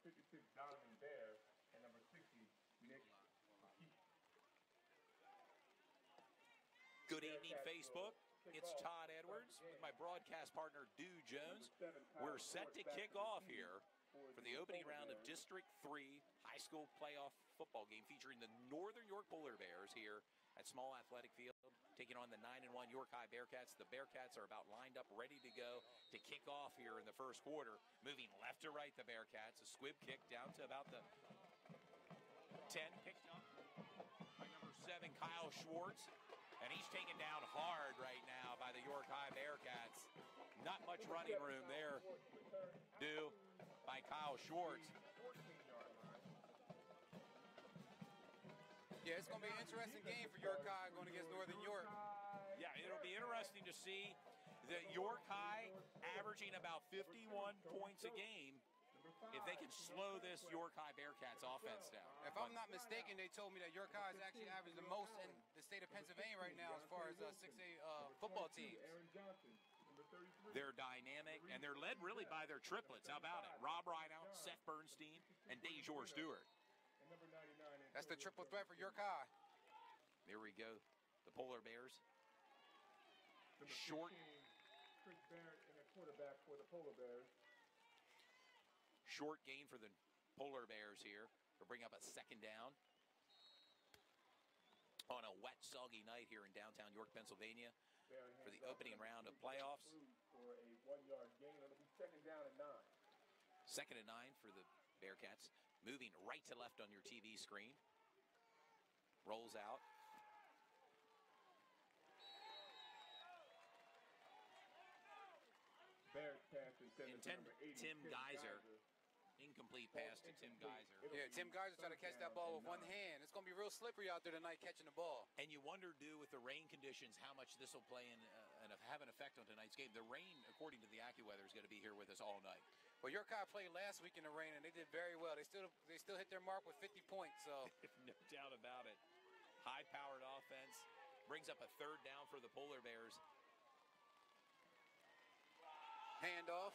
56, Donovan Bear, and number 60, Nick. Good evening, Facebook. It's Todd Edwards with my broadcast partner, Dew Jones. We're set to kick off here for the opening round of District 3 high school playoff football game featuring the Northern York Polar Bears here at Small Athletic Field, taking on the 9-1 York High Bearcats. The Bearcats are about lined up, ready to go to kick off here in the first quarter. Moving left to right, the Bearcats. A squib kick down to about the 10, picked up by number 7, Kyle Schwartz. And he's taken down hard right now by the York High Bearcats. Not much running room there, due by Kyle Schwartz. Yeah, it's going to be an interesting game for York High going against Northern York. Yeah, it'll be interesting to see the York High averaging about 51 points a game if they can slow this York High Bearcats offense down. If I'm not mistaken, they told me that York High is actually averaging the most in the state of Pennsylvania right now as far as 6A football teams. They're dynamic, and they're led really by their triplets. How about it? Rob Rideout, Seth Bernstein, and Dejor Stewart. That's the triple threat for York High. There we go. The Polar Bears. Short. Chris Barrett and a quarterback for the Polar Bears. Short gain for the Polar Bears here to bring up a second down on a wet, soggy night here in downtown York, Pennsylvania for the opening round of playoffs. For a 1-yard gain, it'll be 2nd down and 9. 2nd and 9 for the Bearcats. Moving right to left on your TV screen. Rolls out. Bears pass intended Tim Geyser. Incomplete pass to Tim Geyser. Yeah, Tim Geyser trying to catch that ball with one hand. It's going to be real slippery out there tonight catching the ball. And you wonder, Dew, with the rain conditions, how much this will play in and have an effect on tonight's game. The rain, according to the AccuWeather, is going to be here with us all night. Well, York High played last week in the rain, and they did very well. They still hit their mark with 50 points. So no doubt about it. High-powered offense brings up a 3rd down for the Polar Bears. Handoff.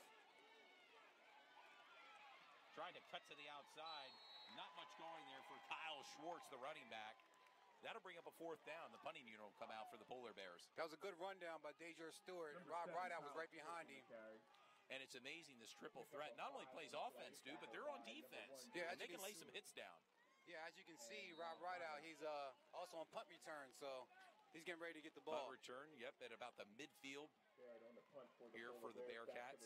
Trying to cut to the outside. Not much going there for Kyle Schwartz, the running back. That'll bring up a 4th down. The punting unit will come out for the Polar Bears. That was a good rundown by Dejor Stewart. Rob Rideout was right behind him. And it's amazing this triple threat not only plays offense, dude, but they're on defense. Yeah, and they can lay some hits down. Yeah, as you can see, Rob Rideout, he's also on punt return, so he's getting ready to get the ball. Punt return, yep, at about the midfield here for the Bearcats.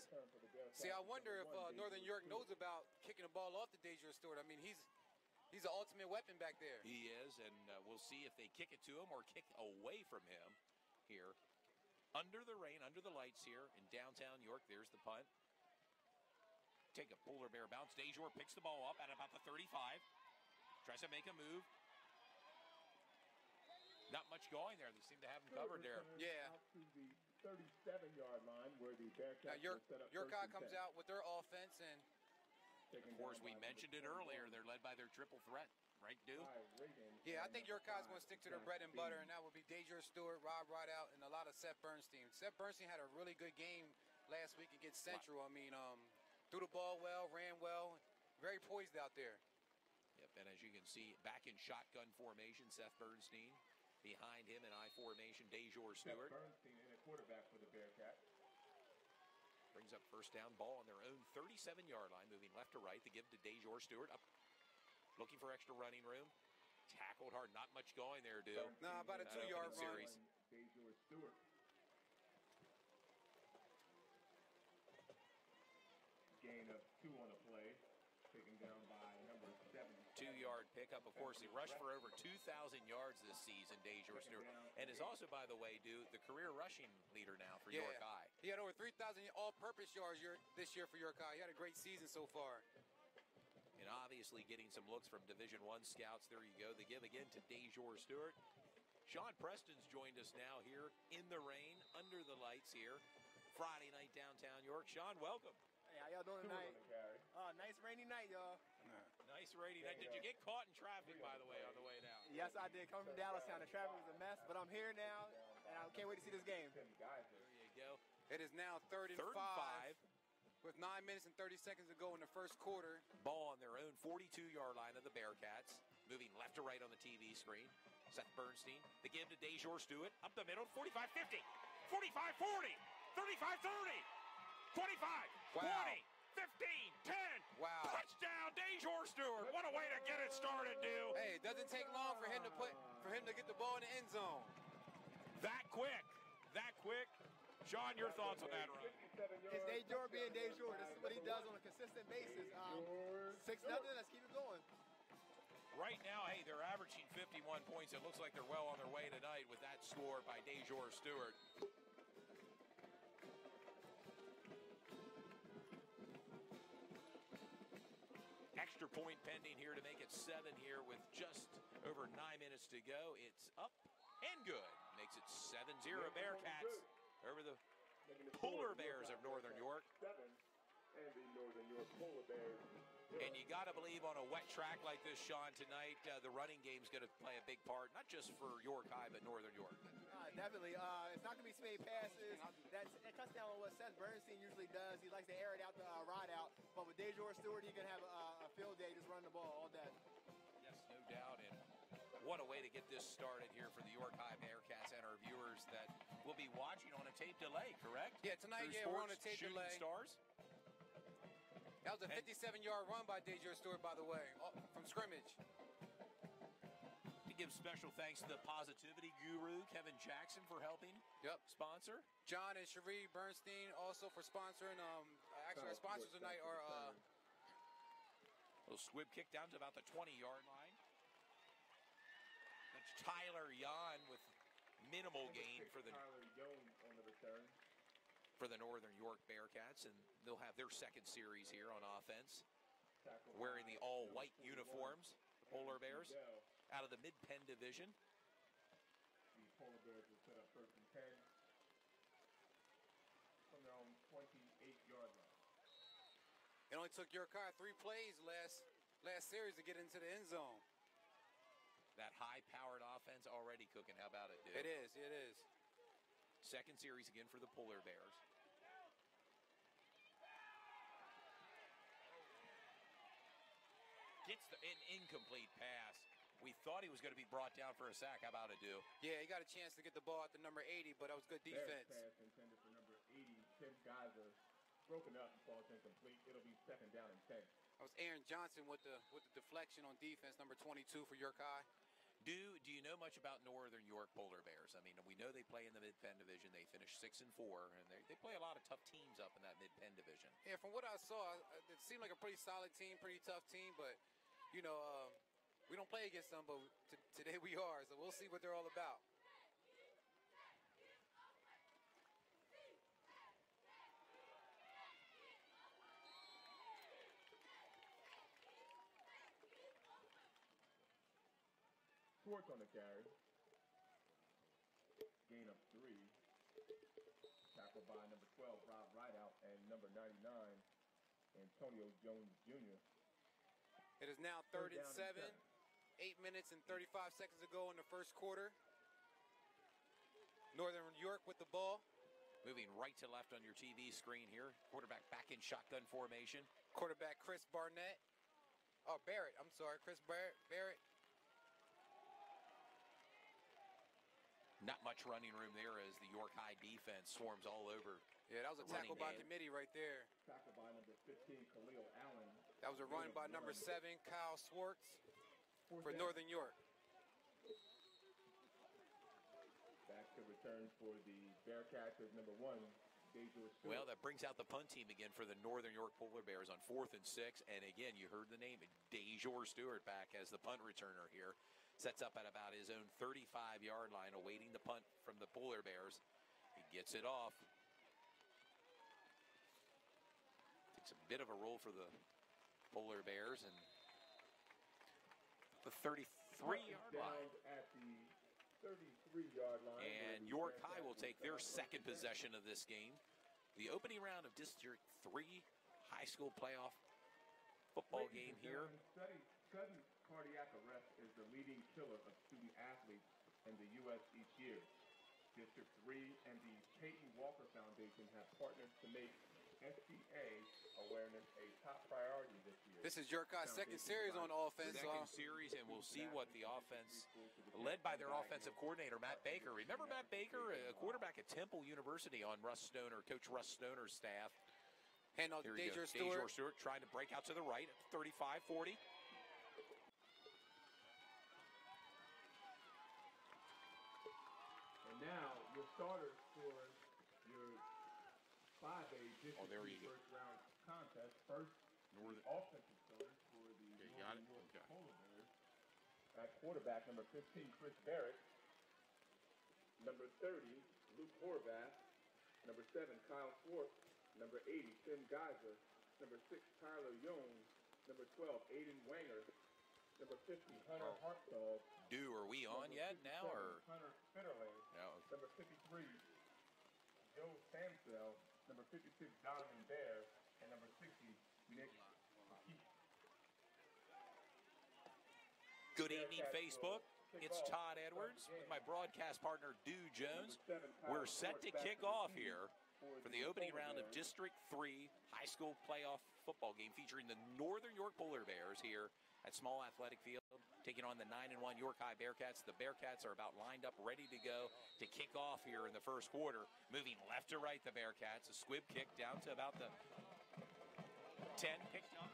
See, I wonder if Northern York knows about kicking the ball off to Dejor Stewart. I mean, he's the ultimate weapon back there. He is, and we'll see if they kick it to him or kick away from him here. Under the rain, under the lights here in downtown York. There's the punt. Take a Polar Bear bounce. Dejor picks the ball up at about the 35. Tries to make a move. Not much going there. They seem to have him covered there. Yeah. 37-yard line where the Bearcats now York High comes out with their offense, and of course we mentioned it earlier, they're led by their triple threat, right, Dew? Yeah, I think York High is going to stick to their bread and butter, and that would be Dejor Stewart, Rob Rideout, and a lot of Seth Bernstein. Seth Bernstein had a really good game last week against Central. I mean, threw the ball well, ran well, very poised out there. Yep, and as you can see, back in shotgun formation, Seth Bernstein. Behind him in I formation, Dejor Stewart. Bernstein in a quarterback for the Bearcats. Brings up 1st down, ball on their own 37-yard line, moving left to right. The give to Dejor Stewart. Up, looking for extra running room. Tackled hard, not much going there, Dew. No, about a 2-yard run. Series. Dejor Stewart. Gain of 2 on the play. Taken down by number 7. 2-yard pickup. Of course, he rushed for over 2,000 yards this season, Dejor Stewart. And is also, by the way, Dew, the career rushing leader now for York High. He had over 3,000 all-purpose yards this year for York High. He had a great season so far. And obviously getting some looks from Division I scouts. There you go. The give again to Dejor Stewart. Sean Preston's joined us now here in the rain, under the lights here. Friday night downtown York. Sean, welcome. Hey, how y'all doing tonight? Nice rainy night, y'all. Nice rainy night. Did you get caught in traffic, by the way, on the way down? Yes, I did. Coming from Dallas town, the traffic was a mess, but I'm here now, and I can't wait to see this game. There you go. It is now 3rd and 5. with 9 minutes and 30 seconds to go in the first quarter. Ball on their own 42-yard line of the Bearcats. Moving left to right on the TV screen. Seth Bernstein. The give to Dejor Stewart. Up the middle. 45-50. 45-40. 35-30. 25. Wow. 20. 15. 10. Wow. Touchdown, Dejor Stewart. What a way to get it started, dude. Hey, it doesn't take long for him to get the ball in the end zone. That quick. That quick. Sean, your thoughts on that run? It's Dejor being Dejor. This is what he does on a consistent basis. 6-0, let's keep it going. Right now, hey, they're averaging 51 points. It looks like they're well on their way tonight with that score by Dejor Stewart. Extra point pending here to make it 7 here with just over 9 minutes to go. It's up and good. Makes it 7-0 Bearcats over the Polar Bears of Northern York. And the Northern York Polar Bears. And you got to believe on a wet track like this, Sean, tonight, the running game's going to play a big part, not just for York High, but Northern York. Definitely. It's not going to be so many passes. That touchdown on what Seth Bernstein usually does. He likes to air it out, the ride out. But with Dejor Stewart, he can have a field day just running the ball all day. Yes, no doubt. And what a way to get this started here for the York High Bearcats and our viewers that will be watching on a tape delay, correct? Yeah, tonight, Through we're on a Sports tape Shooting delay. Stars. That was a 57-yard run by Dejor Stewart, by the way, from scrimmage. To give special thanks to the positivity guru, Kevin Jackson, for helping sponsor. John and Cherie Bernstein also for sponsoring. Actually, our sponsors tonight are... little squib kick down to about the 20-yard line. That's Tyler Yon with minimal gain for the Tyler Young on the return. For the Northern York Bearcats, and they'll have their second series here on offense, wearing the all-white uniforms, the Polar Bears, out of the Mid-Penn Division. The Polar Bears will set up 1st and 10 from their own 28-yard line. It only took York High 3 plays last series to get into the end zone. That high-powered offense already cooking. How about it, dude? It is. Second series again for the Polar Bears. Gets an incomplete pass. We thought he was going to be brought down for a sack. How about it, do? Yeah, he got a chance to get the ball at the number 80, but that was good defense. Pass intended for number 80. Tim Geyser broken up and falls incomplete. It'll be 2nd down and 10. That was Aaron Johnson with the deflection on defense, number 22 for York High. Do you know much about Northern York Polar Bears? I mean, we know they play in the Mid-Penn Division. They finished 6-4, and they play a lot of tough teams up in that Mid-Penn Division. Yeah, from what I saw, it seemed like a pretty solid team, pretty tough team, but, you know, we don't play against them, but today we are, so we'll see what they're all about. Schwartz on the carry. Gain of 3. Tackled by number 12, Rob Rideout, and number 99, Antonio Jones Jr. It is now 3rd and 7. 8 minutes and 35 seconds to go in the first quarter. Northern York with the ball. Moving right to left on your TV screen here. Quarterback back in shotgun formation. Quarterback Chris Barnett. Oh, Barrett. I'm sorry. Chris Barrett. Not much running room there as the York High defense swarms all over. Yeah, that was a tackle by committee right there. Tackle by number 15, Khalil Allen. That was a run by number 7, Kyle Swartz for Northern York. Back to return for the Bearcats as number 1, Dejor Stewart. Well, that brings out the punt team again for the Northern York Polar Bears on 4th and 6. And again, you heard the name, Dejor Stewart back as the punt returner here. Sets up at about his own 35-yard line, awaiting the punt from the Polar Bears. He gets it off. Takes a bit of a roll for the Polar Bears, and the 33-yard line. At the 33-yard line. And York High will take their second possession of this game. The opening round of District 3 high school playoff football game here. Sudden cardiac arrest is the leading killer of student athletes in the U.S. each year. District 3 and the Peyton Walker Foundation have partnered to make SBA awareness a top priority this year. This is York's second series on offense. Second series, and we'll see what the offense, led by their offensive coordinator, Matt Baker. Remember Matt Baker, a quarterback at Temple University on Coach Russ Stoner's staff. Hand off to Deja Stewart trying to break out to the right at 35-40. And now your starters for your 5A district first round contest. First, Northern offensive starters for the Northern York Polar Bears. At quarterback, number 15, Chris Barrett. Number 30, Luke Horvath. Number 7, Kyle Schwartz. Number 80, Tim Geiser. Number 6, Tyler Jones. Number 12, Aiden Wanger. Number 50, Hunter Hartdog. Are we on yet now, or? Hunter Fitterling. No. Number 53, Joe Sansell. Number 56, Donovan Bear. And number 60, Nick McKee. Good evening, Facebook. It's Todd Edwards with my broadcast partner, Dew Jones. We're set to kick off here for the opening round of District 3 high school playoff football game featuring the Northern York Polar Bears here at Small Athletic Field, taking on the 9-1 York High Bearcats. The Bearcats are about lined up, ready to go to kick off here in the first quarter. Moving left to right, the Bearcats. A squib kick down to about the 10. Picked up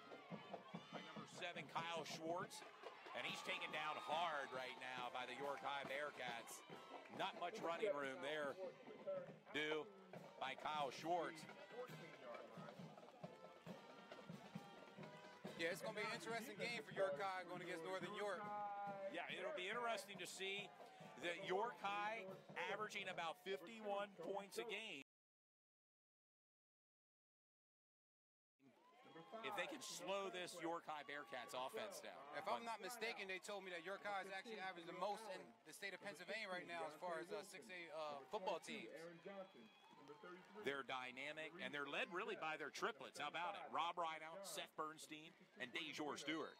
by number 7, Kyle Schwartz. And he's taken down hard right now by the York High Bearcats. Not much running room there. Due by Kyle Schwartz. Yeah, it's going to be an interesting game for York High going against Northern York. Yeah, it'll be interesting to see the York High averaging about 51 points a game. If they can slow this York High Bearcats offense down. If I'm not mistaken, they told me that York High is actually averaging the most in the state of Pennsylvania right now as far as 6A football teams. They're dynamic, and they're led really by their triplets. How about it? Rob Rideout, Seth Bernstein, and Deja Stewart.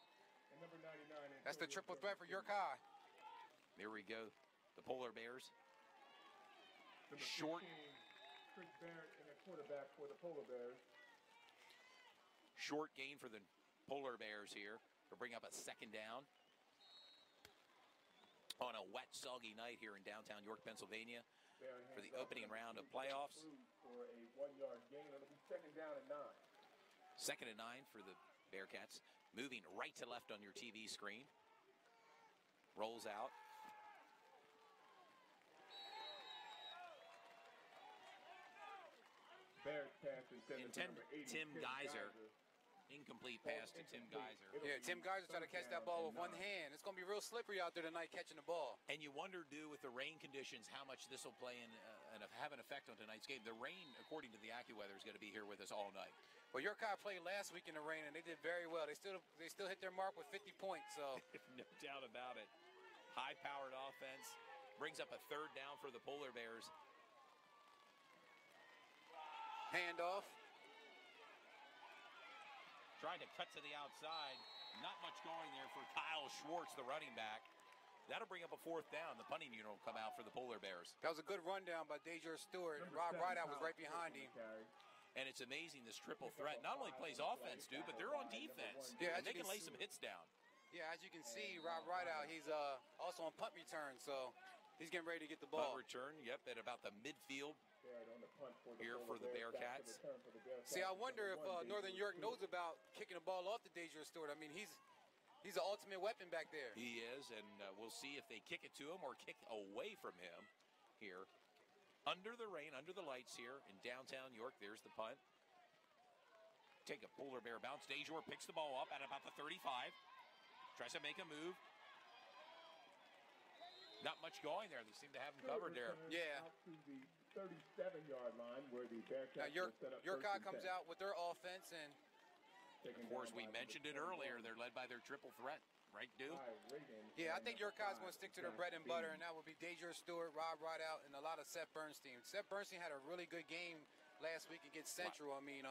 That's the triple threat for York High. There we go. The Polar Bears. Short. Chris Barrett and a quarterback for the Polar Bears. Short gain for the Polar Bears here to bring up a second down on a wet, soggy night here in downtown York, Pennsylvania for the opening round of playoffs. For a 1-yard gain, it'll be second down and 9. Second and 9 for the Bearcats. Moving right to left on your TV screen. Rolls out. Bears pass intended for number 80, Tim Geiser. Incomplete pass to Tim Geiser. Yeah, Tim Geiser trying to catch that ball with one hand. It's going to be real slippery out there tonight catching the ball. And you wonder, with the rain conditions, how much this will play in and have an effect on tonight's game. The rain, according to the AccuWeather, is going to be here with us all night. Well, York High played last week in the rain, and they did very well. They still hit their mark with 50 points. So no doubt about it. High-powered offense brings up a third down for the Polar Bears. Handoff. Trying to cut to the outside. Not much going there for Kyle Schwartz, the running back. That'll bring up a fourth down. The punting unit will come out for the Polar Bears. That was a good rundown by Deja Stewart. Rob Rideout was right behind him. And it's amazing, this triple threat not only plays offense, but they're on defense. Yeah, and they can lay some hits down. Yeah, as you can see, Rob Rideout, he's also on punt return, so he's getting ready to get the ball. Punt return, yep, at about the midfield here for the Bearcats. See, I wonder if Northern York knows about kicking the ball off to Deja Stewart. I mean, he's an ultimate weapon back there. He is, and we'll see if they kick it to him or kick away from him here. Under the rain, under the lights here in downtown York. There's the punt. Take a Polar Bear bounce. Deja picks the ball up at about the 35. Tries to make a move. Not much going there. They seem to have him covered there. Yeah. Out to the 37-yard line where the Bearcats now York High comes out with their offense, and of course we mentioned it earlier. They're led by their triple threat, right, Dew? Yeah, I think York High's going to stick to their bread and butter, and that would be Deja Stewart, Rob Rideout, and a lot of Seth Bernstein. Seth Bernstein had a really good game last week against Central. I mean,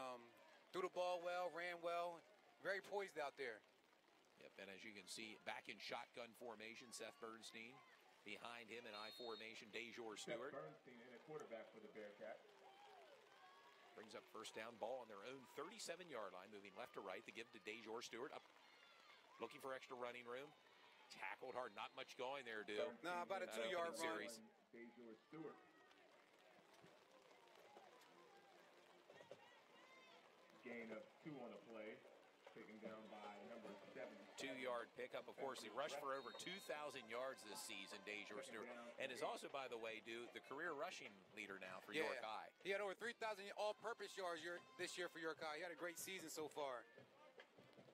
threw the ball well, ran well, very poised out there. Yep, and as you can see, back in shotgun formation, Seth Bernstein. Behind him in I formation, Deja Stewart. Bernstein and a quarterback for the Bearcats. Brings up first down, ball on their own 37-yard line, moving left to right. The give to DeJour Stewart, up looking for extra running room. Tackled hard, not much going there, dude. No, about a 2-yard run. Series. DeJour Stewart. Gain of 2 on the play, taken down by number 7. 2-yard pickup. Of course, he rushed for over 2,000 yards this season, DeJour Stewart, and is also, by the way, the career rushing leader now for York High. He had over 3,000 all-purpose yards this year for York High. He had a great season so far.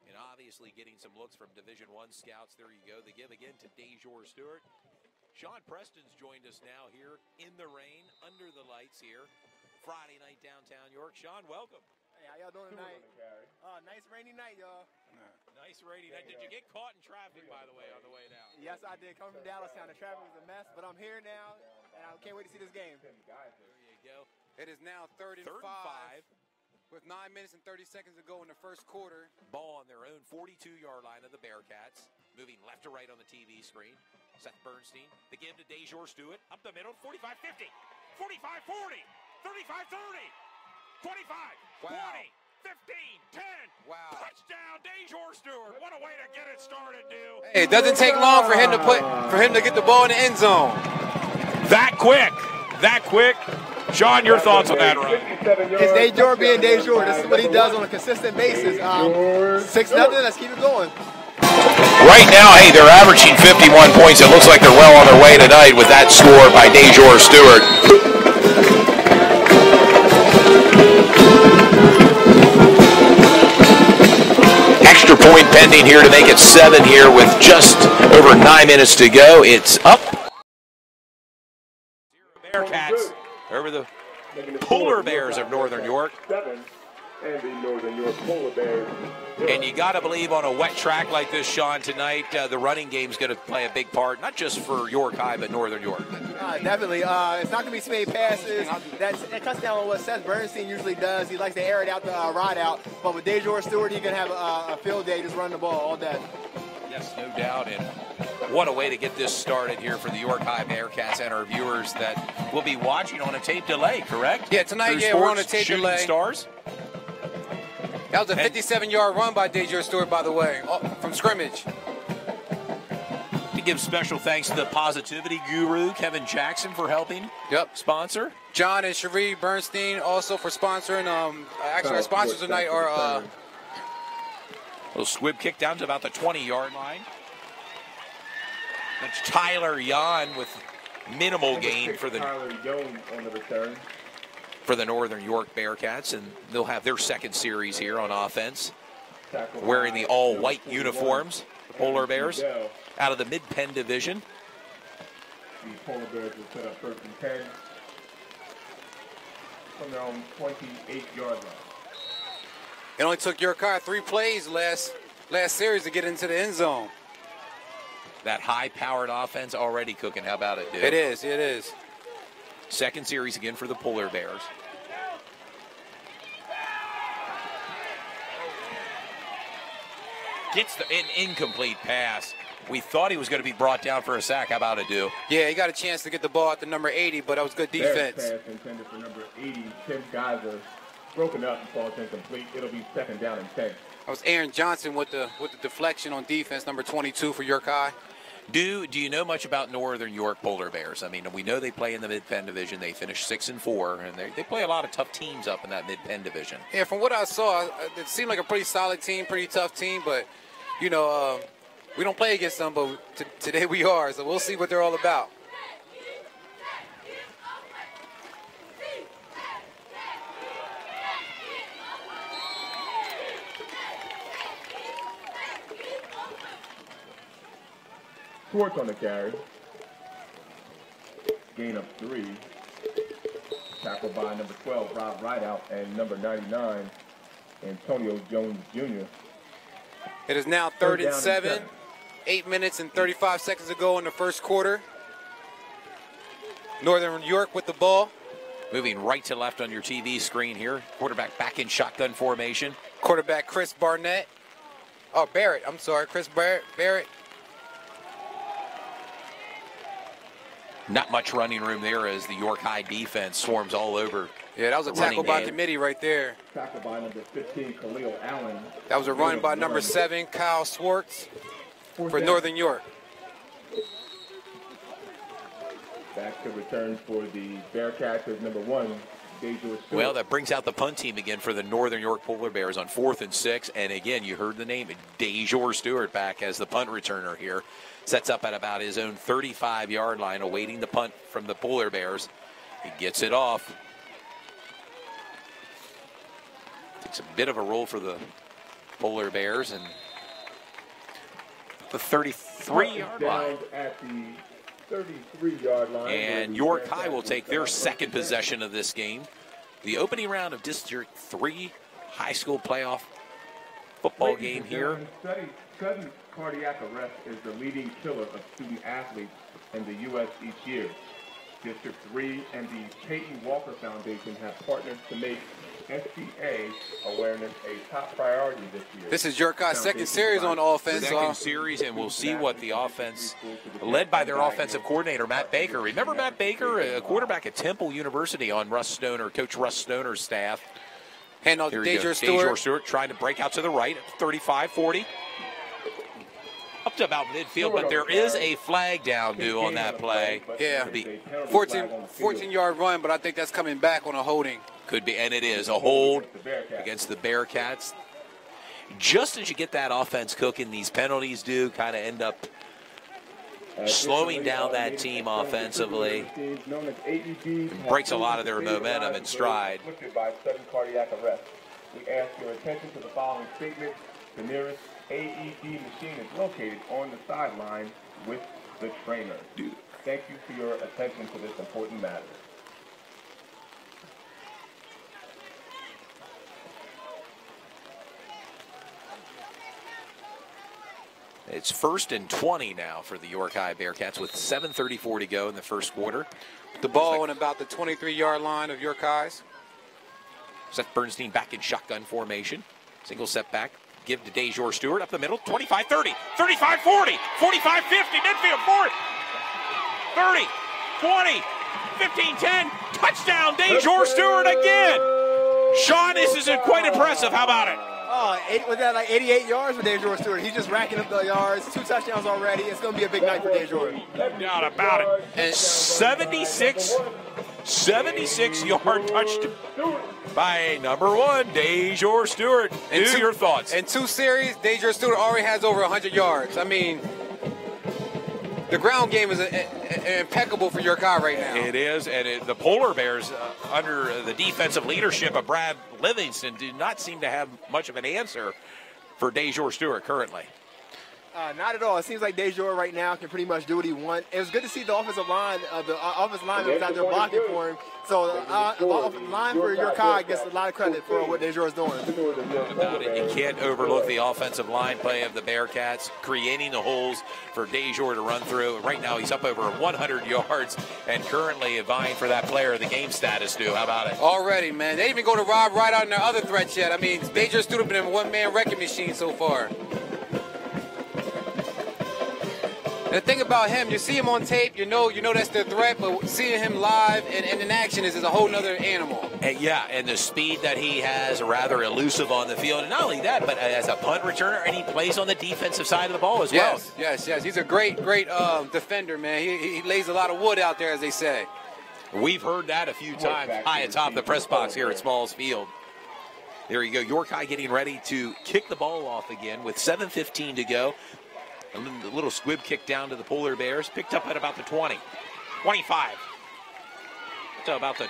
And obviously getting some looks from Division I scouts. There you go. The give again to DeJour Stewart. Sean Preston's joined us now here in the rain, under the lights here. Friday night downtown York. Sean, welcome. Hey, how y'all doing tonight? Nice rainy night, y'all. Nice rainy night. Did you get caught in traffic, by the way, on the way down? Yes, I did. Coming from Dallastown, the traffic was a mess, but I'm here now, and I can't wait to see this game. There you go. It is now 3rd and 5. With 9 minutes and 30 seconds to go in the first quarter. Ball on their own 42-yard line of the Bearcats. Moving left to right on the TV screen. Seth Bernstein. The give to DeJour Stewart. Up the middle. 45-50. 45-40. 35-30. 25. Wow. 20. 15. 10. Wow. Touchdown, DeJour Stewart. What a way to get it started, dude. Hey, it doesn't take long for him to get the ball in the end zone. That quick. That quick. Sean, your thoughts on that run? It's DeJour being DeJour. This is what he does on a consistent basis. 6-0. Let's keep it going. Right now, hey, they're averaging 51 points. It looks like they're well on their way tonight with that score by DeJour Stewart. Extra point pending here to make it 7 here with just over 9 minutes to go. It's up. Bearcats over the Polar Bears of Northern York. And the Northern York Polar Bears. And you got to believe on a wet track like this, Sean, tonight, the running game is going to play a big part, not just for York High, but Northern York. Definitely. It's not going to be small passes. That cuts down on what Seth Bernstein usually does. He likes to air it out the ride out. But with DeJour Stewart, he can have a field day, just run the ball all day. Yes, no doubt. And what a way to get this started here for the York High Bearcats and our viewers that will be watching on a tape delay, correct? Yeah, tonight, we're on a tape delay. Stars. That was a 57-yard run by DeJour Stewart, by the way, from scrimmage. To give special thanks to the positivity guru, Kevin Jackson, for helping sponsor. John and Cherie Bernstein also for sponsoring. Actually, our sponsors tonight are... little squib kick down to about the 20-yard line. That's Tyler Yon with minimal gain for the Northern York Bearcats, and they'll have their second series here on offense, wearing the all-white uniforms, the Polar Bears, out of the Mid-Penn Division. The Polar Bears will set up 1st and 10 from their own 28-yard line. It only took York High 3 plays last series to get into the end zone. That high-powered offense already cooking. How about it, dude? It is. Second series again for the Polar Bears. Gets an incomplete pass. We thought he was going to be brought down for a sack. How about it, dude? Yeah, he got a chance to get the ball at the number 80, but that was good defense. Pass intended for number 80. 10 guys are broken up and falls incomplete. It'll be 2nd down and 10. That was Aaron Johnson with the deflection on defense, number 22 for York High. Do you know much about Northern York Polar Bears? I mean, we know they play in the Mid-Penn Division. They finished 6-4, and they play a lot of tough teams up in that Mid-Penn Division. Yeah, from what I saw, it seemed like a pretty solid team, pretty tough team, but, you know, we don't play against them, but today we are, so we'll see what they're all about. Schwartz on the carry. Gain of 3. Tackled by number 12, Rob Rideout, and number 99, Antonio Jones Jr. It is now 3rd and 7. 8 minutes and 35 seconds to go in the first quarter. Northern York with the ball. Moving right to left on your TV screen here. Quarterback back in shotgun formation. Quarterback Chris Barnett. Oh, Barrett. I'm sorry, Chris Barrett. Not much running room there as the York High defense swarms all over Yeah, that was a tackle by committee right there. Tackle by number 15, Khalil Allen. That was a run by number 7, Kyle Swartz for Northern York. Back to return for the Bearcats is number 1, Dejor Stewart. Well, that brings out the punt team again for the Northern York Polar Bears on 4th and 6. And again, you heard the name, Dejor Stewart back as the punt returner here. Sets up at about his own 35-yard line, awaiting the punt from the Polar Bears. He gets it off. Takes a bit of a roll for the Polar Bears, and the 33-yard line. At the 33-yard line. And York High will take their second possession of this game. The opening round of District 3 high school playoff football game here. Sudden cardiac arrest is the leading killer of student athletes in the U.S. each year. District 3 and the Peyton Walker Foundation have partnered to make SCA awareness a top priority this year. This is York High's second series on offense. Second series, and we'll see what the offense, led by their offensive coordinator, Matt Baker. Remember Matt Baker, a quarterback at Temple University on Coach Russ Stoner's staff. Hand off to Dejor Stewart. Dejor Stewart trying to break out to the right at 35-40. Up to about midfield, but there is a flag down due on that play. Yeah, 14-yard run, but I think that's coming back on a holding. Could be, and it is a hold against the Bearcats. Just as you get that offense cooking, these penalties do kind of end up slowing down that team offensively. It breaks a lot of their momentum and stride. By sudden cardiac arrest. We ask your attention to the following statement. The nearest AED machine is located on the sideline with the trainer. Thank you for your attention to this important matter. It's 1st and 20 now for the York High Bearcats with 7:34 to go in the first quarter. The ball on about the 23-yard line of York High's. Seth Bernstein back in shotgun formation. Single step back. Give to Dejor Stewart up the middle. 25-30, 35-40, 45-50, midfield, 4, 30, 20, 15-10. Touchdown, Dejor Stewart again. Sean, this is quite impressive. How about it? Oh, was that like 88 yards for Dejor Stewart? He's just racking up the yards. 2 touchdowns already. It's going to be a big night for Dejor. No doubt about it. And 76-yard touchdown by number 1, Dejor Stewart. Your thoughts? In 2 series, Dejor Stewart already has over 100 yards. I mean, the ground game is impeccable for York High right now. It is, and the Polar Bears, under the defensive leadership of Brad Livingston, do not seem to have much of an answer for Dejor Stewart currently. Not at all. It seems like Dejor right now can pretty much do what he wants. It was good to see the offensive line, the offensive lineman was out there blocking for him. So the offensive line for York High gets a lot of credit for what Dejor is doing. About it. You can't overlook the offensive line play of the Bearcats, creating the holes for Dejor to run through. Right now he's up over 100 yards and currently vying for that player of the game status, too. How about it? Already, man. They even go to Rob right out in their other threats yet. I mean, Dejor Stewart been a one-man wrecking machine so far. The thing about him, you see him on tape, you know that's their threat, but seeing him live and in action is a whole nother animal. And the speed that he has, rather elusive on the field. And not only that, but as a punt returner, and he plays on the defensive side of the ball as well. Yes. He's a great defender, man. He lays a lot of wood out there, as they say. We've heard that a few times high atop the press box here at Smalls Field. There you go. York High getting ready to kick the ball off again with 7:15 to go. A little squib kick down to the Polar Bears. Picked up at about the 20. 25. To about the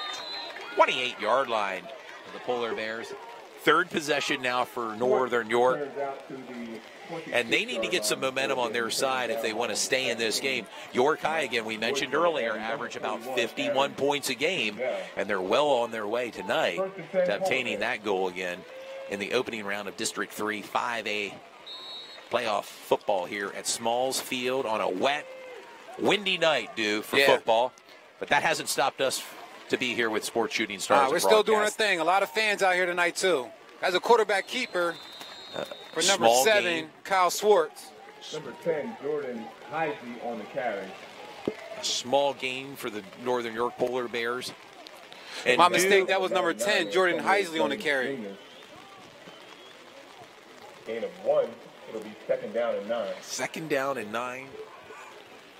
28-yard line of the Polar Bears. Third possession now for Northern York. And they need to get some momentum on their side if they want to stay in this game. York High, again, we mentioned earlier, average about 51 points a game. And they're well on their way tonight to obtaining that goal again in the opening round of District 3 5A playoff football here at Smalls Field on a wet, windy night, for football. But that hasn't stopped us to be here with Sports Shooting Stars. We're still doing our thing. A lot of fans out here tonight, too. As a quarterback keeper for number 7, Kyle Swartz. Number 10, Jordan Heisey on the carry. A small gain for the Northern York Polar Bears. And My mistake, that was number 10, Jordan Heisley on the carry. Gain of 1. It'll be 2nd down and 9. 2nd down and 9.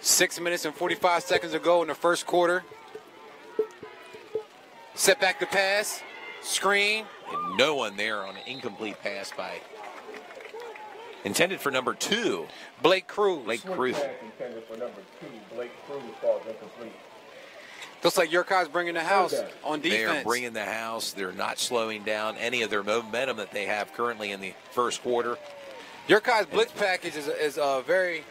6 minutes and 45 seconds to go in the first quarter. Set back the pass. Screen. And no one there on an incomplete pass by intended for number 2. Blake Cruz. Cruz. Intended for number 2. Blake Cruz falls incomplete. Looks like your guy's bringing the house on defense. They are bringing the house. They're not slowing down any of their momentum that they have currently in the first quarter. Your guy's blitz package is very,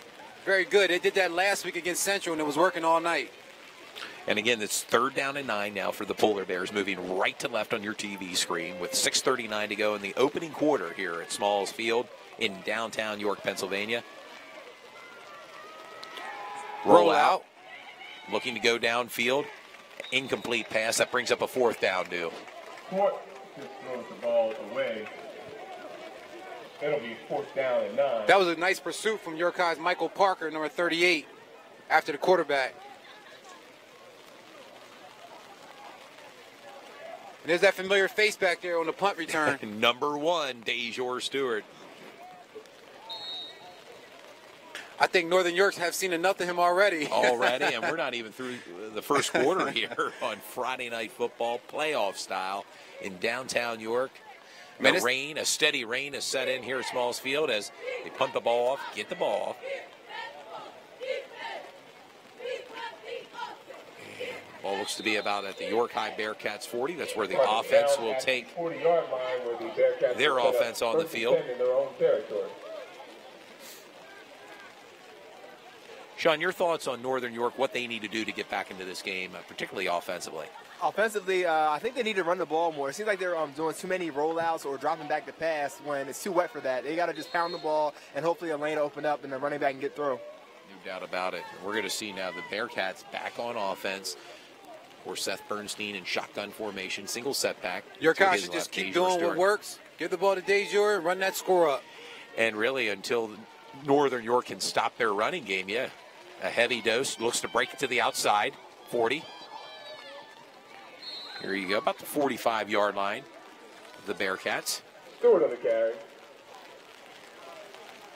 very good. They did that last week against Central, and it was working all night. And again, it's 3rd down and 9 now for the Polar Bears, moving right to left on your TV screen with 6:39 to go in the opening quarter here at Smalls Field in downtown York, Pennsylvania. Roll out. Looking to go downfield. Incomplete pass. That brings up a 4th down due. Fort just throws the ball away. It'll be 4th down and 9. That was a nice pursuit from your guy's Michael Parker, number 38, after the quarterback. And there's that familiar face back there on the punt return. Number 1, DeJour Stewart. I think Northern Yorks have seen enough of him already. And we're not even through the first quarter here on Friday Night Football, playoff style in downtown York. A steady rain has set in here at Smalls Field as they punt the ball off, get the ball off. Ball looks to be about at the York High Bearcats 40. That's where the offense will take 40-yard line where the Bearcats their offense on the field. In their own territory. Sean, your thoughts on Northern York, what they need to do to get back into this game, particularly offensively? Offensively, I think they need to run the ball more. It seems like they're doing too many rollouts or dropping back the pass when it's too wet for that. They got to just pound the ball and hopefully a lane open up and the running back can get through. No doubt about it. We're going to see now the Bearcats back on offense. Or Seth Bernstein in shotgun formation, single setback. Your guys should just keep doing what works. Give the ball to DeJour and run that score up. And really, until Northern York can stop their running game, a heavy dose. Looks to break it to the outside, 40. Here you go, about the 45-yard line of the Bearcats. Stewart on the carry.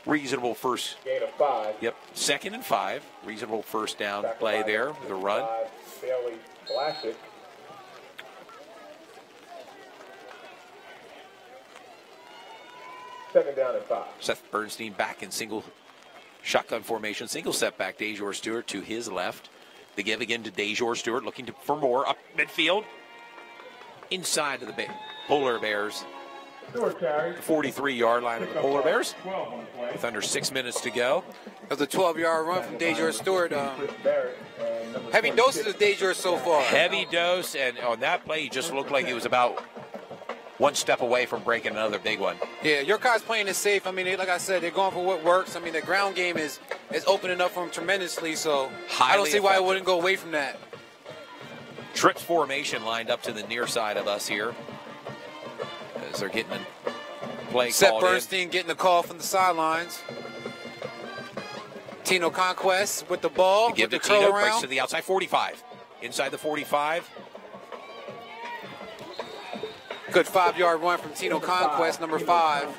Reasonable first. Gain of 5. Yep, 2nd and 5. Reasonable first down play there with a run. Bailey Blashick. Second down and 5. Seth Bernstein back in single shotgun formation, single setback. DeJour Stewart to his left. The give again to DeJour Stewart, looking for more up midfield. Inside of the Polar Bears. The 43-yard line of the Polar Bears. With under 6 minutes to go. That was a 12-yard run from DeJour Stewart. Heavy doses of DeJour so far. Heavy dose, and on that play, he just looked like he was about one step away from breaking another big one. Yeah, your guys playing it safe. I mean, like I said, they're going for what works. I mean, the ground game is opening up for them tremendously, so I don't see why it wouldn't go away from that. Trips formation lined up to the near side of us here. As they're getting a play Seth called Bernstein getting the call from the sidelines. Tino Conquest with the ball. Give with the the curl Tino, around. breaks to the outside 45. Inside the 45. Good 5-yard run from Tino Conquest, number 5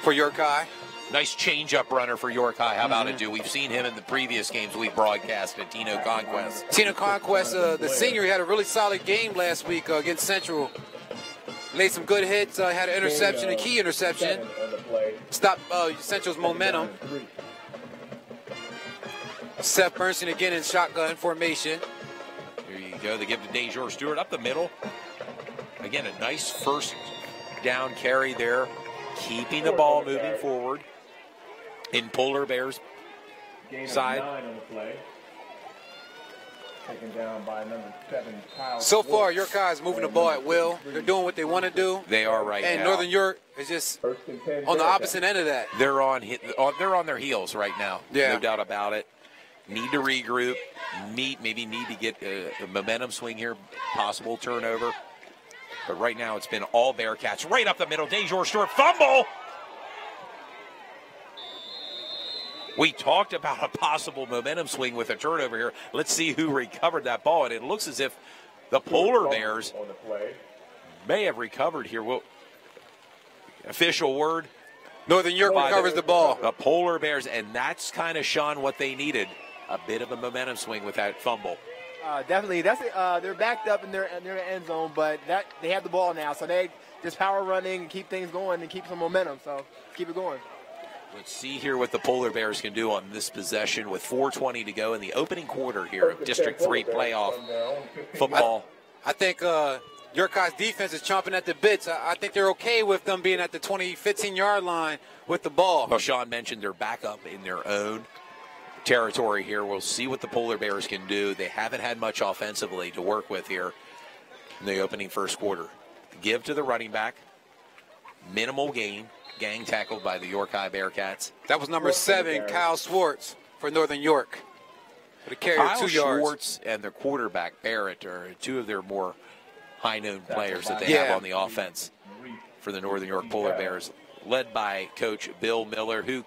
for York High. Nice change-up runner for York High. How about it, dude? We've seen him in the previous games we broadcasted, Tino Conquest. Tino Conquest, the senior, he had a really solid game last week against Central. Made some good hits, had an interception, a key interception. Stopped Central's momentum. Seth Bernstein again in shotgun formation. Here you go. They give to DeJour Stewart up the middle. Again, a nice first down carry there. Keeping the ball moving forward in Polar Bears side. Taken down by number 7, Kyle. So far, York High is moving the ball at will. They're doing what they want to do. They are right now. And Northern York is just on the opposite end of that. They're on their heels right now. Yeah. No doubt about it. Need to regroup. Maybe need to get a momentum swing here. Possible turnover. But right now it's been all Bearcats. Right up the middle. DeJour Stewart. Fumble! We talked about a possible momentum swing with a turnover here. Let's see who recovered that ball. And it looks as if The Polar Bears may have recovered here. Well, official word. Northern York recovers the ball. The Polar Bears, and that's kind of, Sean, what they needed. A bit of a momentum swing with that fumble. Definitely. They're backed up in their end zone, but they have the ball now. So they just power running and keep things going and keep some momentum. So keep it going. Let's see here what the Polar Bears can do on this possession with 4:20 to go in the opening quarter here of District 3 playoff football. I think York High's defense is chomping at the bits. I think they're okay with them being at the 15-yard line with the ball. Well, Sean mentioned they're back up in their own territory here. We'll see what the Polar Bears can do. They haven't had much offensively to work with here in the opening first quarter. Give to the running back. Minimal gain. Gang tackled by the York High Bearcats. That was number 7, Kyle Schwartz for Northern York. For the carry of 2 yards. Schwartz and their quarterback, Barrett, are two of their more high-known players that they have on the offense for the Northern York Polar Bears, led by Coach Bill Miller, who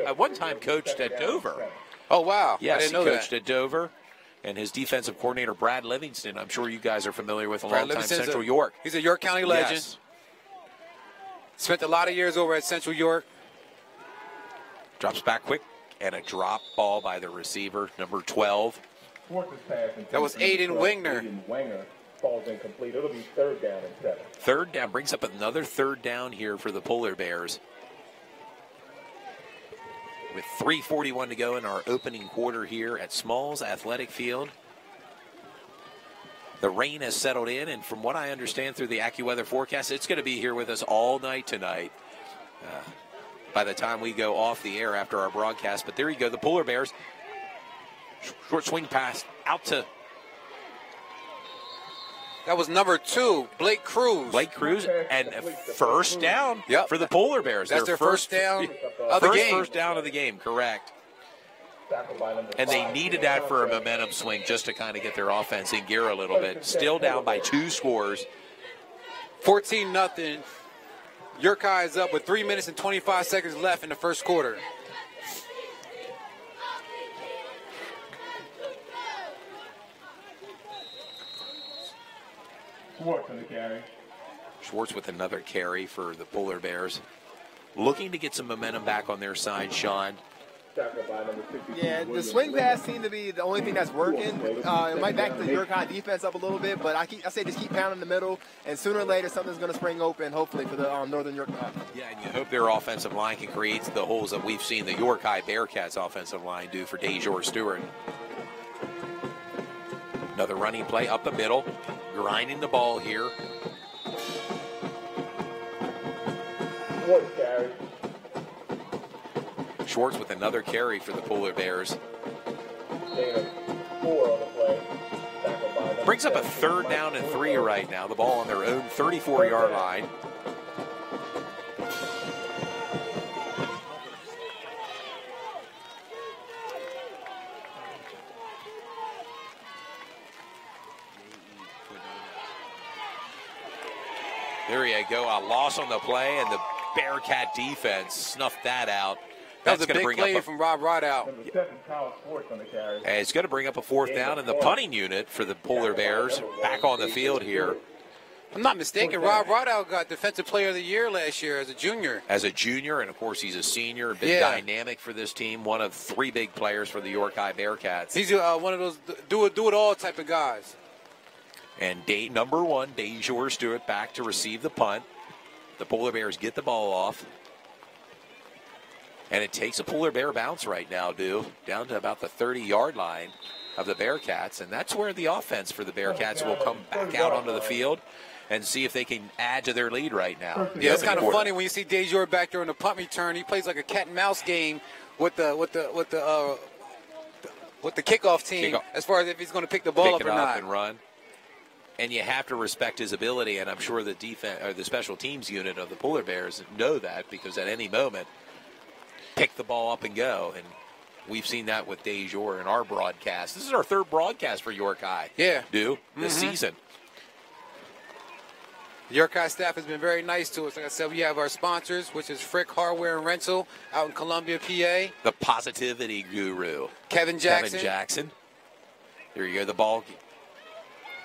at one time coached at Dover. Oh, wow. Yes, I didn't know he coached at Dover. And his defensive coordinator, Brad Livingston, I'm sure you guys are familiar with, a long-time Central York. He's a York County legend. Yes. Spent a lot of years over at Central York. Drops back quick, and a drop ball by the receiver, number 12. That was Aiden Wingner. Falls incomplete. It'll be 3rd down and 7. 3rd down, brings up another 3rd down here for the Polar Bears. With 3:41 to go in our opening quarter here at Smalls Athletic Field. The rain has settled in, and from what I understand through the AccuWeather forecast, it's going to be here with us all night tonight by the time we go off the air after our broadcast. But there you go, the Polar Bears. Short swing pass out to... That was number 2, Blake Cruz. Blake Cruz, and a 1st down for the Polar Bears. That's their first down of the game. First down of the game, correct. And they needed that for a momentum swing just to kind of get their offense in gear a little bit. Still down by 2 scores. 14-0. York High is up with 3 minutes and 25 seconds left in the first quarter. Schwartz on the carry. Schwartz with another carry for the Polar Bears. Looking to get some momentum back on their side, Sean. Yeah, the swing pass seemed to be the only thing that's working. It might back the York High defense up a little bit, but I say just keep pounding the middle, and sooner or later something's going to spring open, hopefully, for the Northern York High. Yeah, and you hope their offensive line can create the holes that we've seen the York High Bearcats offensive line do for DeJour Stewart. Another running play up the middle, grinding the ball here. Schwartz with another carry for the Polar Bears. Brings up a 3rd down and 3 right now. The ball on their own 34-yard line. There you go. A loss on the play, and the Bearcat defense snuffed that out. That was a big play from Rob Rideout. And it's going to bring up a 4th down in the punting unit for the Polar Bears back on the field here. If I'm not mistaken, Rob Rideout got Defensive Player of the Year last year as a junior. As a junior, and of course he's a senior, been dynamic for this team, one of 3 big players for the York High Bearcats. He's one of those do-it-all type of guys. And number 1, DeJour Stewart back to receive the punt. The Polar Bears get the ball off. And it takes a Polar Bear bounce right now, down to about the 30-yard line of the Bearcats. And that's where the offense for the Bearcats will come back out onto the field and see if they can add to their lead right now. Yeah, it's kind of funny when you see DeJour back there on the punt return. He plays like a cat and mouse game with the kickoff team as far as if he's going to pick the ball up or not. And run. And you have to respect his ability, and I'm sure the defense or the special teams unit of the Polar Bears know that, because at any moment, pick the ball up and go. And we've seen that with DeJour in our broadcast. This is our 3rd broadcast for York High. Yeah. This season. The York High staff has been very nice to us. Like I said, we have our sponsors, which is Frick Hardware and Rental out in Columbia, PA. The positivity guru. Kevin Jackson. There you go, the ball.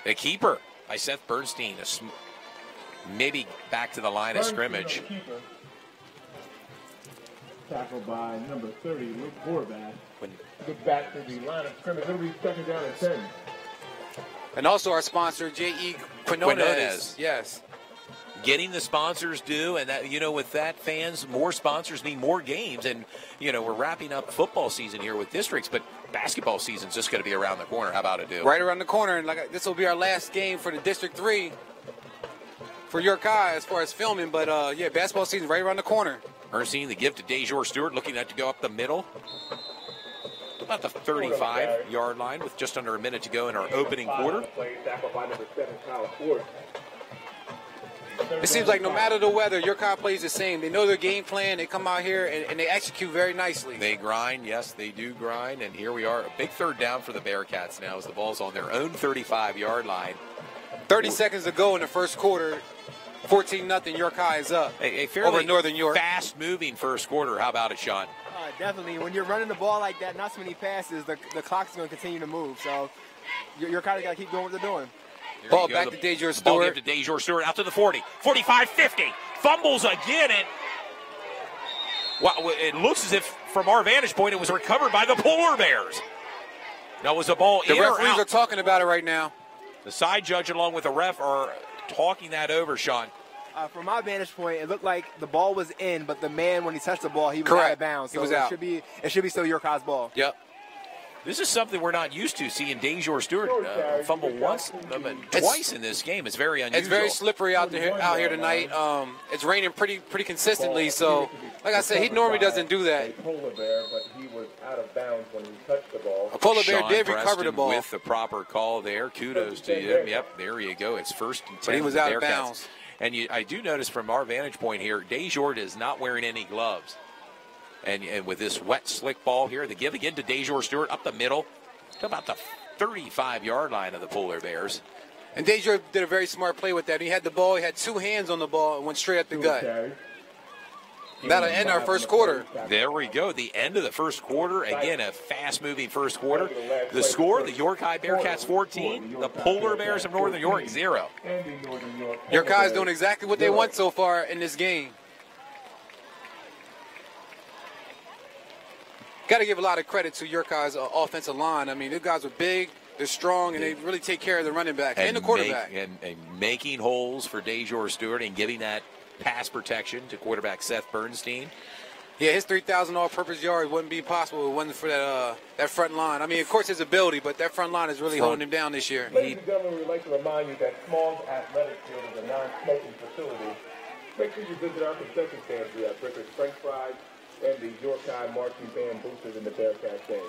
A keeper by Seth Bernstein. Maybe back to the line of scrimmage. Tackled by number 30, Luke Horvath. Get back to the line of scrimmage. It'll be second down and 10. And also our sponsor, J.E. Quinones. Yes. Getting the sponsors due, and that, you know, with that, fans, more sponsors mean more games. And, you know, we're wrapping up football season here with districts, but basketball season's just going to be around the corner. How about it, do? Right around the corner. And this will be our last game for the District 3 for York High as far as filming. But, yeah, basketball season right around the corner. Ernestine, the give to DeJour Stewart, looking at to go up the middle. About the 35-yard line with just under a minute to go in our opening quarter. It seems like no matter the weather, York High plays the same. They know their game plan. They come out here and they execute very nicely. They grind. Yes, they do grind. And here we are. A big third down for the Bearcats now as the ball's on their own 35-yard line. 30 seconds to go in the first quarter. 14-0, York High is up a fairly over Northern York. Fast-moving first quarter. How about it, Sean? Definitely. When you're running the ball like that, not so many passes, the clock's going to continue to move. So you're kind of got to keep doing what they're doing. Ball back to DeJour Stewart. Ball give to DeJour Stewart out to the 40. 45, 50. Fumbles again. And it looks as if, from our vantage point, it was recovered by the Polar Bears. Now, was the ball in or out? The referees are talking about it right now. The side judge, along with the ref, are talking that over, Sean. From my vantage point, it looked like the ball was in, but the man, when he touched the ball, he was Correct. out of bounds. So he was out. It should be still York High's ball. Yep. This is something we're not used to seeing DeJour Stewart fumble twice in this game. It's very unusual. It's very slippery out here tonight. It's raining pretty consistently. So, like I said, he normally doesn't do that. A polar bear, but he was out of bounds when he touched the ball. A polar bear Sean did Preston recover the ball with the proper call there. Kudos to him. Yep, there you go. It's first and 10. But he was out of bounds. And I do notice from our vantage point here, DeJour is not wearing any gloves. And with this wet, slick ball here, the give again to DeJour Stewart up the middle to about the 35-yard line of the Polar Bears. And DeJour did a very smart play with that. He had the ball. He had two hands on the ball and went straight up the gut. That'll end our first quarter. There we go. The end of the first quarter. Again, a fast-moving first quarter. The score, the York High Bearcats 14, the Polar Bears of Northern York 0. York High is doing exactly what they want so far in this game. Got to give a lot of credit to York High's offensive line. I mean, these guys are big, they're strong, and they really take care of the running back and the quarterback. And making holes for DeJour Stewart and giving that pass protection to quarterback Seth Bernstein. Yeah, his 3,000 all-purpose yards wouldn't be possible if it wasn't for that front line. I mean, of course, his ability, but that front line is really holding him down this year. Ladies and gentlemen, we'd like to remind you that Small's Athletic Field is a non-smoking facility. Make sure you visit our concession stands. We have Bricker's French fries and the York High marching band boosters in the Bearcat stand.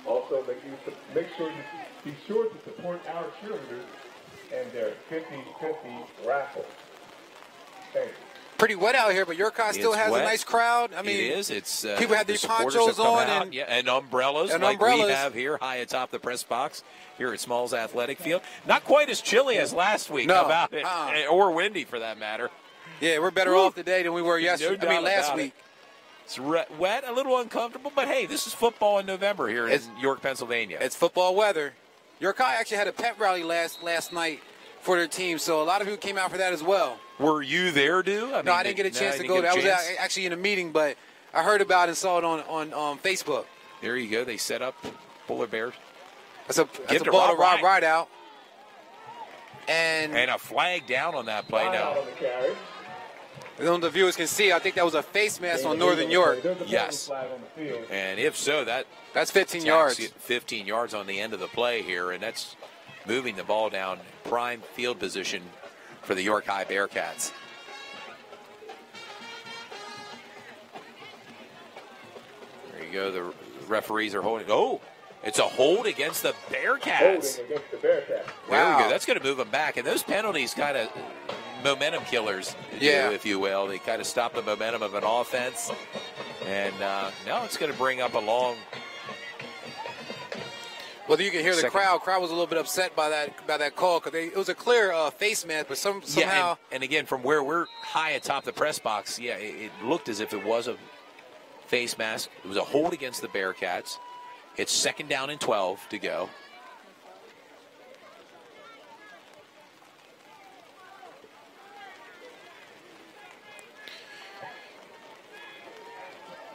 Also, be sure to support our cheerleaders and their 50-50 raffle. Thank you. Pretty wet out here, but York High still has a nice crowd. I mean, it is. It's people have these ponchos on and umbrellas, like we have here high atop the press box here at Smalls Athletic Field. Not quite as chilly as last week. No. How about it? Or windy, for that matter. Yeah, we're better off today than we were yesterday. Last week. It's wet, a little uncomfortable, but hey, this is football in November here in York, Pennsylvania. It's football weather. York High actually had a pep rally last night for their team, so a lot of people came out for that as well. Were you there, Dude? No, I didn't get a chance to go. I was actually in a meeting, but I heard about it and saw it on Facebook. There you go. They set up Polar Bears. That's a ball to Rob Rideout. And a flag down on that play now. The viewers can see, I think that was a face mask on Northern York. Yes. And if so, that's 15 yards. 15 yards on the end of the play here, and that's moving the ball down prime field position for the York High Bearcats. There you go. The referees are holding. Oh, it's a hold against the Bearcats. There we go. That's going to move them back. And those penalties kind of momentum killers, if you will. They kind of stop the momentum of an offense. And now it's going to bring up a long. Well, you can hear the crowd. Crowd was a little bit upset by that call because it was a clear face mask, but somehow. Yeah, and again, from where we're high atop the press box, it looked as if it was a face mask. It was a hold against the Bearcats. It's 2nd down and 12 to go.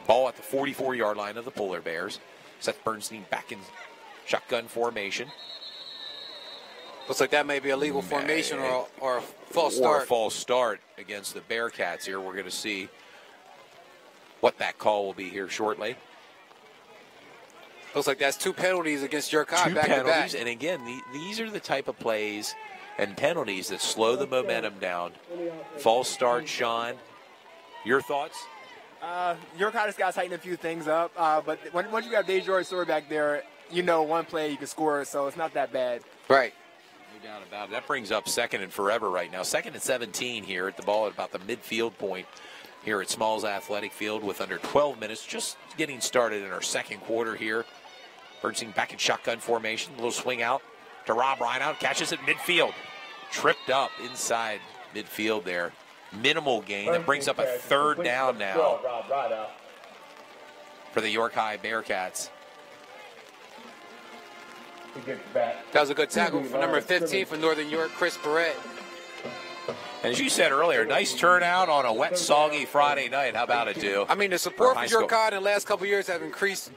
Ball at the 44-yard line of the Polar Bears. Seth Bernstein back in shotgun formation. Looks like that may be a legal formation or a false start. Or a false start against the Bearcats here. We're going to see what that call will be here shortly. Looks like that's 2 penalties against York High Two back penalties, to back. and again, these are the type of plays and penalties that slow the momentum down. False start, Sean. Your thoughts? York High just got to tighten a few things up. But once you got DeJour Stewart back there, you know one play you can score, so it's not that bad. Right. No doubt about it. That brings up 2nd and forever right now. 2nd and 17 here at the ball at about the midfield point here at Smalls Athletic Field with under 12 minutes. Just getting started in our second quarter here. Bernstein back in shotgun formation. A little swing out to Rob Rineout. Catches it midfield. Tripped up inside midfield there. Minimal gain. That brings up a 3rd down now for the York High Bearcats. That was a good tackle for number 15 for Northern York, Chris Barrett. And as you said earlier, nice turnout on a wet, soggy Friday night. How about it, Du? I mean, the support for York High in the last couple of years have increased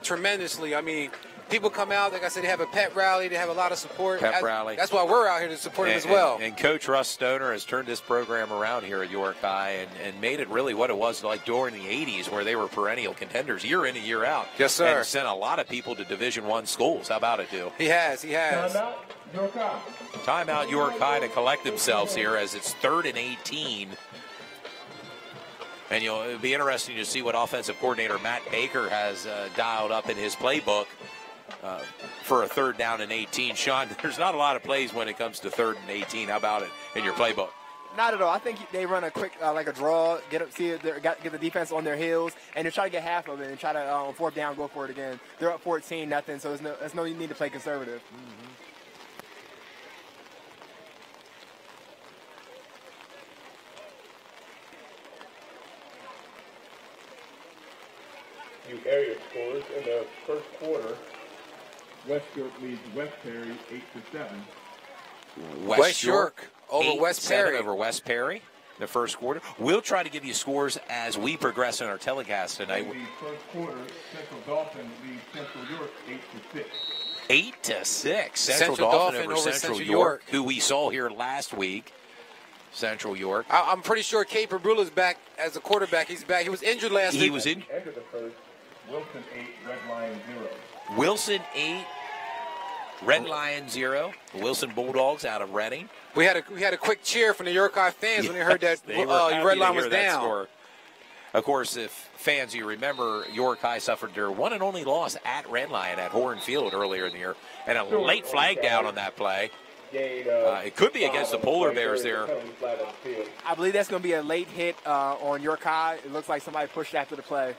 tremendously. I mean, people come out, like I said, they have a pep rally, they have a lot of support. Rally. That's why we're out here to support them as well. And Coach Russ Stoner has turned this program around here at York High and made it really what it was like during the 80s where they were perennial contenders year in and year out. Yes, sir. And sent a lot of people to Division I schools. How about it, Du? He has. Timeout York High to collect themselves here as it's 3rd and 18. And it'll be interesting to see what offensive coordinator Matt Baker has dialed up in his playbook for a 3rd down and 18. Sean, there's not a lot of plays when it comes to 3rd and 18. How about it in your playbook? Not at all. I think they run a quick, like a draw, get the defense on their heels, and they try to get half of it and try to 4th down, go for it again. They're up 14-0, so there's no need to play conservative. Area scores in the first quarter. West York leads West Perry 8-7. West York over West Perry. Over West Perry in the first quarter. We'll try to give you scores as we progress in our telecast tonight. In the first quarter, Central Dauphin leads Central York 8-6. 8-6. Central Dauphin over Central York, who we saw here last week. Central York. I'm pretty sure Kate Perbrula's back as a quarterback. He's back. He was injured last week. He was in. End of the first. Wilson 8, Red Lion 0. Wilson 8, Red Lion 0. The Wilson Bulldogs out of Reading. We had a quick cheer from the York High fans when they heard that Red Lion was down. Of course, if fans, you remember, York High suffered their one and only loss at Red Lion at Horn Field earlier in the year, and a late flag down on that play. It could be against the Polar Bears there. I believe that's going to be a late hit on York High. It looks like somebody pushed after the play.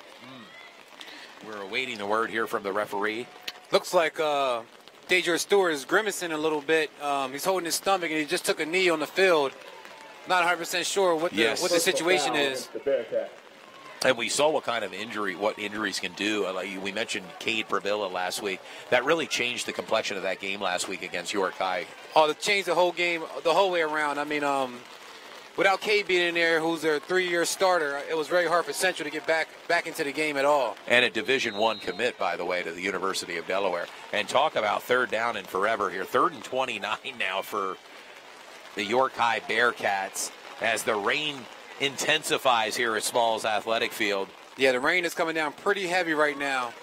We're awaiting the word here from the referee. Looks like DeJour Stewart is grimacing a little bit. He's holding his stomach, and he just took a knee on the field. Not 100% sure what the situation is. And we saw what kind of what injuries can do. Like we mentioned Cade Pravilla last week. That really changed the complexion of that game last week against York High. Oh, it changed the whole game, the whole way around. I mean, without Cade being in there, who's their 3-year starter, it was very hard for Central to get back into the game at all. And a Division I commit, by the way, to the University of Delaware. And talk about 3rd down and forever here. 3rd and 29 now for the York High Bearcats as the rain intensifies here at Smalls Athletic Field. Yeah, the rain is coming down pretty heavy right now.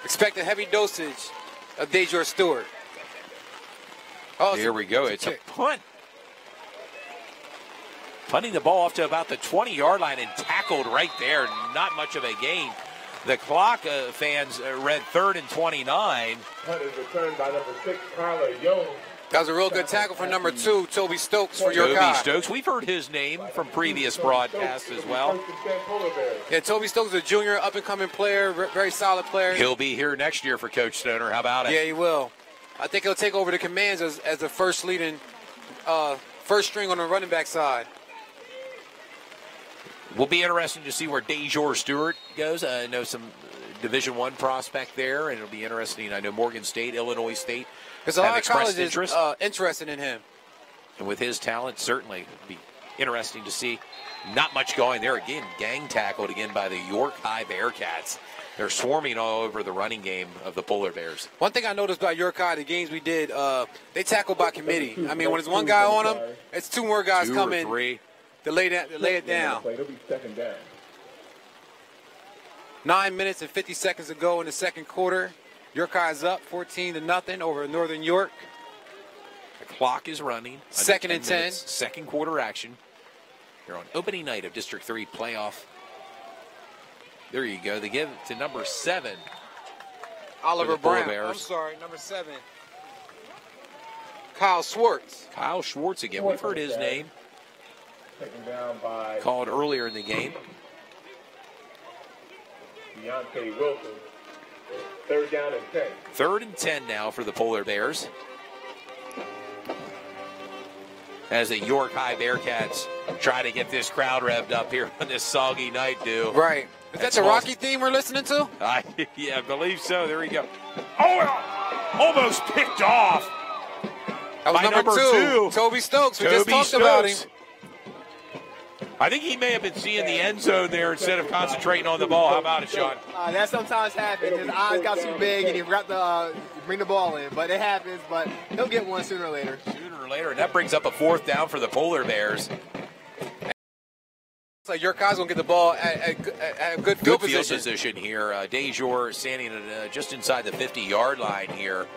Expect a heavy dosage of DeJour Stewart. Oh, here we go. It's a punt. Punting the ball off to about the 20-yard line and tackled right there. Not much of a gain. The clock, fans, read 3rd and 29. Punt is returned by number 6, Kyler Young. That was a real good tackle for number 2, Toby Stokes for York High. Toby Stokes. We've heard his name from previous broadcasts as well. Yeah, Toby Stokes is a junior, up-and-coming player, very solid player. He'll be here next year for Coach Stoner. How about it? Yeah, he will. I think he'll take over the commands as the first string on the running back side. Will be interesting to see where DeJour Stewart goes. I know some Division I prospect there, and it'll be interesting. I know Morgan State, Illinois State. There's a lot of colleges interested in him. And with his talent, certainly it'd be interesting to see. Not much going there. Again, gang tackled again by the York High Bearcats. They're swarming all over the running game of the Polar Bears. One thing I noticed about York High, the games we did, they tackle by committee. I mean, when there's one guy on them, it's two more guys coming to lay it down. It'll be second down. 9 minutes and 50 seconds to go in the second quarter. York High's up 14-0 over Northern York. The clock is running. Second and 10. Second quarter action. Here on opening night of District 3 playoff. There you go. They give it to number 7. Oliver Brown. Bears. I'm sorry, number 7. Kyle Schwartz. Kyle Schwartz again. We've heard his name Taken down by called earlier in the game. Deontay Wilson. Third down and 10. Third and 10 now for the Polar Bears. As the York High Bearcats try to get this crowd revved up here on this soggy night, dude. Right. Is that the Rocky theme we're listening to? Yeah, I believe so. There we go. Oh, almost picked off. That was number two. Toby Stokes. We just talked about him. I think he may have been seeing the end zone there instead of concentrating on the ball. How about it, Sean? That sometimes happens. His eyes got too big and he forgot to bring the ball in. But it happens. But he'll get one sooner or later. Sooner or later. And that brings up a fourth down for the Polar Bears. It's like York High's going to get the ball at a good field position here. DeJour standing at, just inside the 50-yard line here.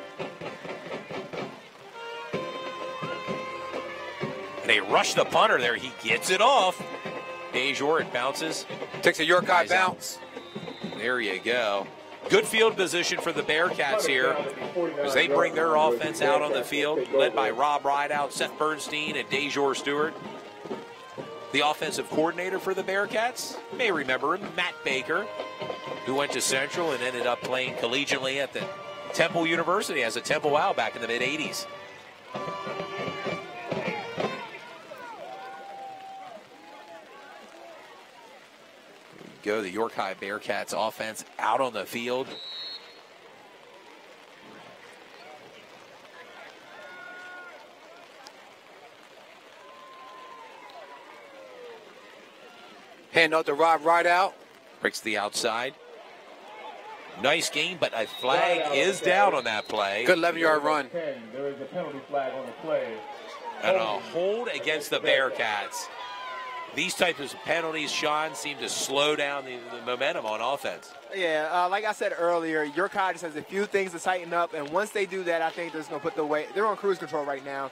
And they rush the punter there. He gets it off. DeJour, it bounces. Takes a York High bounce. There you go. Good field position for the Bearcats here as they bring their offense out on the field, led by Rob Rideout, Seth Bernstein, and DeJour Stewart. The offensive coordinator for the Bearcats, you may remember him, Matt Baker, who went to Central and ended up playing collegiately at the Temple University as a Temple Owl back in the mid-'80s. Go the York High Bearcats offense out on the field. Hand out to Rob Rideout. Breaks the outside. Nice game, but a flag is down on that play. Good 11-yard run. There is a penalty flag on the play. And a hold against the Bearcats. These types of penalties, Sean, seem to slow down the momentum on offense. Yeah, like I said earlier, York High just has a few things to tighten up, and once they do that, I think they're just going to put the weight. They're on cruise control right now.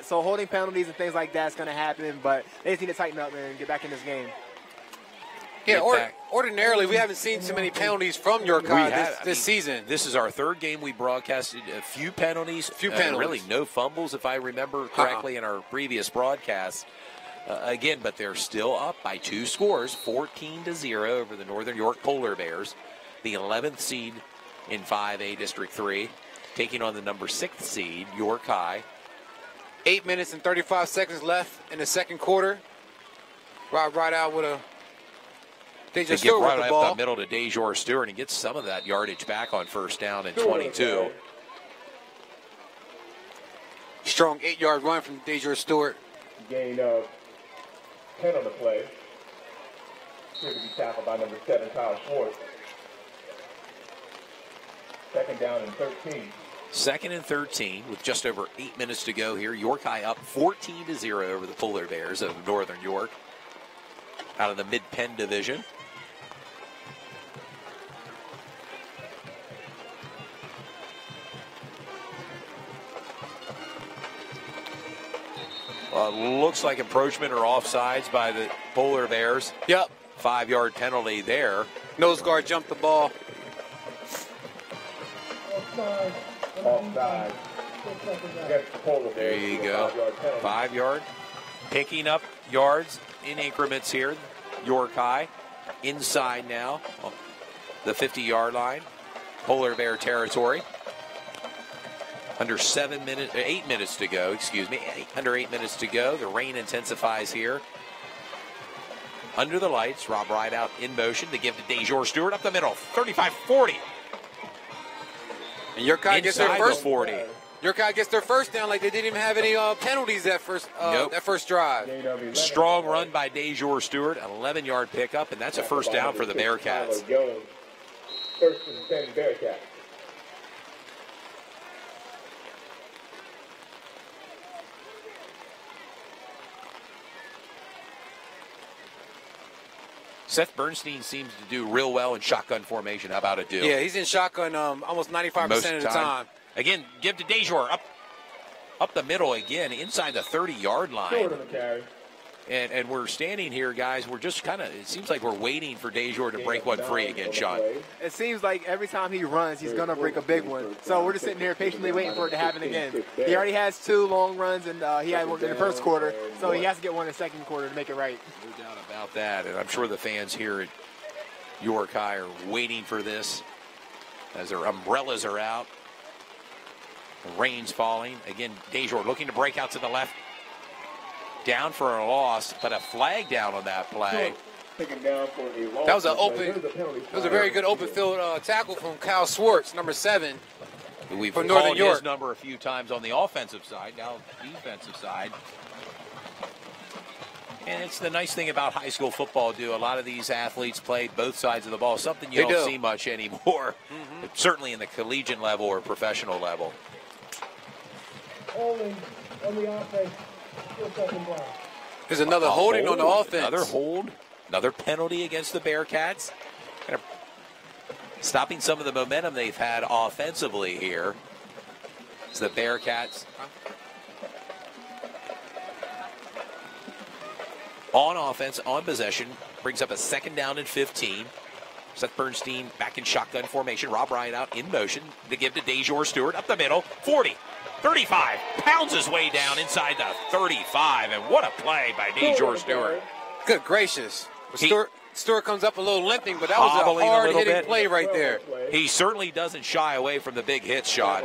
So holding penalties and things like that is going to happen, but they just need to tighten up and get back in this game. Yeah, ordinarily, we haven't seen too many penalties from York High this season. This is our third game we broadcasted. A few penalties. Really no fumbles, if I remember correctly, in our previous broadcast. Again, but they're still up by 2 scores, 14-0 over the Northern York Polar Bears, the 11th seed in 5A District 3, taking on the number 6th seed, York High. 8 minutes and 35 seconds left in the second quarter. Rob Rideout with a... They just get right right the ball. up the middle to DeJour Stewart and gets some of that yardage back on first down and 22. Strong 8-yard run from DeJour Stewart. Gain of 10 on the play. Here to be tackled by number 7, Kyle Schwartz. Second down and 13. Second and 13 with just over 8 minutes to go here. York High up 14-0 over the Polar Bears of Northern York out of the Mid-Penn Division. Looks like encroachment or offsides by the Polar Bears. Yep. 5-yard penalty there. Nose guard jumped the ball. Offside. There you go. 5-yard. Picking up yards in increments here. York High inside now. The 50-yard line. Polar Bear territory. Under 8 minutes to go, excuse me. Under 8 minutes to go. The rain intensifies here. Under the lights, Rob Rideout in motion to give to DeJour Stewart up the middle. 35-40. And York High gets their first 40. Your guy gets their first down like they didn't even have any penalties that first drive. Strong run by DeJour Stewart, an 11-yard pickup, and that's a first down for the Bearcats. First and 10 Bearcats. Seth Bernstein seems to do real well in shotgun formation. How about it, do? Yeah, he's in shotgun almost 95% of the time. Again, give to DeJour up the middle again, inside the 30-yard line. And we're standing here, guys. We're just kind of, it seems like we're waiting for DeJour to break one free again, Sean. It seems like every time he runs, he's going to break a big one. So we're just sitting here patiently waiting for it to happen again. He already has 2 long runs, and he had one in the first quarter. So he has to get one in the second quarter to make it right. No doubt about that. And I'm sure the fans here at York High are waiting for this as their umbrellas are out. The rain's falling. Again, DeJour looking to break out to the left. Down for a loss, but a flag down on that play. That was a very good open field tackle from Kyle Swartz, number 7. We've from called Northern York. His number a few times on the offensive side, now defensive side. And it's the nice thing about high school football, a lot of these athletes play both sides of the ball, something you don't see much anymore, certainly in the collegiate level or professional level. Holding on the offense. There's another holding on the offense. Another hold, another penalty against the Bearcats. Kind of stopping some of the momentum they've had offensively here. It's the Bearcats on offense, on possession, brings up a 2nd down and 15. Seth Bernstein back in shotgun formation. Rob Ryan out in motion to give to DeJour Stewart up the middle. 40. 35, pounds his way down inside the 35, and what a play by DeJour Stewart. Good gracious. Stewart comes up a little limping, but that was a hard-hitting play right there. He certainly doesn't shy away from the big hits, shot.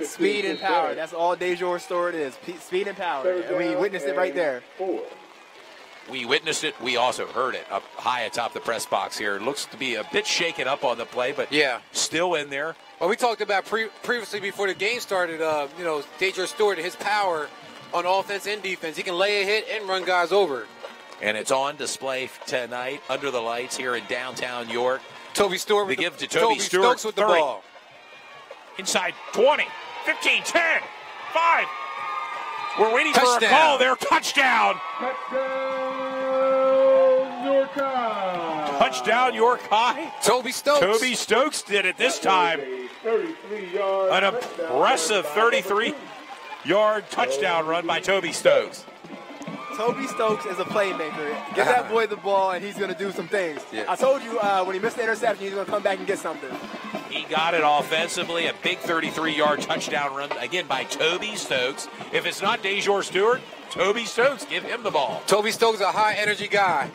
Speed and power. That's all DeJour Stewart is. Speed and power. And we witnessed it right there. We witnessed it. We also heard it up high atop the press box here. It looks to be a bit shaken up on the play, but still in there. Well, we talked about previously before the game started, DeJour Stewart, his power on offense and defense. He can lay a hit and run guys over. And it's on display tonight under the lights here in downtown York. Toby Stewart with give to Toby Stewart Stokes with 30. The ball. Inside 20, 15, 10, 5. We're waiting Touchdown. for a call there. Touchdown. York High. Touchdown York High. Toby Stokes. Toby Stokes did it this time. An impressive 33-yard touchdown run by Toby Stokes. Toby Stokes is a playmaker. Give that boy the ball, and he's going to do some things. Yeah. I told you when he missed the interception, he's going to come back and get something. He got it offensively, a big 33-yard touchdown run, again, by Toby Stokes. If it's not DeJour Stewart, Toby Stokes, give him the ball. Toby Stokes is a high-energy guy.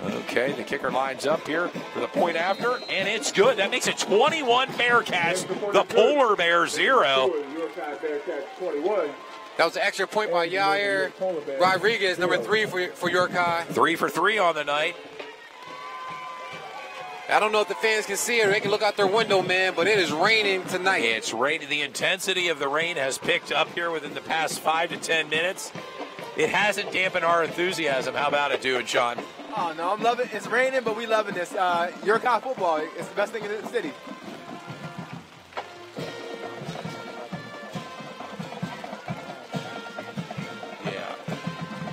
Okay, the kicker lines up here for the point after, and it's good. That makes it 21 Bearcats, the Polar Bears 0. That was an extra point by Yair Rodriguez, number 3 for York High. 3 for 3 on the night. I don't know if the fans can see it or they can look out their window, man, but it is raining tonight. It's raining. The intensity of the rain has picked up here within the past 5 to 10 minutes. It hasn't dampened our enthusiasm. How about it, doing, Sean? Oh, no, I'm loving it. It's raining, but we loving this. York High football, it's the best thing in the city.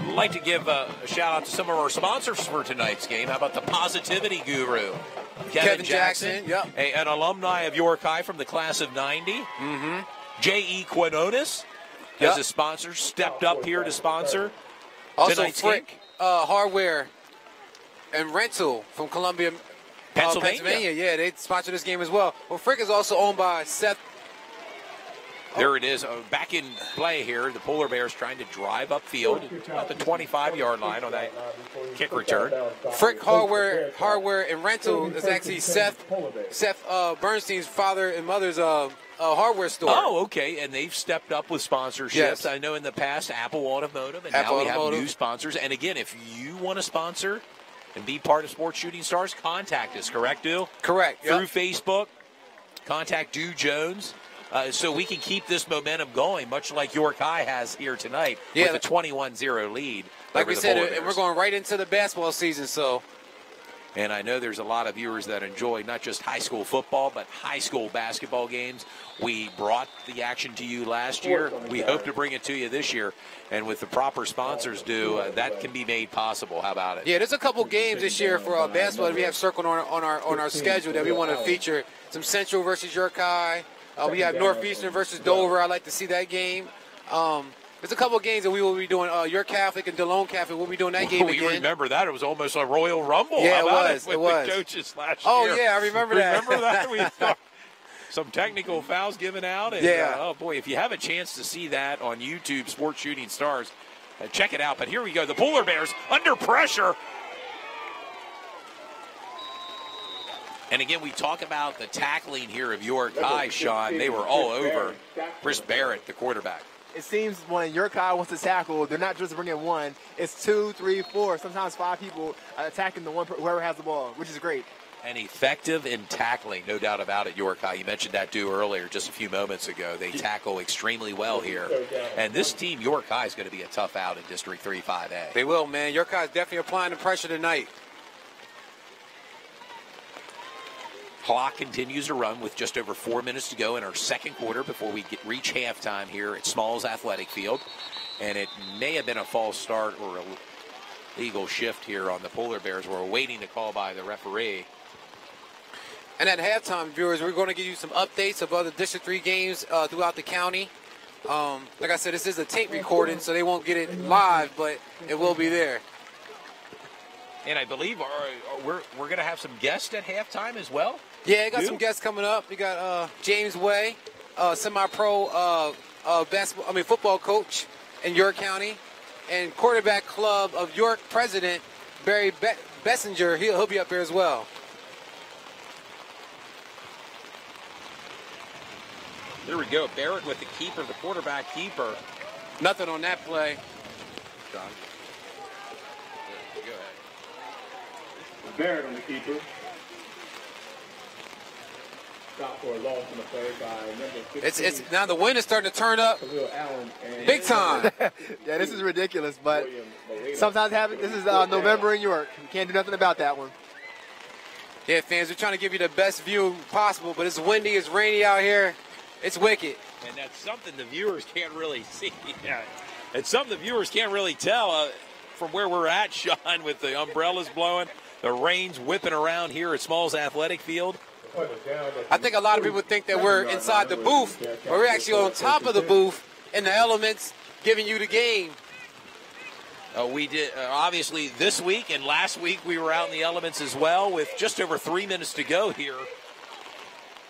I'd like to give a shout out to some of our sponsors for tonight's game. How about the Positivity Guru, Kevin Jackson, yep. An alumni of York High from the class of 90. J.E. Quinones as a sponsor, stepped up here to sponsor also tonight's Frick game. Hardware and Rental from Columbia, Pennsylvania. Yeah, they sponsor this game as well. Well, Frick is also owned by Seth. There it is, back in play here. The Polar Bears trying to drive upfield, about the 25-yard line on that kick return. Frick Hardware and Rental is actually Seth Bernstein's father and mother's hardware store. Oh, okay, and they've stepped up with sponsorships. Yes. I know in the past, Apple Automotive, and now we have new sponsors. And again, if you want to sponsor and be part of Sports Shooting Stars, contact us, correct, Du? Correct. Through Facebook, contact Du Jones. so we can keep this momentum going, much like York High has here tonight with a 21-0 lead. Like we said, we're going right into the basketball season, so. And I know there's a lot of viewers that enjoy not just high school football, but high school basketball games. We brought the action to you last year. We hope to bring it to you this year. And with the proper sponsors that can be made possible. How about it? Yeah, there's a couple games this year for basketball that we have circled on our schedule that we want to feature. Some Central versus York High. We have Northeastern versus Dover. I'd like to see that game. There's a couple of games that we will be doing. York Catholic and DeLone Catholic. We'll be doing that game again. You remember that? It was almost a Royal Rumble. Yeah, How about it was. With the coaches last year. Oh, yeah, I remember that. Remember that? We thought some technical fouls given out. And, yeah. Oh, boy, if you have a chance to see that on YouTube, Sports Shooting Stars, check it out. But here we go. The Polar Bears under pressure. And again, we talk about the tackling here of York High, Sean. They were all over Chris Barrett, the quarterback. It seems when York High wants to tackle, they're not just bringing one. It's 2, 3, 4, sometimes 5 people attacking the one whoever has the ball, which is great. And effective in tackling, no doubt about it, York High. You mentioned that, earlier, just a few moments ago. They tackle extremely well here. And this team, York High, is going to be a tough out in District 3 5A. They will, man. York High is definitely applying the pressure tonight. Clock continues to run with just over 4 minutes to go in our second quarter before we reach halftime here at Smalls Athletic Field. And it may have been a false start or a legal shift here on the Polar Bears. We're waiting to call by the referee. And at halftime, viewers, we're going to give you some updates of other District 3 games throughout the county. Like I said, this is a tape recording, so they won't get it live, but it will be there. And I believe we're going to have some guests at halftime as well. Yeah, I got some guests coming up. We got James Way, semi-pro football coach in York County, and quarterback club of York president Barry Bessinger. He'll be up here as well. There we go. Barrett with the keeper, the quarterback keeper. Nothing on that play. John. Go ahead. Barrett on the keeper. Stop for a loss in the play by number 15. It's now the wind is starting to turn up big time. Yeah, this is ridiculous, but sometimes happens. This is November in York. We can't do nothing about that one. Yeah, fans, we're trying to give you the best view possible, but it's windy, it's rainy out here. It's wicked. And that's something the viewers can't really see. Yeah. It's something the viewers can't really tell from where we're at, Sean, with the umbrellas blowing, the rain's whipping around here at Smalls Athletic Field. I think a lot of people think that we're inside the booth, but we're actually on top of the booth in the elements giving you the game. We did, obviously, this week and last week we were out in the elements as well with just over 3 minutes to go here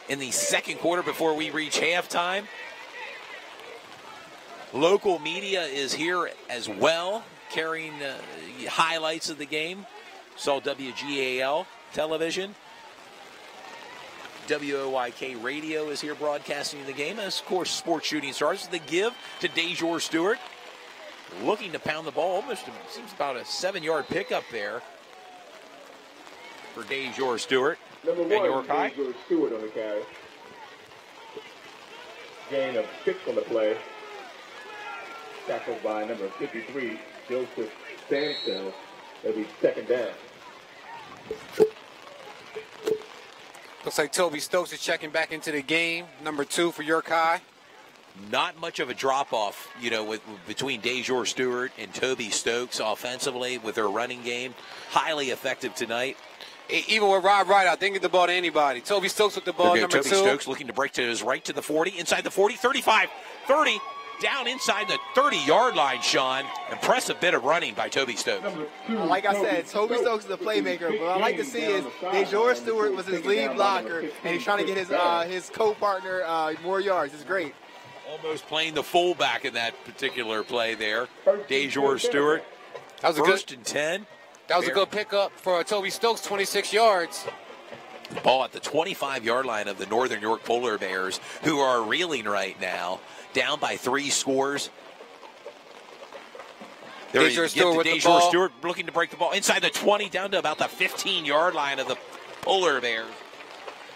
in the second quarter before we reach halftime. Local media is here as well, carrying highlights of the game. Saw WGAL television. WOYK radio is here broadcasting the game. And, of course, Sports Shooting Stars. The give to Dejor Stewart. Looking to pound the ball. Almost seems about a 7-yard pickup there for Dejor Stewart. Number and 1, York High. Dejor Stewart on the carry. Gain of 6 on the play. Tackled by number 53, Joseph Sansell. That'll be second down. Looks like Toby Stokes is checking back into the game. Number 2 for York High. Not much of a drop-off, between Dejor Stewart and Toby Stokes offensively with their running game. Highly effective tonight. Even with Rob Rideout, they can get the ball to anybody. Toby Stokes with the ball, number 2. Toby Stokes looking to break to his right to the 40, inside the 40, 35, 30, down inside the 30-yard line, Sean. Impressive bit of running by Toby Stokes. Like I said, Toby Stokes is the playmaker, but what I like to see is Dejor Stewart was his lead blocker, and he's trying to get his co-partner more yards. It's great. Almost playing the fullback in that particular play there. Dejor Stewart. That was First and 10. That was a good pickup for Toby Stokes, 26 yards. Ball at the 25-yard line of the Northern York Polar Bears, who are reeling right now, down by 3 scores. Dejor Stewart with the ball. Dejor Stewart looking to break the ball inside the 20, down to about the 15-yard line of the Polar Bears.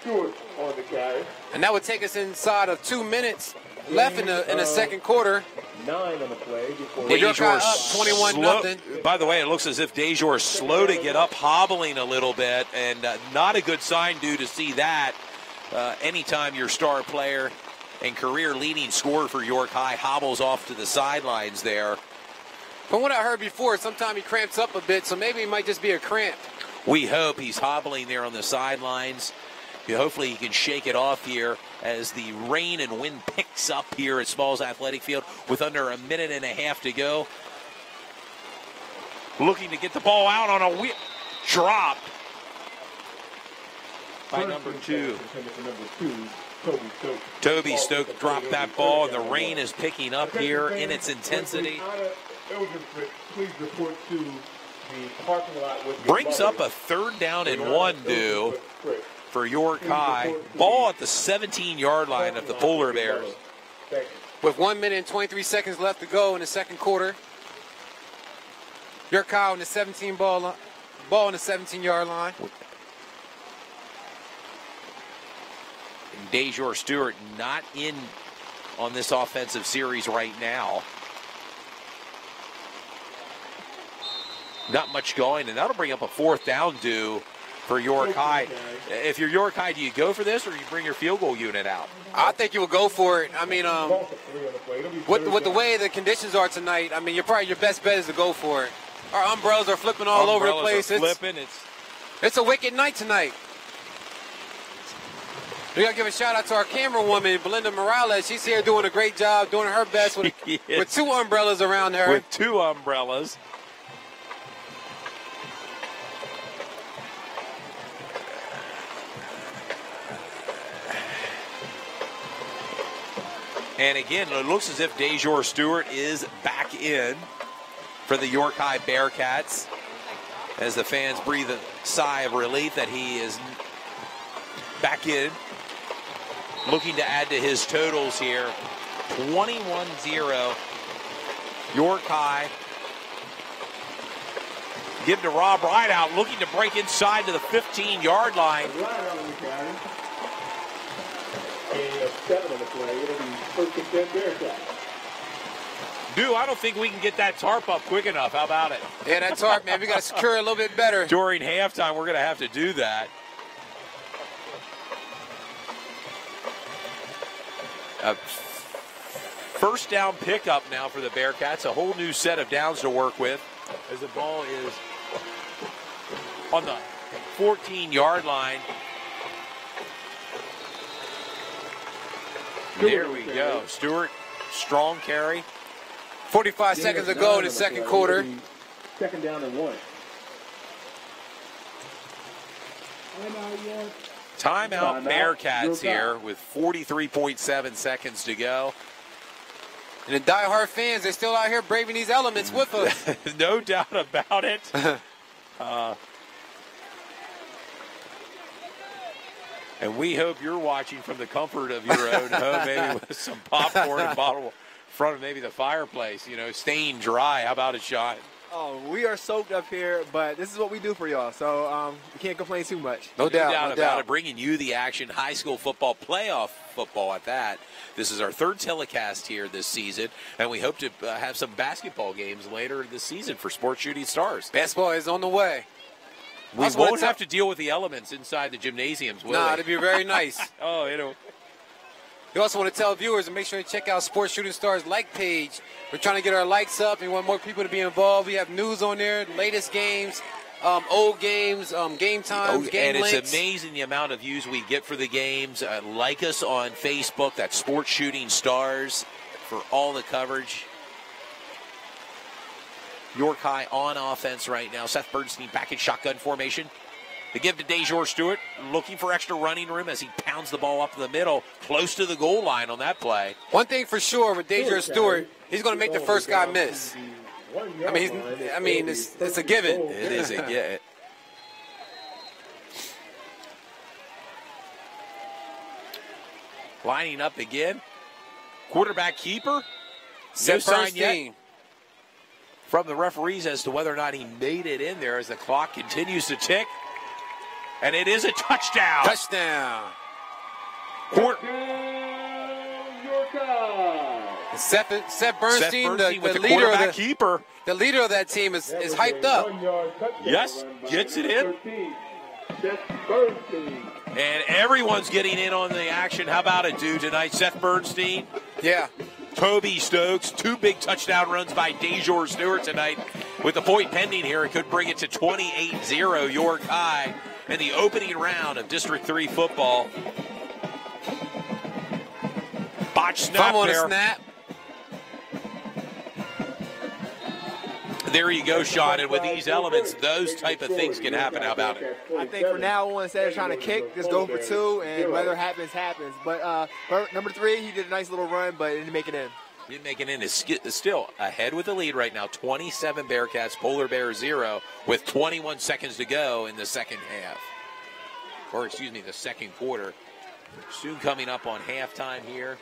Stewart on the carry. And that would take us inside of 2 minutes left in the second quarter. 9 on the play before Yorkshire up 21-0. By the way, it looks as if DeJour is slow to get up, hobbling a little bit, and not a good sign due to see that. Anytime your star player and career leading scorer for York High hobbles off to the sidelines there. From what I heard before, sometimes he cramps up a bit, so maybe it might just be a cramp. We hope he's hobbling there on the sidelines. Hopefully he can shake it off here as the rain and wind picks up here at Smalls Athletic Field with under a minute and a half to go. Looking to get the ball out on a drop by number 2. Toby Stoke dropped that ball, and the rain is picking up here in its intensity. Please report to the parking lot with Brings up a 3rd down and 1 due for York High. Ball at the 17-yard line of the Polar Bears. With 1 minute and 23 seconds left to go in the second quarter. York High on the 17 ball on the 17-yard line. And DeJour Stewart not in on this offensive series right now. Not much going, and that'll bring up a 4th down due for York High. If you're York High, do you go for this or you bring your field goal unit out? I think you would go for it. I mean, with the way the conditions are tonight, I mean, your best bet is to go for it. Our umbrellas are flipping all over the place. It's a wicked night tonight. We got to give a shout out to our camera woman, Belinda Morales. She's here doing a great job, doing her best with 2 umbrellas around her. With 2 umbrellas. And again, it looks as if DeJour Stewart is back in for the York High Bearcats as the fans breathe a sigh of relief that he is back in. Looking to add to his totals here. 21-0. York High. Give to Rob Rideout, looking to break inside to the 15-yard line. 7 on the play. It'll be 1st and 10 Bearcats. Dude, I don't think we can get that tarp up quick enough. How about it? Yeah, that tarp, man. We got to secure it a little bit better. During halftime, we're going to have to do that. First down pickup now for the Bearcats. A whole new set of downs to work with as the ball is on the 14-yard line. There we go. Stewart, strong carry. 45 seconds to go in the second quarter. 2nd down and 1. Timeout Bearcats here with 43.7 seconds to go. And the diehard fans, they're still out here braving these elements with us. No doubt about it. And we hope you're watching from the comfort of your own home, maybe with some popcorn and bottle in front of maybe the fireplace, staying dry. How about it, Sean? Oh, we are soaked up here, but this is what we do for y'all, so we can't complain too much. No doubt about it. Bringing you the action, high school football, playoff football at that. This is our 3rd telecast here this season, and we hope to have some basketball games later this season for Sports Shooting Stars. Basketball is on the way. We won't have to deal with the elements inside the gymnasiums, will we? Nah, it'd be very nice. Oh, We also want to tell viewers to make sure to check out Sports Shooting Stars like page. We're trying to get our likes up. We want more people to be involved. We have news on there, latest games, old games, game times, game links. And it's amazing the amount of views we get for the games. Like us on Facebook. That's Sports Shooting Stars for all the coverage. York High on offense right now. Seth Bernstein back in shotgun formation. They give to DeJour Stewart, looking for extra running room as he pounds the ball up the middle, close to the goal line on that play. One thing for sure with DeJour Stewart, he's going to make the first guy miss. It's a given. It is a given. Lining up again. Quarterback keeper. No sign yet from the referees as to whether or not he made it in there as the clock continues to tick. And it is a touchdown. Touchdown. Seth Bernstein, the leader of keeper. The leader of that team is hyped up. Yes, gets it in. And everyone's getting in on the action. How about it, dude, tonight? Seth Bernstein. Yeah. Toby Stokes. 2 big touchdown runs by DeJour Stewart tonight. With the point pending here, it could bring it to 28-0 York High in the opening round of District 3 football. Botch snap on there. A snap. There you go, Sean. And with these elements, those type of things can happen. How about it? I think for now on, instead of trying to kick, just go for 2, and whether it happens, happens. But number 3, he did a nice little run, but didn't make it in. Didn't make it in. Is still ahead with the lead right now. 27 Bearcats, Polar Bears 0, with 21 seconds to go in the second half. Or, excuse me, the second quarter. Soon coming up on halftime here.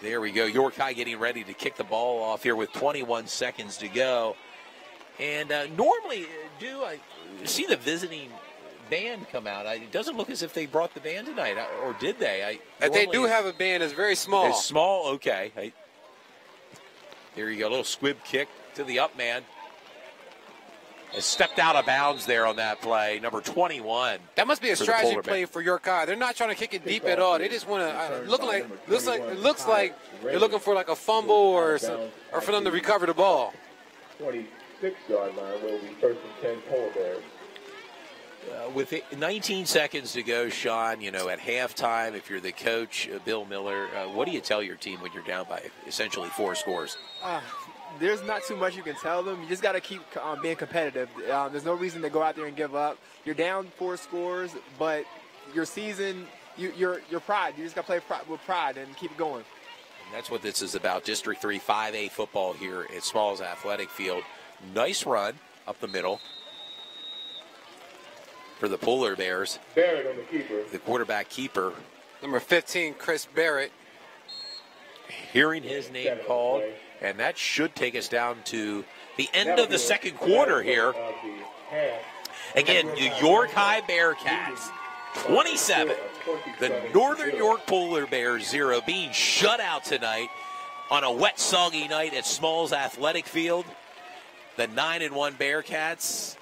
There we go. York High getting ready to kick the ball off here with 21 seconds to go. And normally, I see the visiting band come out. It doesn't look as if they brought the band tonight, or did they? They do have a band. It's very small. It's small? Okay. There you go. A little squib kick to the up man. Has stepped out of bounds there on that play. Number 21. That must be a strategy play for York High. They're not trying to kick it deep at all. They just want to looks like they're looking for like a fumble or for them to recover the ball. 26-yard line will be first and 10 Polar Bears. With 19 seconds to go, Sean, at halftime, if you're the coach, Bill Miller, what do you tell your team when you're down by essentially 4 scores? There's not too much you can tell them. You just got to keep being competitive. There's no reason to go out there and give up. You're down 4 scores, but your season, your pride. You just got to play with pride and keep going. And that's what this is about. District 3 5A football here at Smalls Athletic Field. Nice run up the middle for the Polar Bears. Barrett on the keeper. The quarterback keeper. Number 15, Chris Barrett. Hearing his name called. And that should take us down to the end of the second quarter here. Again, New York High Bearcats, 27. The Northern York Polar Bears, 0. Being shut out tonight on a wet, soggy night at Smalls Athletic Field. The 9-1 Bearcats,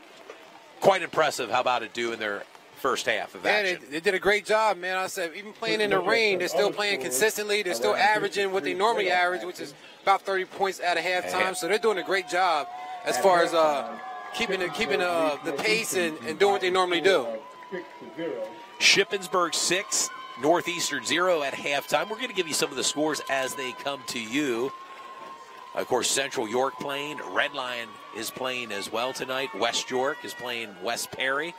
quite impressive. How about it do in their first half of action? They did a great job, man. I said, even playing in the rain, they're still playing consistently. They're still averaging what they normally average, which is about 30 points at a halftime. So they're doing a great job as far as keeping the pace and doing what they normally do. Shippensburg 6, Northeastern 0 at halftime. We're going to give you some of the scores as they come to you. Of course, Central York playing. Red Lion is playing as well tonight. West York is playing West Perry.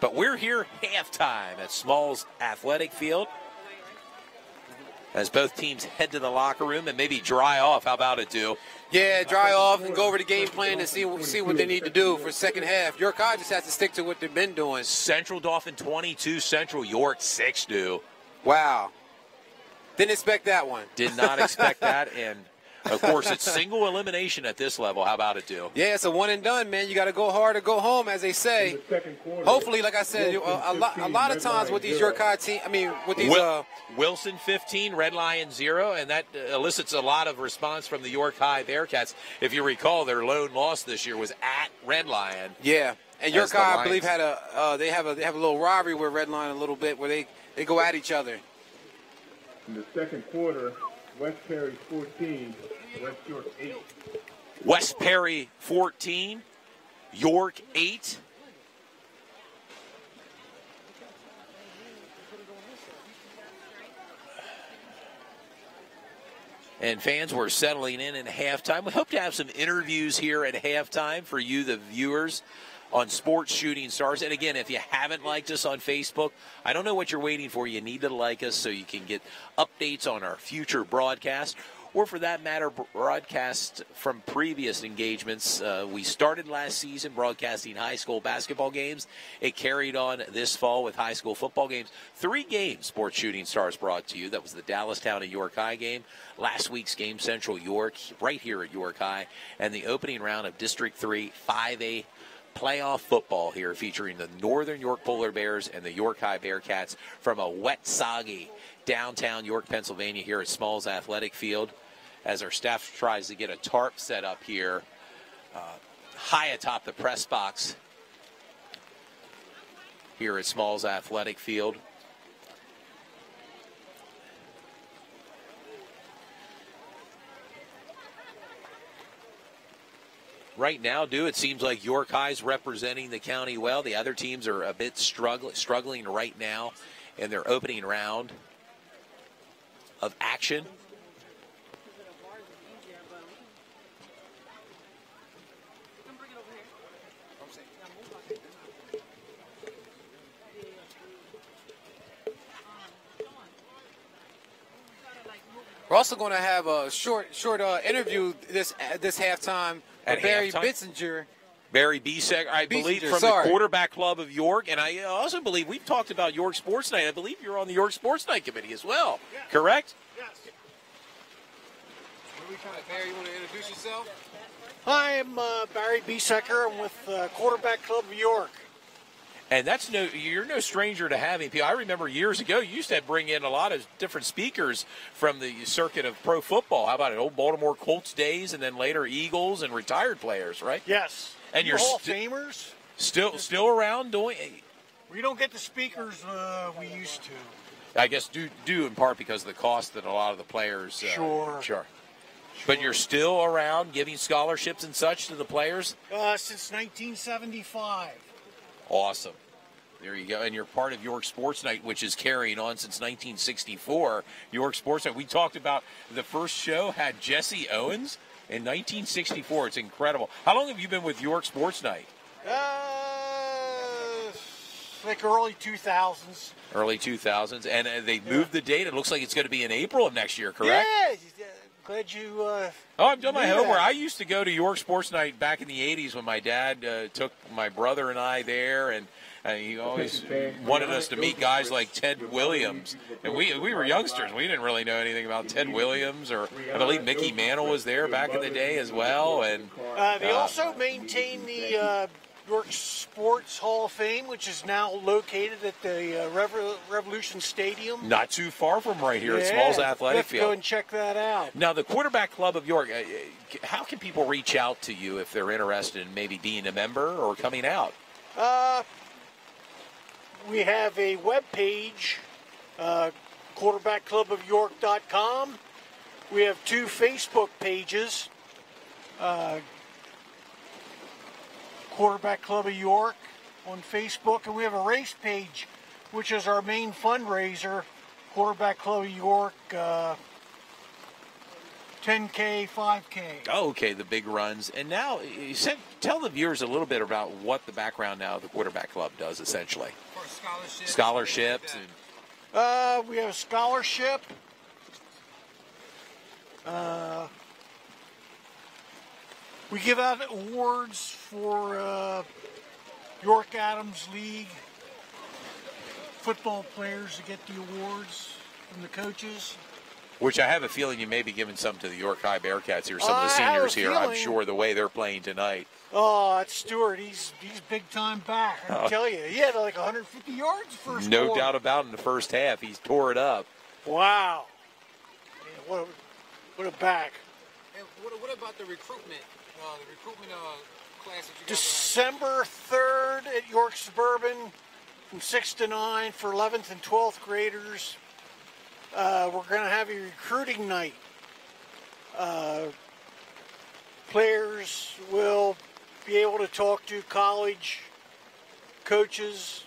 But we're here halftime at Smalls Athletic Field as both teams head to the locker room and maybe dry off. How about it, Do? Yeah, dry off and go over the game plan and see what they need to do for second half. York High just has to stick to what they've been doing. Central Dauphin 22, Central York 6, Do. Wow. Didn't expect that one. Did not expect that, and of course, it's single elimination at this level. How about it, Do? Yeah, it's a one and done, man. You got to go hard or go home, as they say. Hopefully, like I said, a lot of times with these York High teams, with these Wilson 15, Red Lion 0, and that elicits a lot of response from the York High Bearcats. If you recall, their lone loss this year was at Red Lion. Yeah, and York High, I believe, had they have a little rivalry with Red Lion a little bit, where they go at each other. In the second quarter, West Perry 14, West York 8. West Perry 14, York 8. And fans were settling in halftime. We hope to have some interviews here at halftime for you, the viewers, on Sports Shooting Stars. And again, if you haven't liked us on Facebook, I don't know what you're waiting for. You need to like us so you can get updates on our future broadcasts. or for that matter, broadcast from previous engagements. We started last season broadcasting high school basketball games. It carried on this fall with high school football games. 3 games Sports Shooting Stars brought to you. That was the Dallastown and York High game, last week's game Central York, right here at York High, and the opening round of District 3 5A playoff football here, featuring the Northern York Polar Bears and the York High Bearcats from a wet, soggy downtown York, Pennsylvania, here at Smalls Athletic Field, as our staff tries to get a tarp set up here high atop the press box here at Smalls Athletic Field. Right now, it seems like York High's representing the county well. The other teams are a bit struggling right now in their opening round of action. We're also going to have a short interview this halftime with Barry Bitzinger. Barry Bisek, I believe, from the Quarterback Club of York. And I also believe we've talked about York Sports Night. I believe you're on the York Sports Night Committee as well, yes. Correct? Yes. Barry, you want to introduce yourself? Hi, I'm Barry Bisecker. I'm with Quarterback Club of York. And you're no stranger to having people. I remember years ago, you used to bring in a lot of different speakers from the circuit of pro football. How about it? Old Baltimore Colts days, and then later Eagles and retired players, right? Yes. And you're Hall of Famers. Still around doing. We don't get the speakers we used to. I guess due in part because of the cost that a lot of the players. Sure. But you're still around giving scholarships and such to the players? Since 1975. Awesome. There you go. And you're part of York Sports Night, which is carrying on since 1964. York Sports Night. We talked about the first show had Jesse Owens in 1964. It's incredible. How long have you been with York Sports Night? Like early 2000s. Early 2000s. And they moved the date. It looks like it's going to be in April of next year, correct? Yeah. Glad you I've done my homework. I used to go to York Sports Night back in the 80s when my dad took my brother and I there, and he always wanted us to meet guys like Ted Williams. And we were youngsters. We didn't really know anything about Ted Williams, or I believe Mickey Mantle was there back in the day as well. And they also maintain the York Sports Hall of Fame, which is now located at the Revolution Stadium. Not too far from right here at Smalls Athletic Field. Go and check that out. Now, the Quarterback Club of York, how can people reach out to you if they're interested in maybe being a member or coming out? We have a web page, quarterbackclubofyork.com. We have 2 Facebook pages. Quarterback Club of York on Facebook, and we have a race page, which is our main fundraiser, Quarterback Club of York, 10K, 5K. Oh, okay, the big runs. And now, tell the viewers a little bit about what the background now of the Quarterback Club does, essentially. For scholarships. We have a scholarship. We give out awards for York Adams League football players to get the awards from the coaches. Which I have a feeling you may be giving some to the York High Bearcats here. Some of the seniors here, I'm sure, the way they're playing tonight. Oh, that's Stewart. He's big time back. I tell you, he had like 150 yards first. No doubt about it in the first half. He's tore it up. Wow. Man, what a back. And what about the recruitment? The recruitment class that you December 3rd at York Suburban from 6 to 9 for 11th and 12th graders. We're going to have a recruiting night. Players will be able to talk to college coaches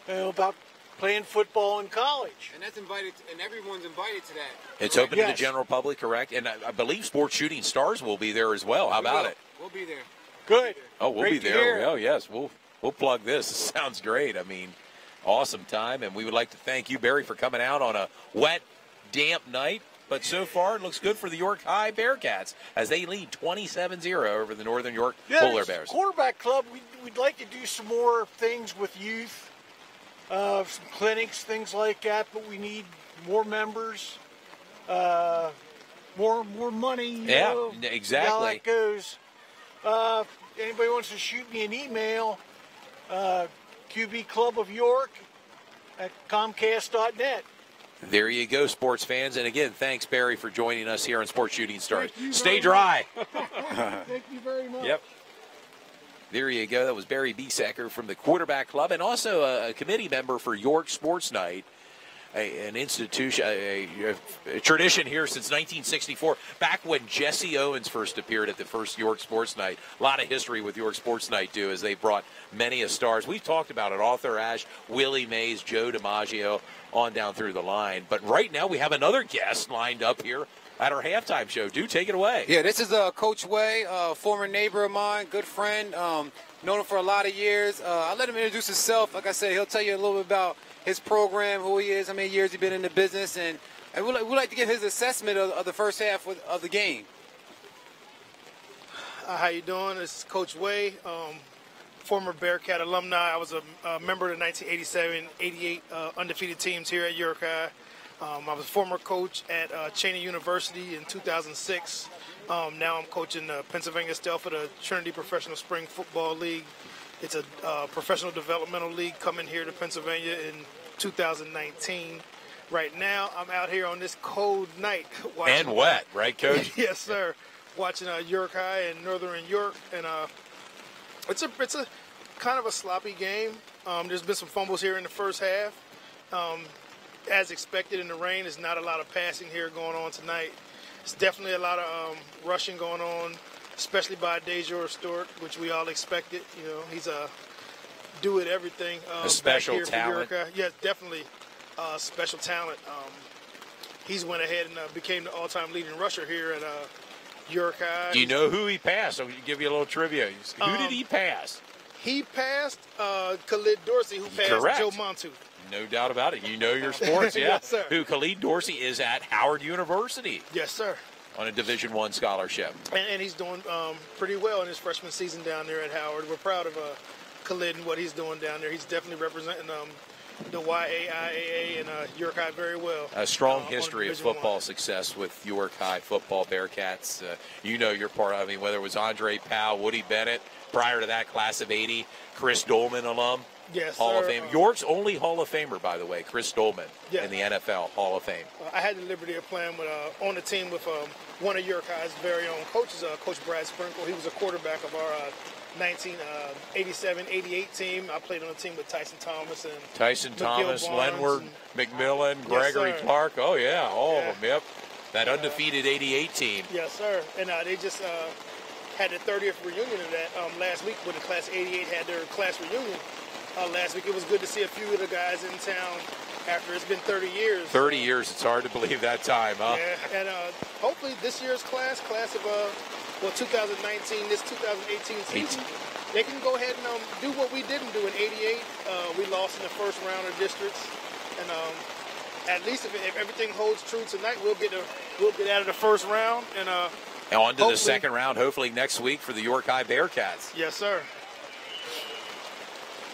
about playing football in college. And that's invited, and everyone's invited to that. It's open to the general public, correct? And I believe Sports Shooting Stars will be there as well. How about it? We'll be there. Good. Oh, we'll be there. Oh, yes. We'll plug this. It sounds great. I mean, awesome time. And we would like to thank you, Barry, for coming out on a wet, damp night but so far it looks good for the York High Bearcats as they lead 27-0 over the Northern York Polar Bears. Quarterback club, we'd like to do some more things with youth, some clinics, things like that, but we need more members, more money. You know, exactly. How that goes. Anybody wants to shoot me an email, QB Club of York at Comcast.net. There you go, sports fans. And again, thanks, Barry, for joining us here on Sports Shooting Stars. Stay dry. Thank you very much. Yep. There you go. That was Barry Biesecker from the Quarterback Club and also a committee member for York Sports Night, an institution, a tradition here since 1964, back when Jesse Owens first appeared at the first York Sports Night. A lot of history with York Sports Night, too, as they brought many a stars. We've talked about it, Arthur Ashe, Willie Mays, Joe DiMaggio, on down through the line. But right now we have another guest lined up here at our halftime show. Do take it away. Yeah, this is Coach Way, former neighbor of mine, good friend, known him for a lot of years. I'll let him introduce himself. Like I said, he'll tell you a little bit about his program, who he is, how many years he's been in the business, and we'd like to get his assessment of the first half of the game. How you doing? This is Coach Way, former Bearcat alumni. I was a member of the 1987-88 undefeated teams here at York High. I was a former coach at Cheney University in 2006. Now I'm coaching Pennsylvania Stel for the Trinity Professional Spring Football League. It's a professional developmental league coming here to Pennsylvania in 2019. Right now, I'm out here on this cold night. And wet, right, Coach? Yes, sir. Watching York High and Northern York, and it's a kind of a sloppy game. There's been some fumbles here in the first half. As expected in the rain, there's not a lot of passing here going on tonight. It's definitely a lot of rushing going on, especially by Dejor Stewart, which we all expected. You know, he's a do-it-everything. A special talent. Yeah, definitely special talent. He's went ahead and became the all-time leading rusher here at York High. Do you know who he passed? I'll give you a little trivia. Who did he pass? He passed Khalid Dorsey, who passed Correct. Joe Montu. No doubt about it. You know your sports, yeah. Yes, sir. Who Khalid Dorsey is at Howard University. Yes, sir. On a Division I scholarship. And he's doing pretty well in his freshman season down there at Howard. We're proud of Khalid and what he's doing down there. He's definitely representing the YAIAA and York High very well. A strong history of football success with York High football Bearcats. You know your part. I mean, whether it was Andre Powell, Woody Bennett, prior to that, class of 80, Chris Dolman alum. Yes, Hall sir. of Fame. York's only Hall of Famer, by the way, Chris Dolman, in the NFL Hall of Fame. I had the liberty of playing with, on the team with one of York High's very own coaches, Coach Brad Sprinkle. He was a quarterback of our 1987-88 team. I played on the team with Tyson Thomas and Thomas, Barnes Lenward, McMillan, Gregory Clark. Oh, yeah, all of them, yep. That undefeated 88 team. Yes, sir. And they just had the 30th reunion of that last week when the Class 88 had their class reunion. Last week, it was good to see a few of the guys in town after it's been 30 years. 30 years, it's hard to believe that time, huh? Yeah, and hopefully this year's class of 2019, this 2018 season, they can go ahead and do what we didn't do in 88. We lost in the first round of districts, and at least if everything holds true tonight, we'll get out of the first round and on to the second round, hopefully next week for the York High Bearcats. Yes, sir.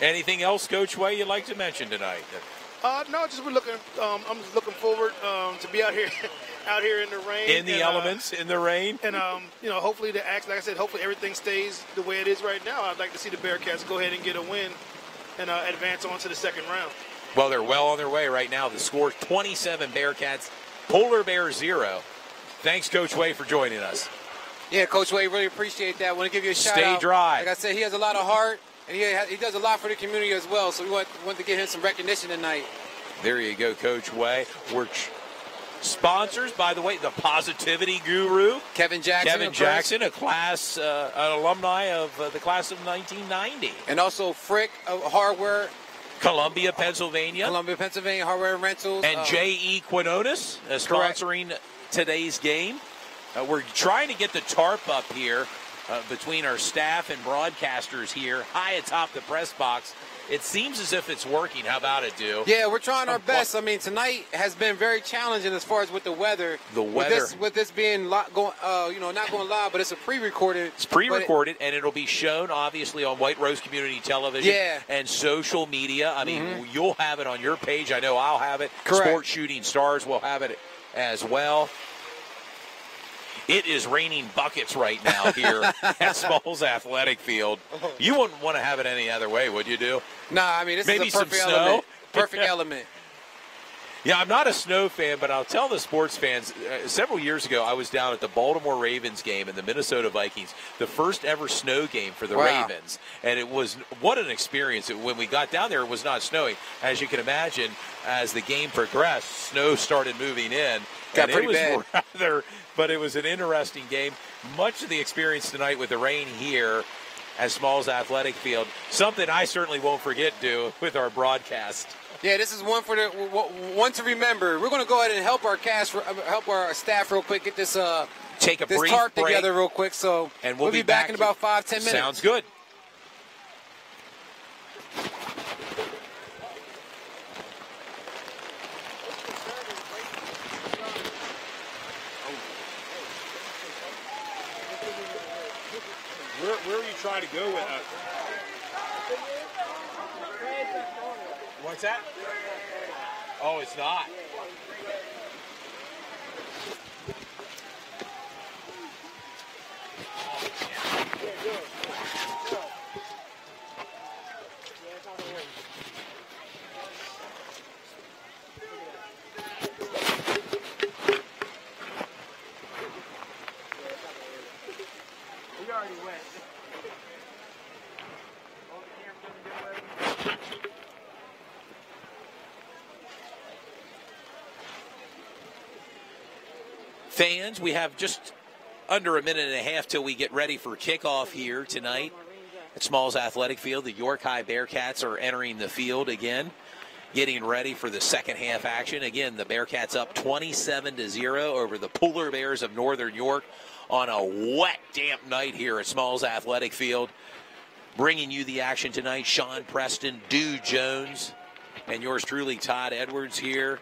Anything else, Coach Way, you'd like to mention tonight? No, just I'm just looking forward to be out here in the rain. In the elements, in the rain. And, hopefully like I said, hopefully everything stays the way it is right now. I'd like to see the Bearcats go ahead and get a win and advance on to the second round. Well, they're well on their way right now. The score, 27 Bearcats, Polar Bears 0. Thanks, Coach Way, for joining us. Yeah, Coach Way, really appreciate that. I want to give you a shout out. Stay dry. Like I said, he has a lot of heart. And he does a lot for the community as well, so we want to give him some recognition tonight. There you go, Coach Way. We're sponsors, by the way, the Positivity Guru. Kevin Jackson, a class, an alumni of the class of 1990. And also Frick Hardware. Columbia, Pennsylvania, Hardware Rentals. And J.E. Quinones sponsoring today's game. We're trying to get the tarp up here between our staff and broadcasters here high atop the press box. It seems as if it's working. How about it, Du? Yeah, we're trying our best. I mean, tonight has been very challenging as far as with the weather. The weather. With this being not going live, but it's a pre-recorded. It's pre-recorded, and it'll be shown, obviously, on White Rose Community Television and social media. I mean, you'll have it on your page. I know I'll have it. Correct. Sports Shooting Stars will have it as well. It is raining buckets right now here at Smalls Athletic Field. You wouldn't want to have it any other way, would you, Du? Nah, I mean, this Maybe is a perfect some element. snow. Perfect element. Yeah, I'm not a snow fan, but I'll tell the sports fans, several years ago, I was down at the Baltimore Ravens game and the Minnesota Vikings, the first ever snow game for the Ravens. And it was, what an experience. When we got down there, it was not snowing. As you can imagine, as the game progressed, snow started moving in. Got and pretty it was bad. rather, but it was an interesting game. Much of the experience tonight with the rain here at Smalls Athletic Field, something I certainly won't forget, Du, with our broadcast. Yeah, this is one to remember. We're going to go ahead and help our staff real quick get this Take a this brief tarp break together real quick. So and we'll be back in about 5-10 minutes. Sounds good. Where are you trying to go with that? What's that? Oh, it's not. We already went. Fans, we have just under a minute and a half till we get ready for kickoff here tonight at Smalls Athletic Field. The York High Bearcats are entering the field again, getting ready for the second half action. Again, the Bearcats up 27-0 over the Polar Bears of Northern York on a wet, damp night here at Smalls Athletic Field. Bringing you the action tonight, Sean Preston, Du Jones, and yours truly, Todd Edwards here.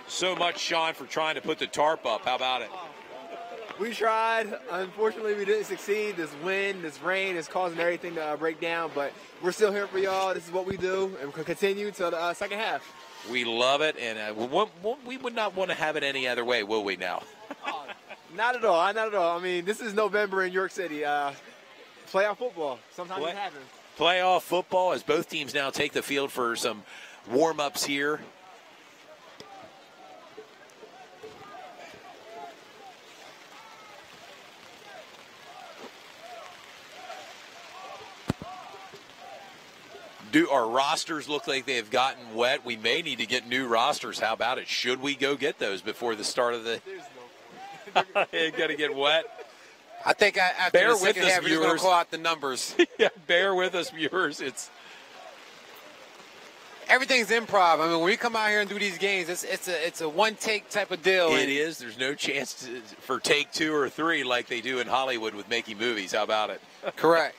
So much, Sean, for trying to put the tarp up. How about it? We tried. Unfortunately, we didn't succeed. This wind, this rain is causing everything to break down, but we're still here for y'all. This is what we do, and we'll continue till the second half. We love it, and we would not want to have it any other way, will we now? Not at all. Not at all. I mean, this is November in York City. Playoff football. Sometimes it happens. Playoff football as both teams now take the field for some warm-ups here. Do our rosters look like they've gotten wet? We may need to get new rosters. How about it? Should we go get those before the start of the... It's got to get wet. I think after the second half, we're going to call out the numbers. Yeah, bear with us, viewers. Everything's improv. I mean, when we come out here and do these games, it's a one-take type of deal. It is. There's no chance for take 2 or 3 like they do in Hollywood with making movies. How about it? Correct.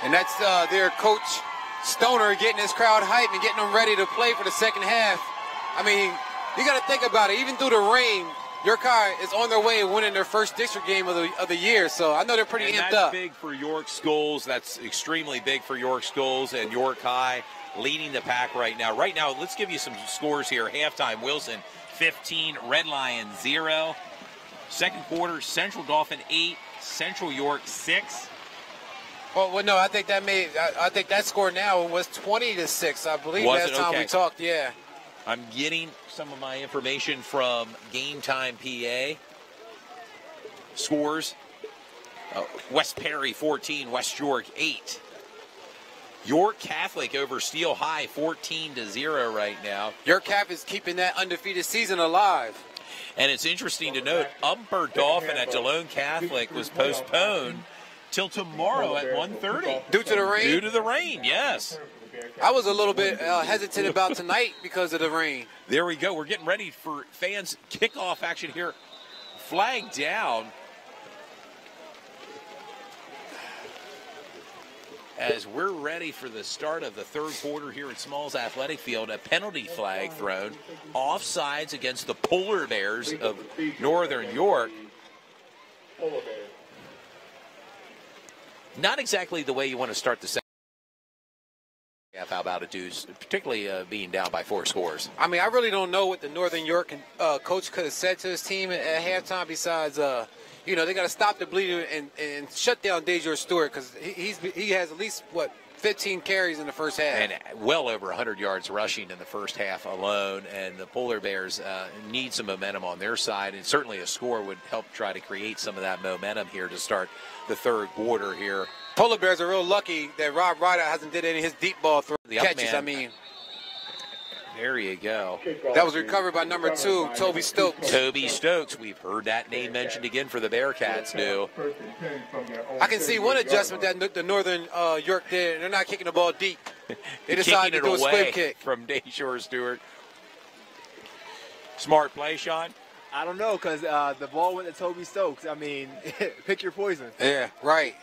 And that's their coach, Stoner, getting his crowd hyped and getting them ready to play for the second half. I mean, you got to think about it. Even through the rain, York High is on their way of winning their first district game of the year, so I know they're pretty amped that's up. Big for York schools. That's extremely big for York schools, and York High leading the pack right now. Right now, let's give you some scores here. Halftime, Wilson 15, Red Lion 0. Second quarter, Central Dauphin 8, Central York 6. Well, no, I think that score now was 20-6. I believe last time we talked. Yeah. I'm getting some of my information from Game Time PA. Scores: West Perry 14, West York 8. York Catholic over Steel High 14-0 right now. York Catholic is keeping that undefeated season alive. And it's interesting to note, Upper Dauphin at DeLone Catholic was postponed till tomorrow at 1:30. Due to the rain? Due to the rain, yes. I was a little bit hesitant about tonight because of the rain. There we go. We're getting ready for fans' kickoff action here. Flag down. As we're ready for the start of the third quarter here at Smalls Athletic Field, a penalty flag thrown. Offsides against the Polar Bears of Northern York. Not exactly the way you want to start the second half. How about it, dudes? Particularly being down by 4 scores. I mean, I really don't know what the Northern York coach could have said to his team at halftime besides they got to stop the bleeding and shut down Dejor Stewart because he has at least, 15 carries in the first half. And well over 100 yards rushing in the first half alone. And the Polar Bears need some momentum on their side. And certainly a score would help try to create some of that momentum here to start the third quarter here. Polar Bears are real lucky that Rob Rideout hasn't did any of his deep ball catches. There you go. That was recovered by number 2, Toby Stokes. Toby Stokes. We've heard that name mentioned again for the Bearcats, new. I can see one adjustment that the Northern York did. They're not kicking the ball deep. They decided to do a squib kick. From Dejor Stewart. Smart play, Sean? I don't know, because the ball went to Toby Stokes. I mean, pick your poison. Yeah, right.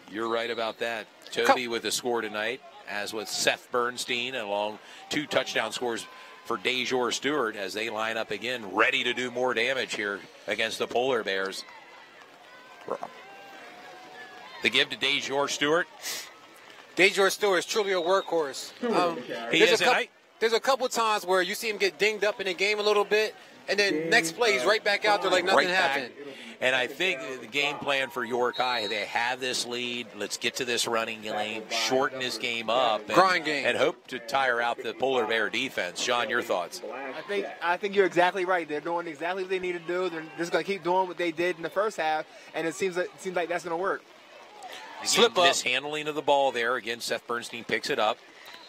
You're right about that. Toby with a score tonight, as with Seth Bernstein, along 2 touchdown scores for Dejor Stewart as they line up again, ready to do more damage here against the Polar Bears. The give to Dejor Stewart. Dejor Stewart is truly a workhorse. There's a couple times where you see him get dinged up in the game a little bit, and then next play he's right back out there like nothing happened. And I think the game plan for York High, they have this lead. Let's get to this running lane, shorten this game up, and hope to tire out the Polar Bear defense. Sean, your thoughts? I think you're exactly right. They're doing exactly what they need to do. They're just going to keep doing what they did in the first half, and it seems like that's going to work. Slip up. Mishandling of the ball there. Again, Seth Bernstein picks it up.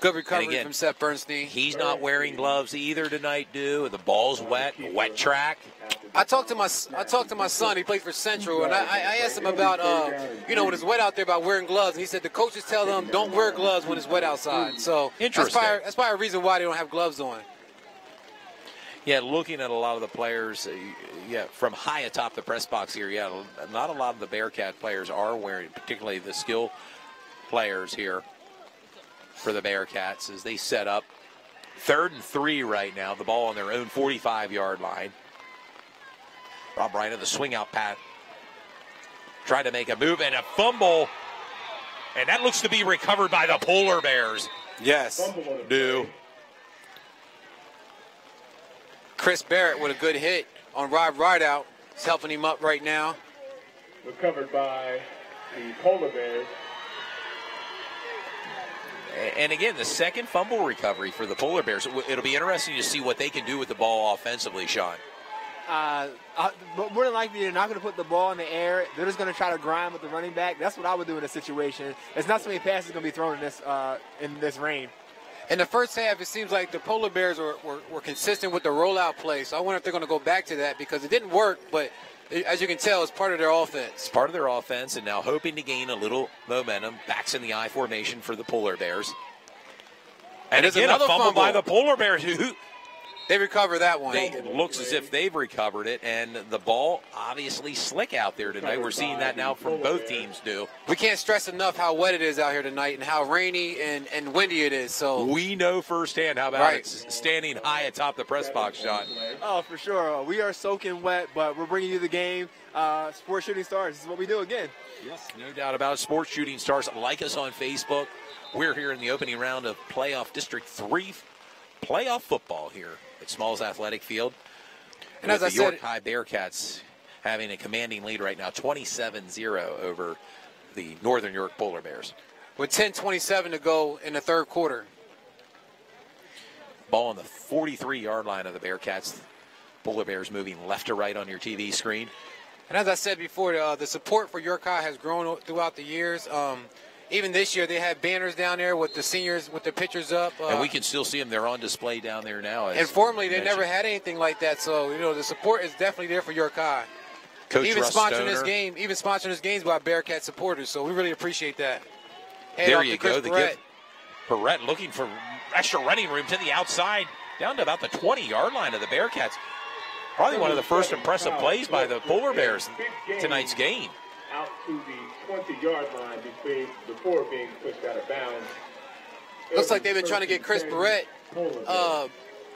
Good recovery from Seth Bernstein. He's not wearing gloves either tonight, The ball's wet track. I talked to my son. He plays for Central, and I asked him about when it's wet out there about wearing gloves, and he said the coaches tell them don't wear gloves when it's wet outside. So interesting. That's probably a reason why they don't have gloves on. Yeah, looking at a lot of the players, from high atop the press box here, not a lot of the Bearcat players are wearing, particularly the skill players here for the Bearcats as they set up 3rd and 3 right now. The ball on their own 45-yard line. Rob Ryan, the swing out pass. Tried to make a move and a fumble. And that looks to be recovered by the Polar Bears. Yes. Do. Chris Barrett with a good hit on Rob Rideout. He's helping him up right now. Recovered by the Polar Bears. And again, the second fumble recovery for the Polar Bears. It'll be interesting to see what they can do with the ball offensively, Sean. More than likely, they're not going to put the ball in the air. They're just going to try to grind with the running back. That's what I would do in this situation. It's not so many passes going to be thrown in this rain. In the first half, it seems like the Polar Bears were consistent with the rollout play. So I wonder if they're going to go back to that because it didn't work, but as you can tell, it's part of their offense. It's part of their offense, and now hoping to gain a little momentum. Backs in the I formation for the Polar Bears. And again, a fumble by the Polar Bears. They recover that one. It looks as if they've recovered it, and the ball obviously slick out there tonight. We're seeing that now from both teams do. We can't stress enough how wet it is out here tonight and how rainy and windy it is. So we know firsthand. How about it standing high atop the press box, John? Oh, for sure. We are soaking wet, but we're bringing you the game. Sports Shooting Stars, this is what we do again. Yes, no doubt about it. Sports Shooting Stars. Like us on Facebook. We're here in the opening round of playoff District 3 playoff football here at Smalls Athletic Field. And as I said, York High Bearcats having a commanding lead right now, 27-0 over the Northern York Polar Bears. With 10:27 to go in the third quarter. Ball on the 43-yard line of the Bearcats. Polar Bears moving left to right on your TV screen. And as I said before, the support for York High has grown throughout the years. Even this year, they had banners down there with the seniors with their pictures up. And we can still see them. They're on display down there now. And formerly, they never had anything like that. So, the support is definitely there for York High. Coach even Russ sponsoring Stoner. this game, even sponsoring this games by Bearcat supporters. So we really appreciate that. There you go. The gift. Barrett looking for extra running room to the outside, down to about the 20-yard line of the Bearcats. Probably one of the first impressive plays by the Polar Bears tonight's game. Out to the 20-yard line before being pushed out of bounds. Looks like they've been trying to get Chris Barrett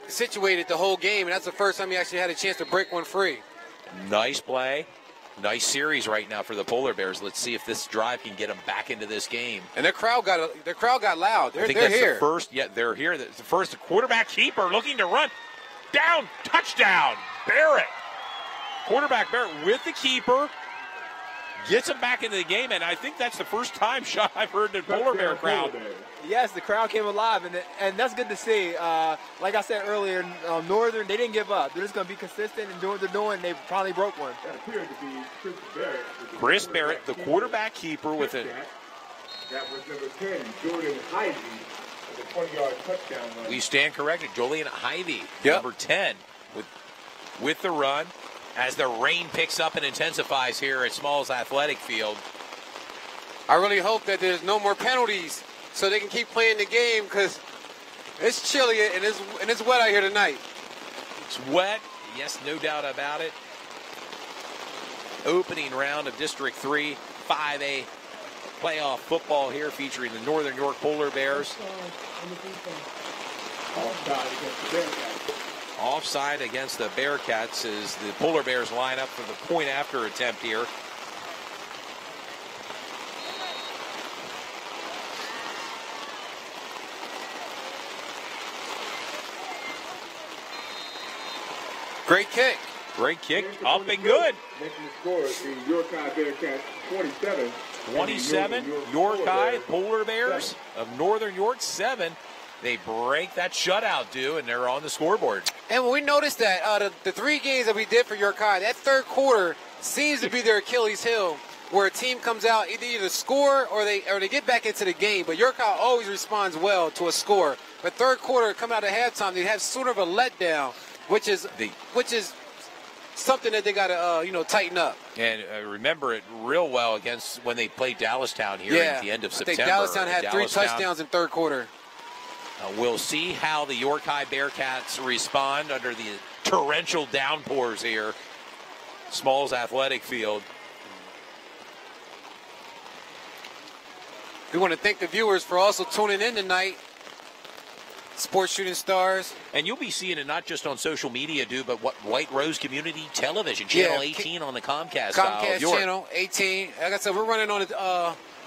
situated the whole game, and that's the first time he actually had a chance to break one free. Nice play. Nice series right now for the Polar Bears. Let's see if this drive can get them back into this game. And their crowd got loud. They're here. They're here. The first quarterback keeper looking to run. Down. Touchdown. Barrett. Quarterback Barrett with the keeper. Gets him back into the game, and I think that's the first time, Sean, I've heard the Polar Bear crowd. Yes, the crowd came alive, and that's good to see. Like I said earlier, Northern, they didn't give up. They're just going to be consistent and do what they're doing. They probably broke one. That appeared to be Chris Barrett, the quarterback keeper with it. That was number 10, Jordan Hyvee, with a 20-yard touchdown run. We stand corrected. Julian Hyvee, number 10, with the run. As the rain picks up and intensifies here at Smalls Athletic Field. I really hope that there's no more penalties so they can keep playing the game because it's chilly and it's wet out here tonight. It's wet, yes, no doubt about it. Opening round of District 3, 5A playoff football here featuring the Northern York Polar Bears. Offside against the Bearcats as the Polar Bears line up for the point after attempt here. Great kick. Great kick, up and good. Making the score, the York High Bearcats 27. 27, York High Polar Bears of Northern York 7. They break that shutout, and they're on the scoreboard. And we noticed that the 3 games that we did for York High, that third quarter seems to be their Achilles heel, where a team comes out either score or they get back into the game. But York High always responds well to a score. But third quarter, coming out of halftime, they have sort of a letdown, which is something that they got to tighten up. And remember it real well against when they played Dallastown here at the end of September. I think Dallastown had 3 touchdowns in third quarter. We'll see how the York High Bearcats respond under the torrential downpours here. Smalls Athletic Field. We want to thank the viewers for also tuning in tonight. Sports Shooting Stars. And you'll be seeing it not just on social media, but White Rose Community Television, Channel 18 on the Comcast Channel 18. Like I said, we're running on it.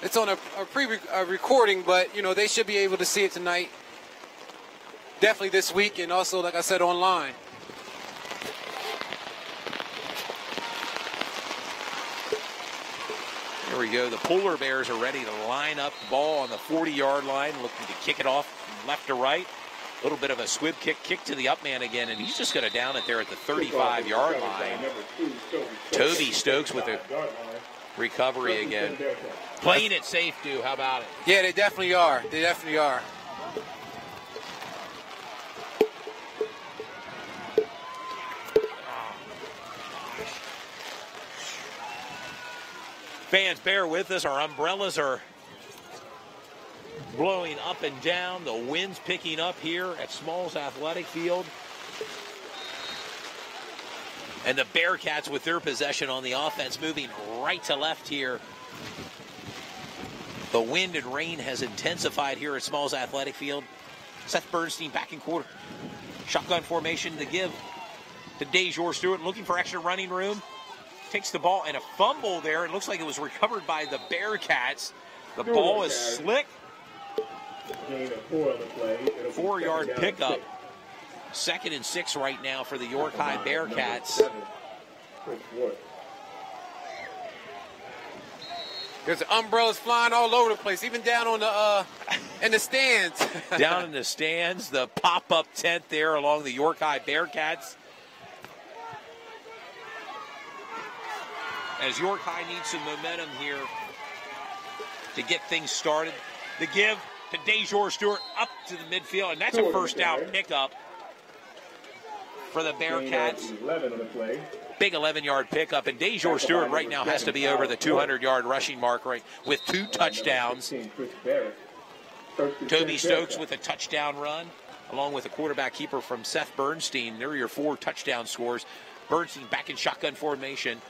It's on a pre-recording, but, they should be able to see it tonight. Definitely this week, and also, like I said, online. Here we go. The Polar Bears are ready to line up the ball on the 40-yard line, looking to kick it off from left to right. A little bit of a squib kick to the up man again, and he's just going to down it there at the 35-yard line. Toby Stokes with a recovery again. Playing it safe, how about it? Yeah, they definitely are. They definitely are. Fans, bear with us. Our umbrellas are blowing up and down. The wind's picking up here at Smalls Athletic Field. And the Bearcats with their possession on the offense, moving right to left here. The wind and rain has intensified here at Smalls Athletic Field. Seth Bernstein back in quarter. Shotgun formation to give to DeJour Stewart, looking for extra running room. Takes the ball and a fumble there. It looks like it was recovered by the Bearcats. The ball is slick. 4-yard pickup. 2nd and 6 right now for the York High Bearcats. There's umbrellas flying all over the place, even down on the in the stands. Down in the stands, the pop-up tent there along the York High Bearcats. As York High needs some momentum here to get things started. The give to DeJour Stewart up to the midfield, and that's a first down pickup for the Bearcats. Big 11-yard pickup, and DeJour Stewart right now has to be over the 200-yard rushing mark right with 2 touchdowns. Toby Stokes with a touchdown run, along with a quarterback keeper from Seth Bernstein. There are your 4 touchdown scores. Bernstein back in shotgun formation.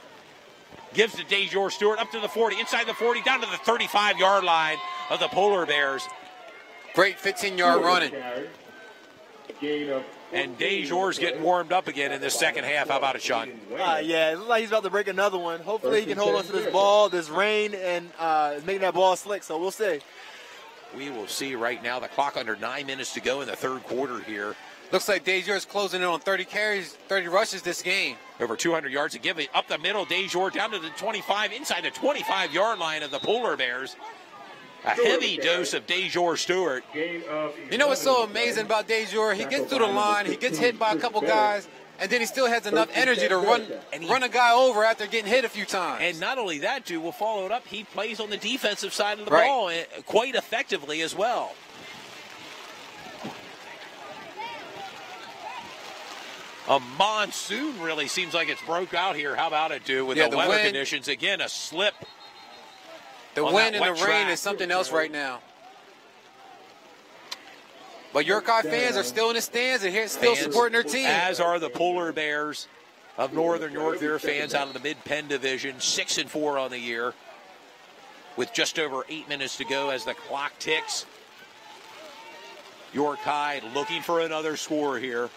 Gives to DeJour Stewart up to the 40, inside the 40, down to the 35-yard line of the Polar Bears. Great 15-yard running. And DeJour's getting warmed up again in this second half. How about it, Sean? Yeah, it looks like he's about to break another one. Hopefully he can hold on to this ball, this rain, and making that ball slick, so we'll see. We will see right now. The clock under 9 minutes to go in the third quarter here. Looks like DeJour is closing in on 30 carries, 30 rushes this game. Over 200 yards to give it up the middle. DeJour down to the 25, inside the 25-yard line of the Polar Bears. A heavy dose of DeJour Stewart. You know what's so amazing about DeJour? He gets through the line, he gets hit by a couple guys, and then he still has enough energy to run a guy over after getting hit a few times. And not only that, dude, we'll follow it up. He plays on the defensive side of the ball quite effectively as well. A monsoon really seems like it's broke out here. How about it, dude, with the weather conditions? Again, a slip. The wind and the rain is something else right now. But York High fans are still in the stands and here still supporting their team. As are the Polar Bears of Northern York. Their fans out of the Mid-Penn Division, 6-4 on the year, with just over 8 minutes to go as the clock ticks. York High looking for another score here.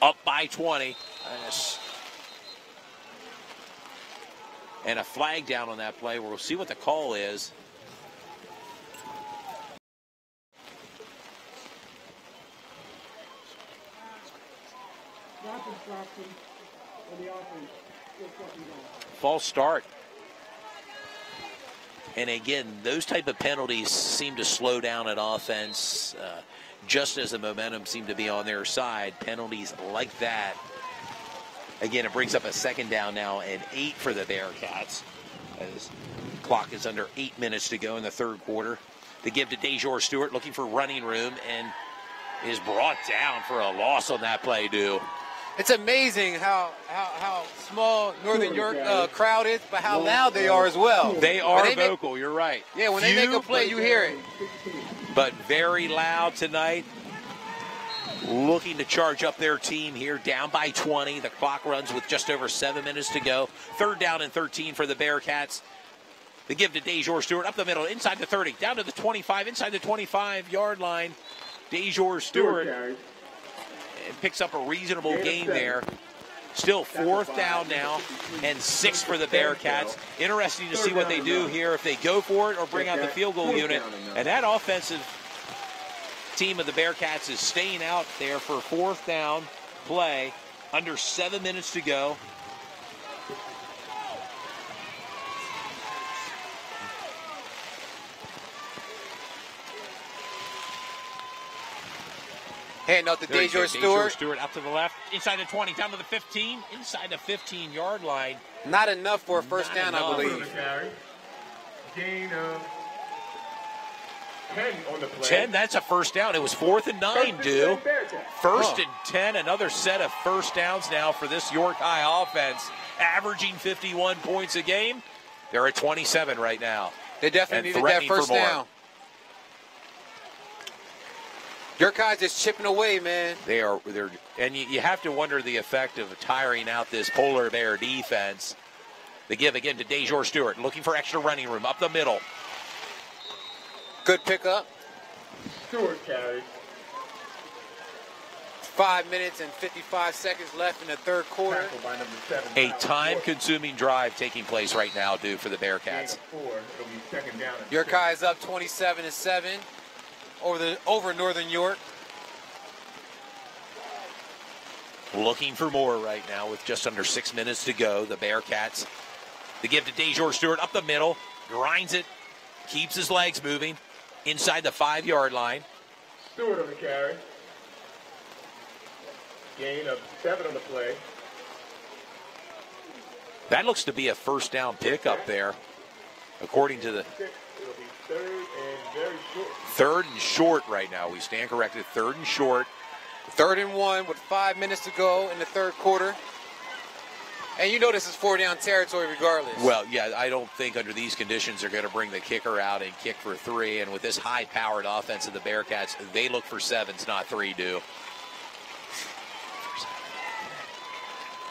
Up by 20. And a flag down on that play. We'll see what the call is. False start. And again, those type of penalties seem to slow down an offense. Just as the momentum seemed to be on their side, penalties like that. Again, it brings up a second down now and 8 for the Bearcats. As clock is under 8 minutes to go in the third quarter. They give to DeJour Stewart, looking for running room, and is brought down for a loss on that play, dude. It's amazing how small Northern York crowd is, but how loud they are as well. They are vocal, you're right. Yeah, when they make a play, you hear it. But very loud tonight. Looking to charge up their team here, down by 20. The clock runs with just over 7 minutes to go. Third down and 13 for the Bearcats. They give to DeJour Stewart up the middle, inside the 30, down to the 25, inside the 25-yard line. DeJour Stewart picks up a reasonable gain there. Still fourth down now and 6 for the Bearcats. Interesting to see what they do here, if they go for it or bring out the field goal unit. And that offensive team of the Bearcats is staying out there for fourth down play. Under 7 minutes to go. Hand out to DeJour Stewart. Stewart out to the left, inside the 20, down to the 15, inside the 15-yard line. Not enough for a first down, I believe. Gain of 10 on the play. 10, that's a first down. It was 4th and 9, dude. First and 10, another set of first downs now for this York High offense, averaging 51 points a game. They're at 27 right now. They definitely needed that first down. Your guys just chipping away, man. They're and you have to wonder the effect of tiring out this Polar Bear defense. The give again to DeJour Stewart, looking for extra running room up the middle. Good pickup. Stewart carries. 5 minutes and 55 seconds left in the third quarter. Tackled by number 7. A time-consuming drive taking place right now, due for the Bearcats. Gain of 4. It'll be second down. Your guys up 27-7 over Northern York. Looking for more right now with just under 6 minutes to go. The Bearcats. The give to DeJour Stewart up the middle. Grinds it. Keeps his legs moving. Inside the 5-yard line. Stewart on the carry. Gain of 7 on the play. That looks to be a first down pickup there, according to the... It'll be third and very short. Third and short right now. We stand corrected. Third and short. 3rd and 1 with 5 minutes to go in the third quarter. And you know this is 4-down territory regardless. Well, yeah, I don't think under these conditions they're going to bring the kicker out and kick for 3. And with this high-powered offense of the Bearcats, they look for 7s, not 3, do.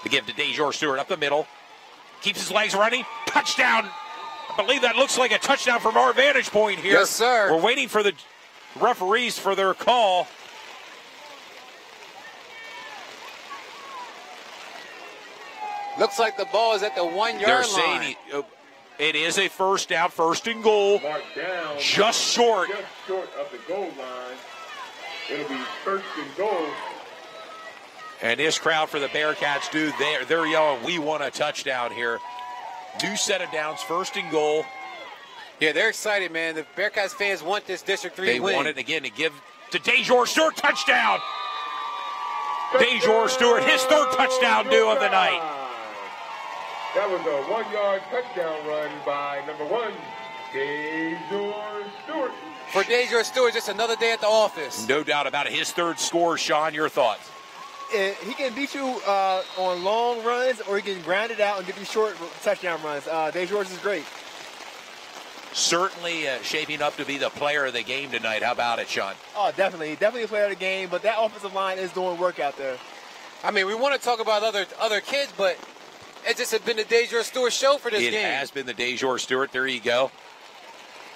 The give to DeJour Stewart up the middle. Keeps his legs running. Touchdown. I believe that looks like a touchdown from our vantage point here. Yes, sir. We're waiting for the referees for their call. Looks like the ball is at the 1-yard line. Saying it is a first down, first and goal. Marked down. Just short. Just short of the goal line. It'll be first and goal. And this crowd for the Bearcats, dude, they're yelling, we want a touchdown here. New set of downs, first and goal. Yeah, they're excited, man. The Bearcats fans want this District 3 win. They want it again to give to DeJour Stewart, touchdown. DeJour Stewart, his 3rd touchdown due of the night. That was a 1-yard touchdown run by number 1, DeJour Stewart. For DeJour Stewart, just another day at the office. No doubt about it. His 3rd score. Sean, your thoughts? He can beat you on long runs, or he can grind it out and give you short touchdown runs. DeJour's is great. Certainly shaping up to be the player of the game tonight. How about it, Sean? Oh, definitely a player of the game, but that offensive line is doing work out there. I mean, we want to talk about other kids, but it just has been the DeJour Stewart show for this game. It has been the DeJour Stewart. There you go.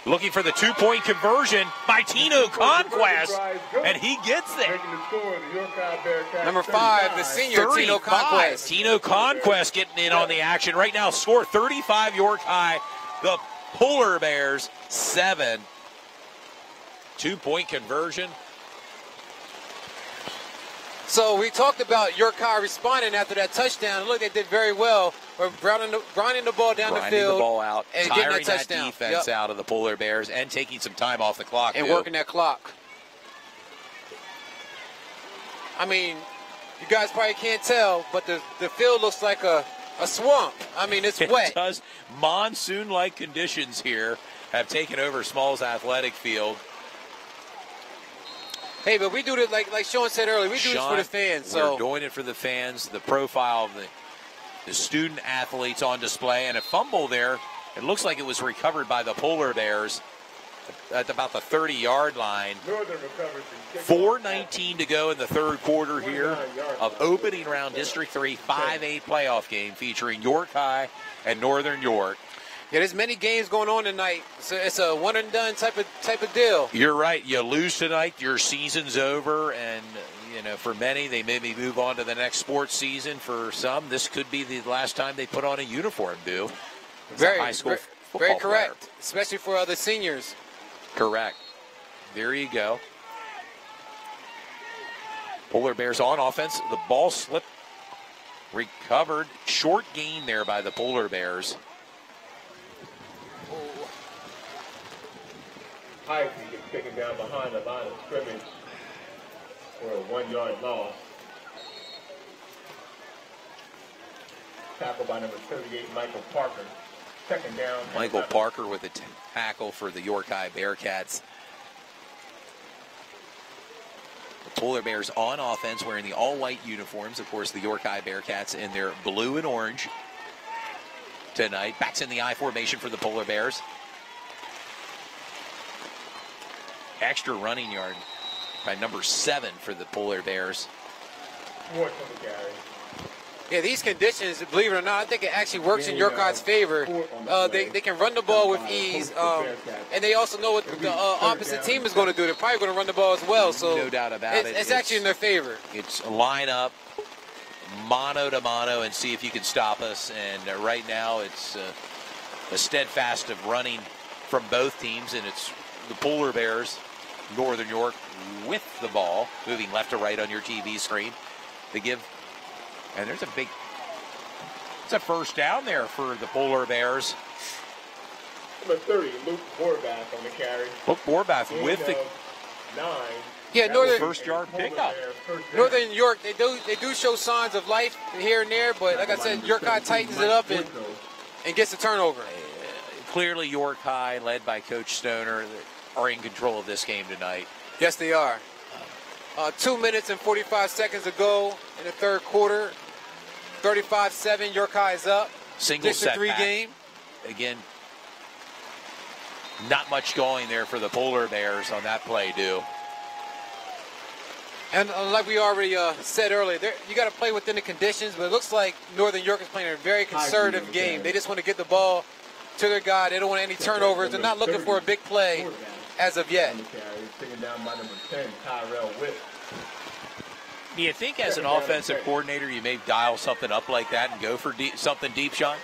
Looking for the 2-point conversion by Tino Conquest, and he gets there. Number 5, the senior, Tino Conquest. Tino Conquest getting in on the action right now. Score 35 York High. The Polar Bears 7. 2-point conversion. So we talked about York High responding after that touchdown. Look, they did very well. We're grinding the ball down the field. The ball out, and tiring getting that touchdown. Defense out of the Polar Bears, and taking some time off the clock. And too. Working that clock. I mean, you guys probably can't tell, but the field looks like a swamp. I mean, it's wet. It does. Monsoon-like conditions here have taken over Smalls Athletic Field. Hey, but we do it like Sean said earlier. We do this for the fans. So we're doing it for the fans. The profile of the student athletes on display, and a fumble there. It looks like it was recovered by the Polar Bears at about the 30-yard line. 4:19 to go in the third quarter here of opening round District 3 5A playoff game featuring York High and Northern York. Yeah, there's many games going on tonight. It's a one and done type of deal. You're right. You lose tonight, your season's over, and for many, they maybe move on to the next sports season. For some, this could be the last time they put on a uniform, Bill. Very high school football very correct, player. especially for the seniors. Correct. There you go. Polar Bears on offense. The ball slipped, recovered. Short gain there by the Polar Bears. Heisey gets taken down behind the line of scrimmage for a 1-yard loss. Tackle by number 38, Michael Parker. Second down. Michael Parker with a tackle for the York High Bearcats. The Polar Bears on offense wearing the all-white uniforms. Of course, the York High Bearcats in their blue and orange tonight. Backs in the I formation for the Polar Bears. Extra running yard by number 7 for the Polar Bears. Schwartz on the carry. Yeah, these conditions, believe it or not, I think it actually works in Yorkott's favor. They can run the ball with ease, and they also know what the opposite team is going to do. They're probably going to run the ball as well, so no doubt about it. It's actually in their favor. It's line up, mano to mano, and see if you can stop us. And right now it's a steadfast of running from both teams, and it's the Polar Bears, Northern York, with the ball, moving left to right on your TV screen. They give... And there's it's a first down there for the Polar Bears. Number 30, Luke Horvath on the carry. Luke Horvath with the 9. Yeah, Northern first yard pickup. Northern York, they do show signs of life here and there, but like I said, York tightens it up and gets the turnover. Clearly, York High, led by Coach Stoner, are in control of this game tonight. Yes, they are. 2 minutes and 45 seconds to go in the third quarter. 35-7, York High is up. Single setback. 3 game. Again, not much going there for the Polar Bears on that play, And like we already said earlier, you got to play within the conditions, but it looks like Northern York is playing a very conservative game. They just want to get the ball to their guy. They don't want any turnovers. They're not looking for a big play as of yet. Taken down by number 10, Tyrell Witt. Do you think as an offensive coordinator you may dial something up like that and go for something deep, Sean?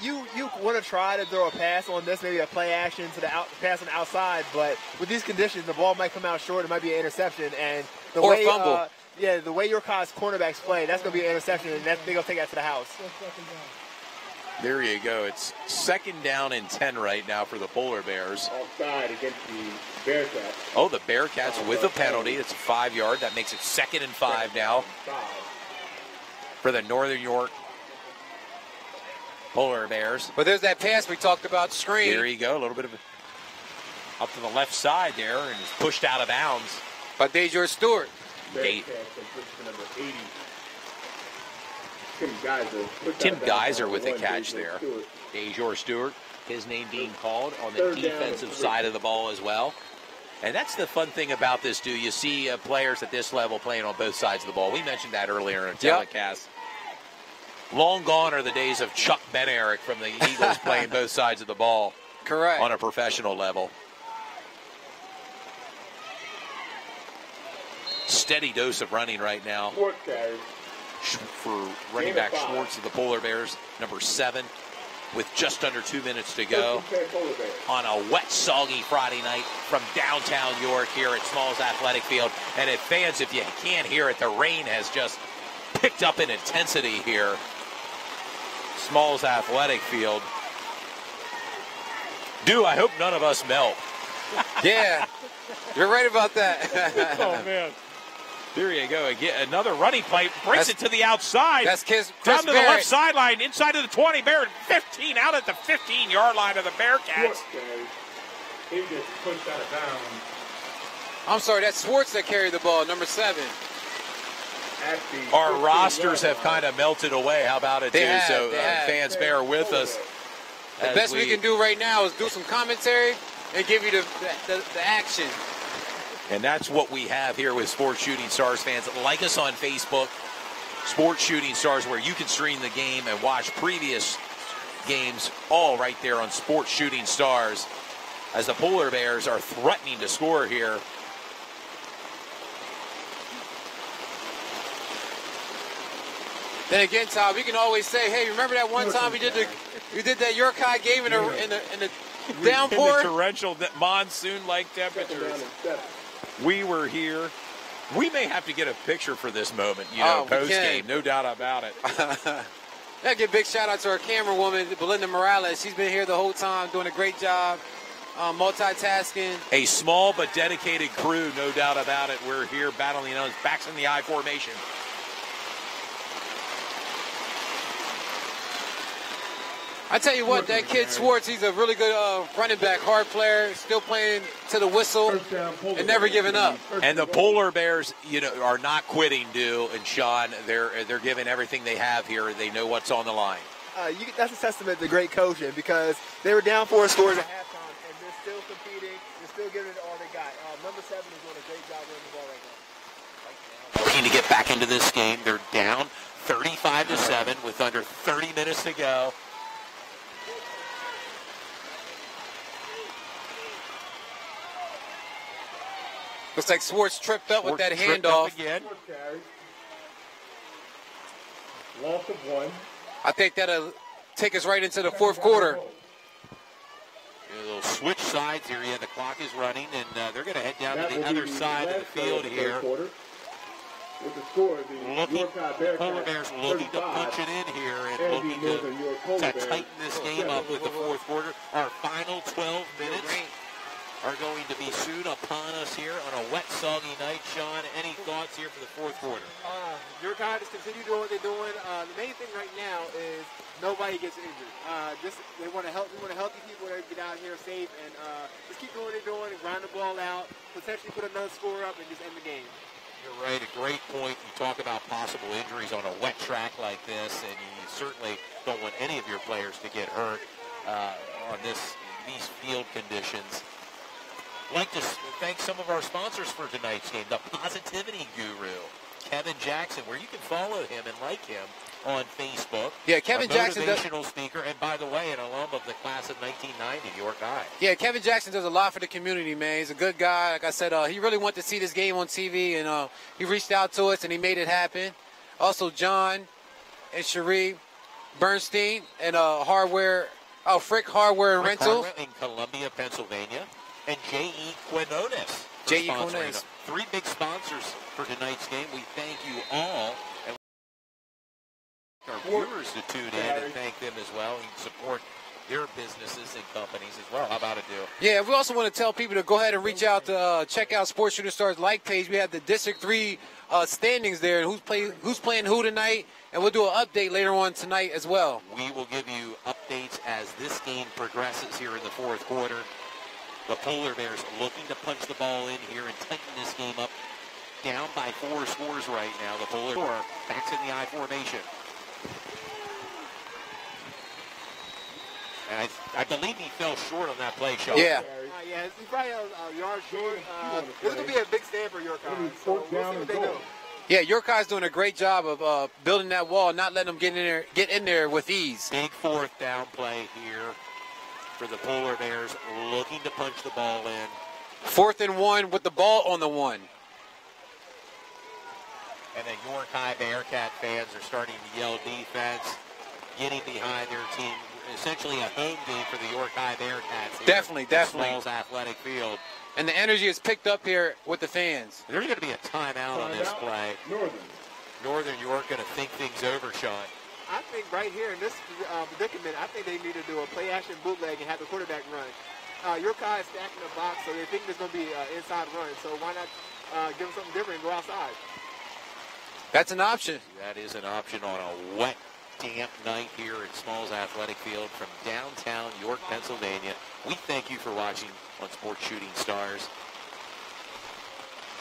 You want to try to throw a pass on this, maybe a play action to the pass on the outside, but with these conditions, the ball might come out short. It might be an interception, and the or way fumble. The way your college cornerbacks play, that's going to be an interception, and they're going to take that to the house. There you go. It's 2nd down and 10 right now for the Polar Bears. Offside against the Bearcats. Oh, the Bearcats with a penalty. It's a 5-yard. That makes it 2nd and 5 now for the Northern York Polar Bears. But there's that pass we talked about, screen. There you go. A little bit of up to the left side there, and it's pushed out of bounds. By Dejor Stewart. Tim Geiser with the catch there. Dejor Stewart, his name being called on the defensive side of the ball as well. And that's the fun thing about this, Stu. You see players at this level playing on both sides of the ball. We mentioned that earlier in the telecast. Long gone are the days of Chuck Benerick from the Eagles playing both sides of the ball. Correct. On a professional level. Steady dose of running right now for running back Schwartz of the Polar Bears, number 7, with just under 2 minutes to go on a wet, soggy Friday night from downtown York here at Smalls Athletic Field. And fans, if you can't hear it, the rain has just picked up in intensity here. Smalls Athletic Field. I hope none of us melt. Yeah, you're right about that. Oh, man. There you go. Again, another running play. Brings it to the outside. That's Chris down to Barrett. The left sideline, inside of the 20. Barrett 15 out at the 15-yard line of the Bearcats. He just pushed out of bounds. I'm sorry, that's Schwartz that carried the ball, number 7. Our rosters have kind of melted away. How about it, too? So fans, bear with us. The best we can do right now is do some commentary and give you the action. And that's what we have here with Sports Shooting Stars fans. Like us on Facebook, Sports Shooting Stars, where you can stream the game and watch previous games all right there on Sports Shooting Stars, as the Polar Bears are threatening to score here. Then again, Todd, we can always say, hey, remember that one time we did that York High game in the downpour? In the torrential monsoon-like temperatures. We were here. We may have to get a picture for this moment, post-game. No doubt about it. I give a big shout-out to our camera woman, Belinda Morales. She's been here the whole time, doing a great job, multitasking. A small but dedicated crew, no doubt about it. We're here battling those backs in the I formation. I tell you what, that kid Schwartz, he's a really good running back, hard player, still playing to the whistle and never giving up. And the Polar Bears, are not quitting, and Sean, they're giving everything they have here. They know what's on the line. That's a testament to great coaching, because they were down 4 scores at halftime, and they're still competing, they're still giving it all they got. Number 7 is doing a great job running the ball right now. Looking to get back into this game. They're down 35-7 with under 30 minutes to go. Looks like Swartz tripped up with that handoff. Again. Loss of 1. I think that'll take us right into the fourth quarter. A little switch sides here. Yeah, the clock is running, and they're going to head down to the other side of the field here. With the score, The Polar Bears looking to punch it in here and looking to tighten this game up with the fourth quarter. Our final 12 minutes are going to be soon upon us here on a wet, soggy night. Sean, any thoughts here for the fourth quarter? Your guys just continue doing what they're doing. The main thing right now is nobody gets injured. They want to help. We want healthy people to get out here safe and just keep doing what they're doing and grind the ball out, potentially put another score up and just end the game. You're right, a great point. You talk about possible injuries on a wet track like this, and you certainly don't want any of your players to get hurt on these field conditions. I'd like to thank some of our sponsors for tonight's game. The Positivity Guru, Kevin Jackson, where you can follow him and like him on Facebook. Yeah, Kevin Jackson, motivational speaker, and by the way, an alum of the class of 1990, York High. Yeah, Kevin Jackson does a lot for the community, man. He's a good guy. Like I said, he really wanted to see this game on TV, and he reached out to us, and he made it happen. Also, John and Cherie Bernstein and Frick Hardware and Rental. In Columbia, Pennsylvania. And J.E. Quinones. J.E. Quinones. 3 big sponsors for tonight's game. We thank you all. And our viewers to tune in and thank them as well and support their businesses and companies as well. How about it, Dale? Yeah, we also want to tell people to go ahead and reach out to check out Sports Shooting Stars like page. We have the District 3 standings there and who's playing who tonight, and we'll do an update later on tonight as well. We will give you updates as this game progresses here in the fourth quarter. The Polar Bears looking to punch the ball in here and tighten this game up. Down by 4 scores right now. The Polar Bears backs in the I formation. And I believe he fell short on that play, Sean. Yeah. He's probably a yard short. This is going to be a big stand for York High. So we'll see what they do. Yeah, York High's doing a great job of building that wall, not letting them get in there with ease. Big fourth down play here for the Polar Bears, looking to punch the ball in. 4th and 1 with the ball on the 1. And the York High Bearcat fans are starting to yell defense, getting behind their team. Essentially a home game for the York High Bearcats. Definitely. Smalls Athletic Field. And the energy is picked up here with the fans. There's going to be a timeout on this play. Northern York going to think things over, Sean. I think right here in this predicament, I think they need to do a play-action bootleg and have the quarterback run. York High is stacking the box, so they think there's going to be an inside run. So why not give them something different and go outside? That's an option. That is an option on a wet, damp night here at Smalls Athletic Field from downtown York, Pennsylvania. We thank you for watching on Sports Shooting Stars.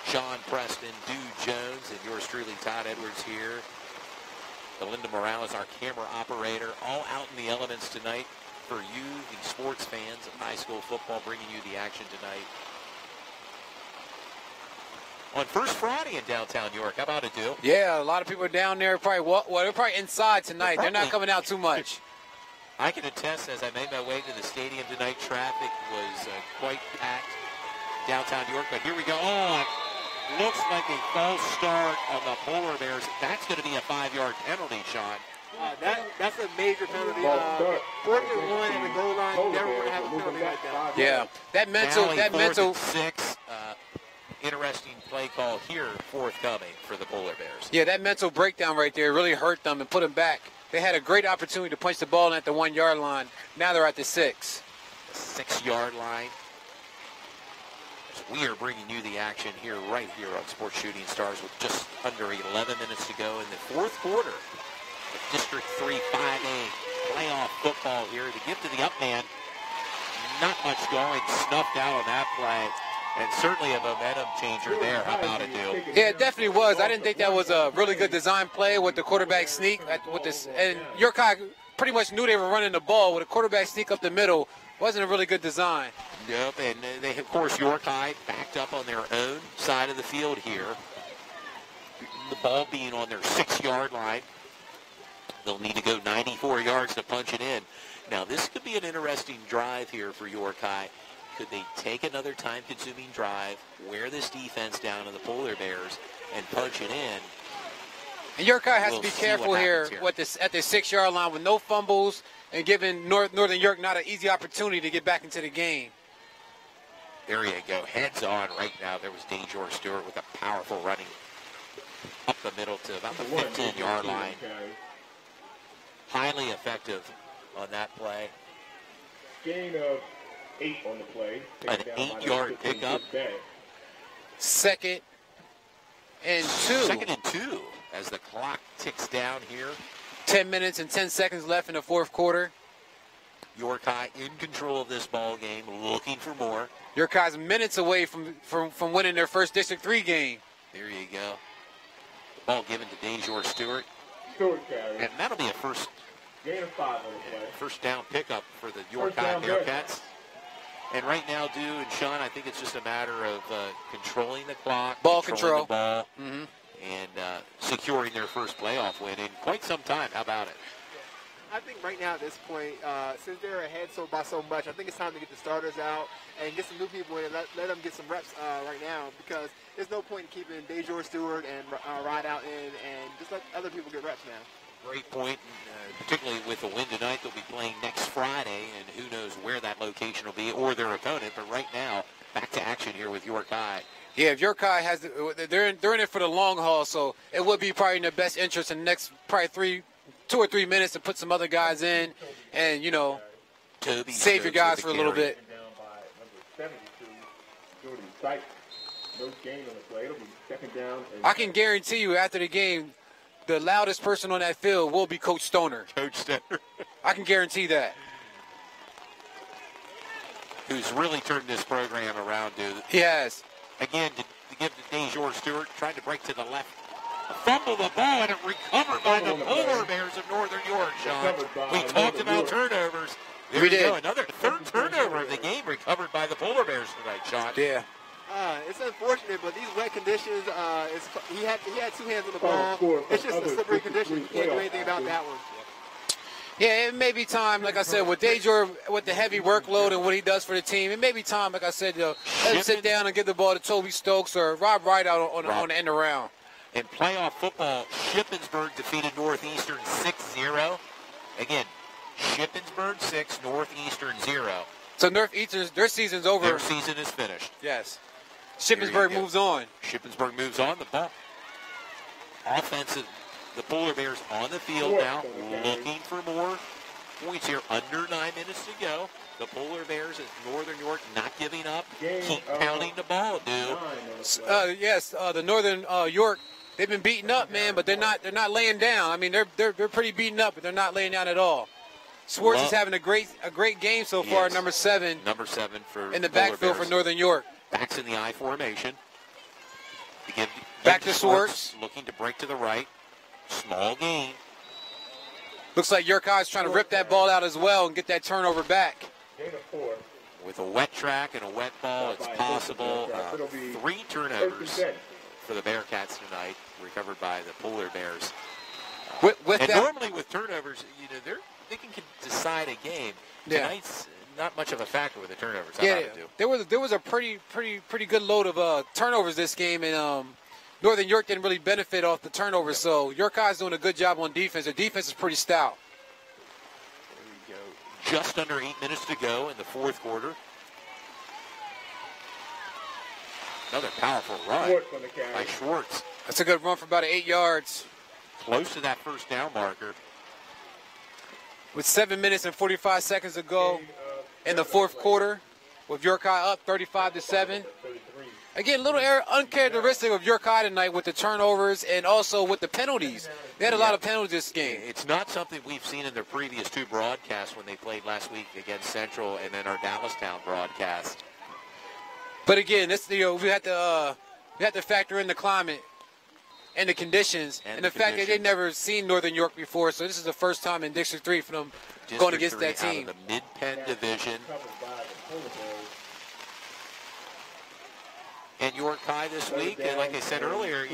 Sean Preston, Dew Jones, and yours truly, Todd Edwards here. Belinda Morales, our camera operator, all out in the elements tonight for you, the sports fans of high school football, bringing you the action tonight. On First Friday in downtown York. How about it, Dew? Yeah, a lot of people are down there. They're probably inside tonight. They're not coming out too much. I can attest, as I made my way to the stadium tonight, traffic was quite packed downtown York. But here we go. Looks like a false start on the Polar Bears. That's going to be a 5-yard penalty, Sean. That's a major penalty. 4th and 1 in the goal line. You never want to have a penalty like that. Yeah, that mental. 6. Interesting play call here forthcoming for the Polar Bears. Yeah, that mental breakdown right there really hurt them and put them back. They had a great opportunity to punch the ball in at the 1-yard line. Now they're at the 6. The 6-yard line. We are bringing you the action here, right here on Sports Shooting Stars with just under 11 minutes to go in the fourth quarter of District 3 5A playoff football here. The gift to the up man, not much going, snuffed out on that play, and certainly a momentum changer there. How about it, Deal? Yeah, it definitely was. I didn't think that was a really good design play with the quarterback sneak with this. And York High pretty much knew they were running the ball. With a quarterback sneak up the middle, wasn't a really good design. Yep, and they, of course, York High backed up on their own side of the field here. The ball being on their 6-yard line. They'll need to go 94 yards to punch it in. Now, this could be an interesting drive here for York High. Could they take another time-consuming drive, wear this defense down to the Polar Bears, and punch it in? And York High has to be careful here at the 6-yard line with no fumbles and giving Northern York not an easy opportunity to get back into the game. There you go. Heads on right now. There was Dejor Stewart with a powerful running up the middle to about the 15-yard line. Highly effective on that play. Gain of 8 on the play. An 8-yard pickup. Second and 2. Second and 2 as the clock ticks down here. 10 minutes and 10 seconds left in the fourth quarter. York High in control of this ball game, looking for more. York High's minutes away from winning their first District 3 game. There you go. Ball given to Dejor Stewart. Stewart carry. And that'll be a first gain of 5 on the play. First down pickup for the York High Bearcats. And right now, Dew and Sean, I think it's just a matter of controlling the clock, ball controlling control, the ball, and securing their first playoff win in quite some time. How about it? I think right now at this point, since they're ahead by so much, I think it's time to get the starters out and get some new people in and let them get some reps right now, because there's no point in keeping Dejor Stewart and Rod out in, and just let other people get reps now. Great point, particularly with the win tonight. They'll be playing next Friday, and who knows where that location will be or their opponent. But right now, back to action here with York High. Yeah, if York High has, they're in it for the long haul, so it would be probably in their best interest in the next probably 2 or 3 minutes to put some other guys in, and Toby save your guys for a little bit. No gain on the play. It'll be second down. I can guarantee you after the game, the loudest person on that field will be Coach Stoner. Coach Stoner. I can guarantee that. Who's really turned this program around, dude. He has. Again, to give to Dejor Stewart, trying to break to the left. Fumble the ball, and it recovered by the Polar Bears of Northern York, Sean. We talked about turnovers. There we did. Another third turnover of the game recovered by the Polar Bears tonight, Sean. Yeah. It's unfortunate, but these wet conditions, he had 2 hands on the ball. It's just a slippery condition. You can't do anything about that one. Yeah, it may be time, like I said, with Dejor, with the heavy workload and what he does for the team, it may be time, like I said, let him sit down and give the ball to Toby Stokes or Rob Wright out on the end around. In playoff football, Shippensburg defeated Northeastern 6-0. Again, Shippensburg 6, Northeastern 0. So Northeastern, their season's over. Their season is finished. Yes. Shippensburg moves on. Shippensburg moves on. The ball. Offensive. The Polar Bears on the field now, looking for more points here. Under 9 minutes to go. The Polar Bears at Northern York not giving up. Keep pounding the ball, dude. Yes, the Northern York, they've been beaten up, man, but they're not laying down. I mean, they're pretty beaten up, but they're not laying down at all. Swartz is having a great game so far. Number 7. Number 7 for in the backfield for Northern York. Backs in the I formation. Back to Swartz. Looking to break to the right. Small gain. Looks like York High is trying to rip that ball out as well and get that turnover back. With a wet track and a wet ball, it's possible. 3 turnovers for the Bearcats tonight, recovered by the Polar Bears. Normally with turnovers, they can decide a game. Tonight's not much of a factor with the turnovers. There was a pretty good load of turnovers this game, and Northern York didn't really benefit off the turnovers, so York High's doing a good job on defense. Their defense is pretty stout. There we go. Just under 8 minutes to go in the fourth quarter. Another powerful run by Schwartz. That's a good run for about 8 yards. Close to that first down marker. With 7 minutes and 45 seconds to go in the fourth quarter, with York High up 35-7. Again, a little uncharacteristic of York High tonight with the turnovers and also with the penalties. They had a lot of penalties this game. It's not something we've seen in their previous 2 broadcasts when they played last week against Central and then our Dallastown broadcast. But again, this we have to factor in the climate. and the conditions, and the fact that they've never seen Northern York before, so this is the first time in District 3 for them going against that team. Out of the Mid-Penn division. And York High this week, and like I said earlier,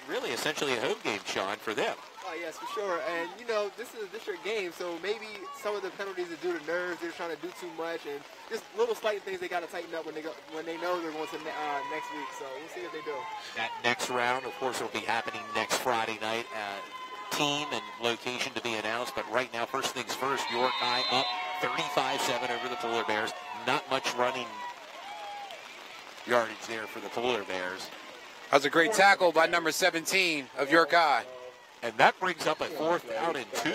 really essentially a home game, Sean, for them. Oh, yes, for sure. And, you know, this is a district game, so maybe some of the penalties are due to nerves. They're trying to do too much, and just little slight things they got to tighten up when they know they're going to next week. So we'll see if they do. That next round, of course, will be happening next Friday night. Team and location to be announced, but right now, first things first, York High up 35-7 over the Polar Bears. Not much running yardage there for the Polar Bears. That was a great tackle by number 17 of York High. And that brings up a 4th down and 2.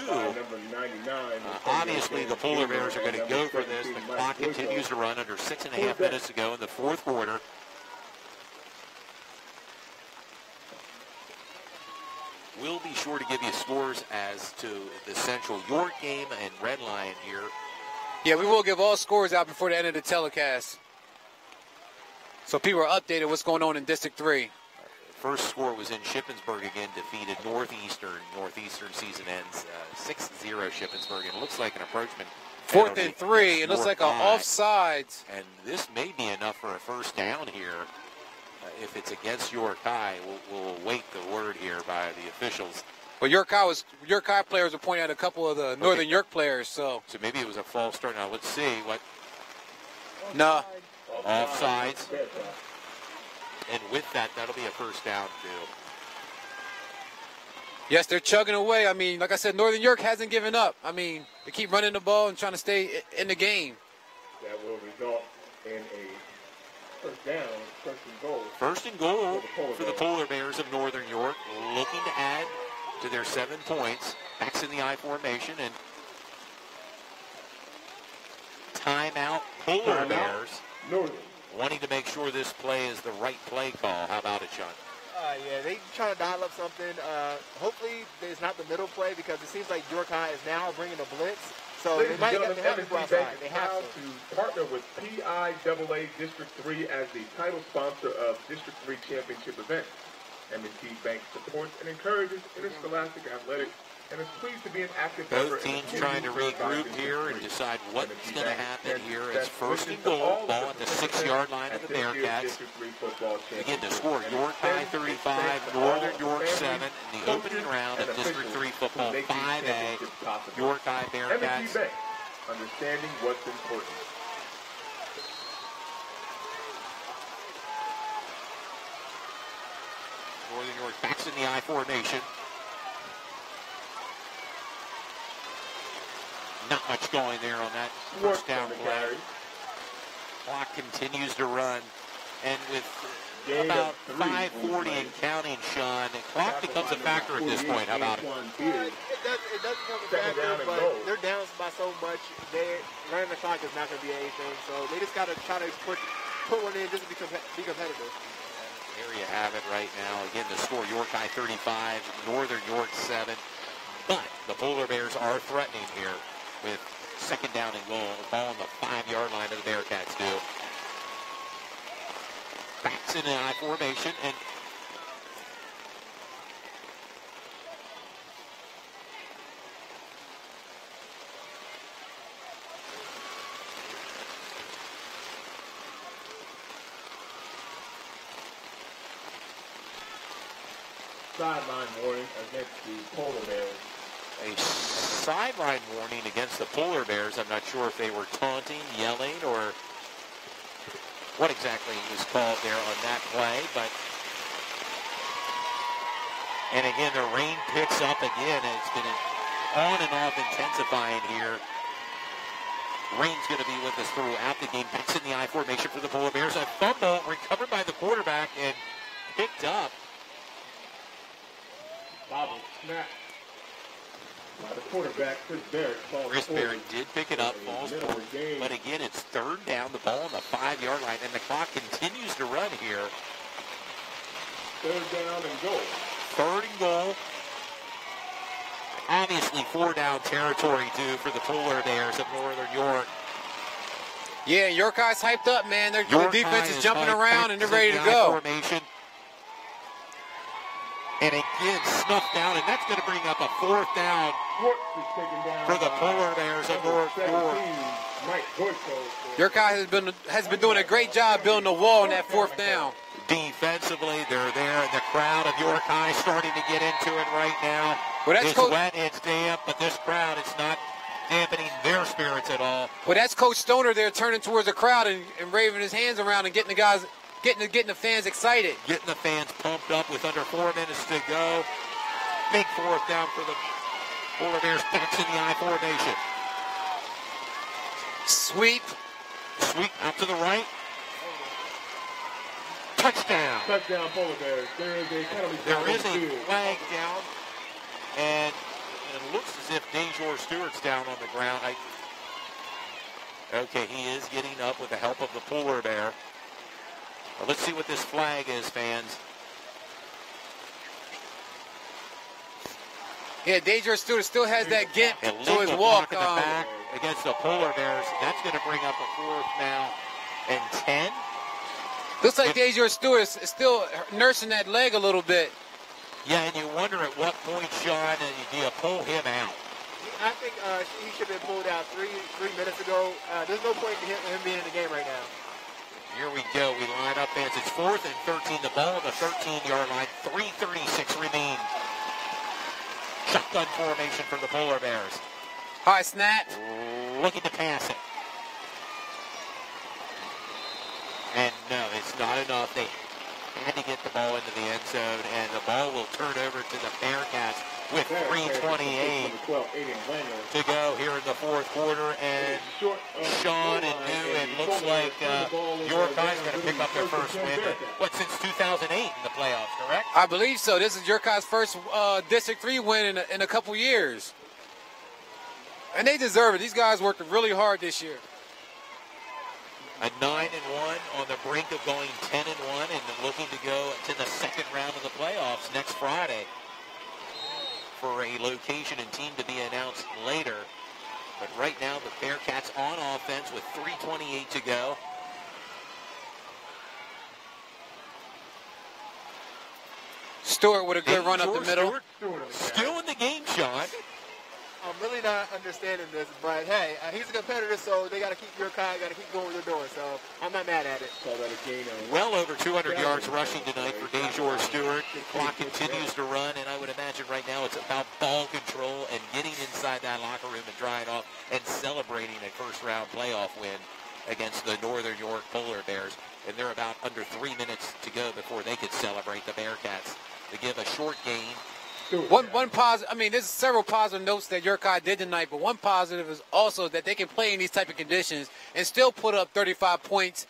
Obviously, the Polar Bears are going to go for this. The clock continues to run under 6.5 minutes to go in the 4th quarter. We'll be sure to give you scores as to the Central York game and Red Lion here. Yeah, we will give all scores out before the end of the telecast, so people are updated what's going on in District 3. First score was in Shippensburg again, defeated Northeastern. Northeastern season ends 6-0 Shippensburg. And it looks like an approachment. 4th and 3. It looks like an offsides. And this may be enough for a first down here. If it's against York High, we'll await the word here by the officials. Well, York High players are pointing out a couple of the Northern York players. So maybe it was a false start. Now let's see what. No. Offsides. And with that, that'll be a first down, too. Yes, they're chugging away. I mean, like I said, Northern York hasn't given up. I mean, they keep running the ball and trying to stay in the game. That will result in a first down, first and goal. First and goal for the Polar Bears of Northern York, looking to add to their 7 points. Backs in the I formation, and timeout Polar Bears. Northern. Wanting to make sure this play is the right play call. How about it, Sean? Yeah, they trying to dial up something. Hopefully, it's not the middle play because it seems like York High is now bringing a blitz. So they might have to go outside. They have to partner with PIAA District 3 as the title sponsor of District 3 Championship event. M&T Bank supports and encourages interscholastic athletics and is pleased to be an active member. Both teams trying to regroup here and decide what's going to happen here. It's first and goal, ball at the 6-yard line of the Bearcats. Again, to score, York High 35, Northern York 7, in the opening round of District 3 football 5A. York High Bearcats. Bank, understanding what's important. Northern York backs in the I formation. Not much going there on that first down play. Clock continues to run. And with about 5:40 and counting, Sean, the clock becomes a factor at this point. How about it? It does become a factor, but they're down by so much. Running the clock is not going to be anything. So they just got to try to put one in just to be competitive. There you have it right now. Again, the score, York High 35, Northern York 7. But the Polar Bears are threatening here with second down and goal. The ball on the 5-yard line of the Bearcats do. Backs in an I formation and sideline warning against the Polar Bears. A sideline warning against the Polar Bears. I'm not sure if they were taunting, yelling, or what exactly was called there on that play. But and again, the rain picks up again. It's been on and off intensifying here. Rain's going to be with us throughout the game. Backs in the I formation for the Polar Bears. A fumble recovered by the quarterback and picked up. Bobble snap by the quarterback, Chris Barrett. Chris Barrett did pick it up, falls forward. But again, it's third down, the ball on the 5-yard line, and the clock continues to run here. Third down and goal. Third and goal. Obviously, 4-down territory due for the Polar Bears of Northern York. Yeah, York High's hyped up, man. The defense is jumping around, and they're ready to go. Formation. And again, snuffed down, and that's going to bring up a 4th down for the Polar Bears at North Fork. York High has been doing a great job building the wall on that 4th down. Defensively, they're there, and the crowd of York High starting to get into it right now. Well, that's it's wet, it's damp, but this crowd, it's not dampening their spirits at all. Well, that's Coach Stoner there turning towards the crowd and waving his hands around and getting the guys, getting the fans excited. Getting the fans pumped up with under 4 minutes to go. Big 4th down for the Polar Bears, backs in the I formation. Sweep out to the right. Touchdown. Touchdown, Polar Bears. There is a flag down, and it looks as if Dejor Stewart's down on the ground. Okay, he is getting up with the help of the Polar Bear. Well, let's see what this flag is, fans. Yeah, Dejor Stewart still has that gimp to his walk back against the Polar Bears. That's going to bring up a 4th now and 10. Looks like Dejor Stewart is still nursing that leg a little bit. Yeah, and you wonder at what point, Sean, do you pull him out? I think he should have been pulled out three minutes ago. There's no point in him being in the game right now. Here we go. We line up, fans. It's 4th and 13. The ball on the 13-yard line. 3:36 remain. Shotgun formation for the Polar Bears. High snap. Looking to pass it. And no, it's not enough. They had to get the ball into the end zone, and the ball will turn over to the Bearcats with 3:28 to go here in the 4th quarter. And Sean and New, it looks like York High's going to pick up their first win. Since 2008 in the playoffs, correct? I believe so. This is York High's first District 3 win in a couple years. And they deserve it. These guys worked really hard this year. A 9-1 on the brink of going 10-1 and looking to go to the 2nd round of the playoffs next Friday for a location and team to be announced later. But right now the Bearcats on offense with 3:28 to go. Stewart with a good run up the middle. Still in the game, Sean. I'm really not understanding this, but hey, he's a competitor, so they got to keep York High, got to keep going what they're doing. So I'm not mad at it. Well over 200 yards rushing tonight for Dejor Stewart. The clock continues to run, and I would imagine right now it's about ball control and getting inside that locker room and drying off and celebrating a first-round playoff win against the Northern York Polar Bears. And they're about under 3 minutes to go before they could celebrate the Bearcats to give a short gain. One positive, I mean, there's several positive notes that York High did tonight, but one positive is also that they can play in these type of conditions and still put up 35 points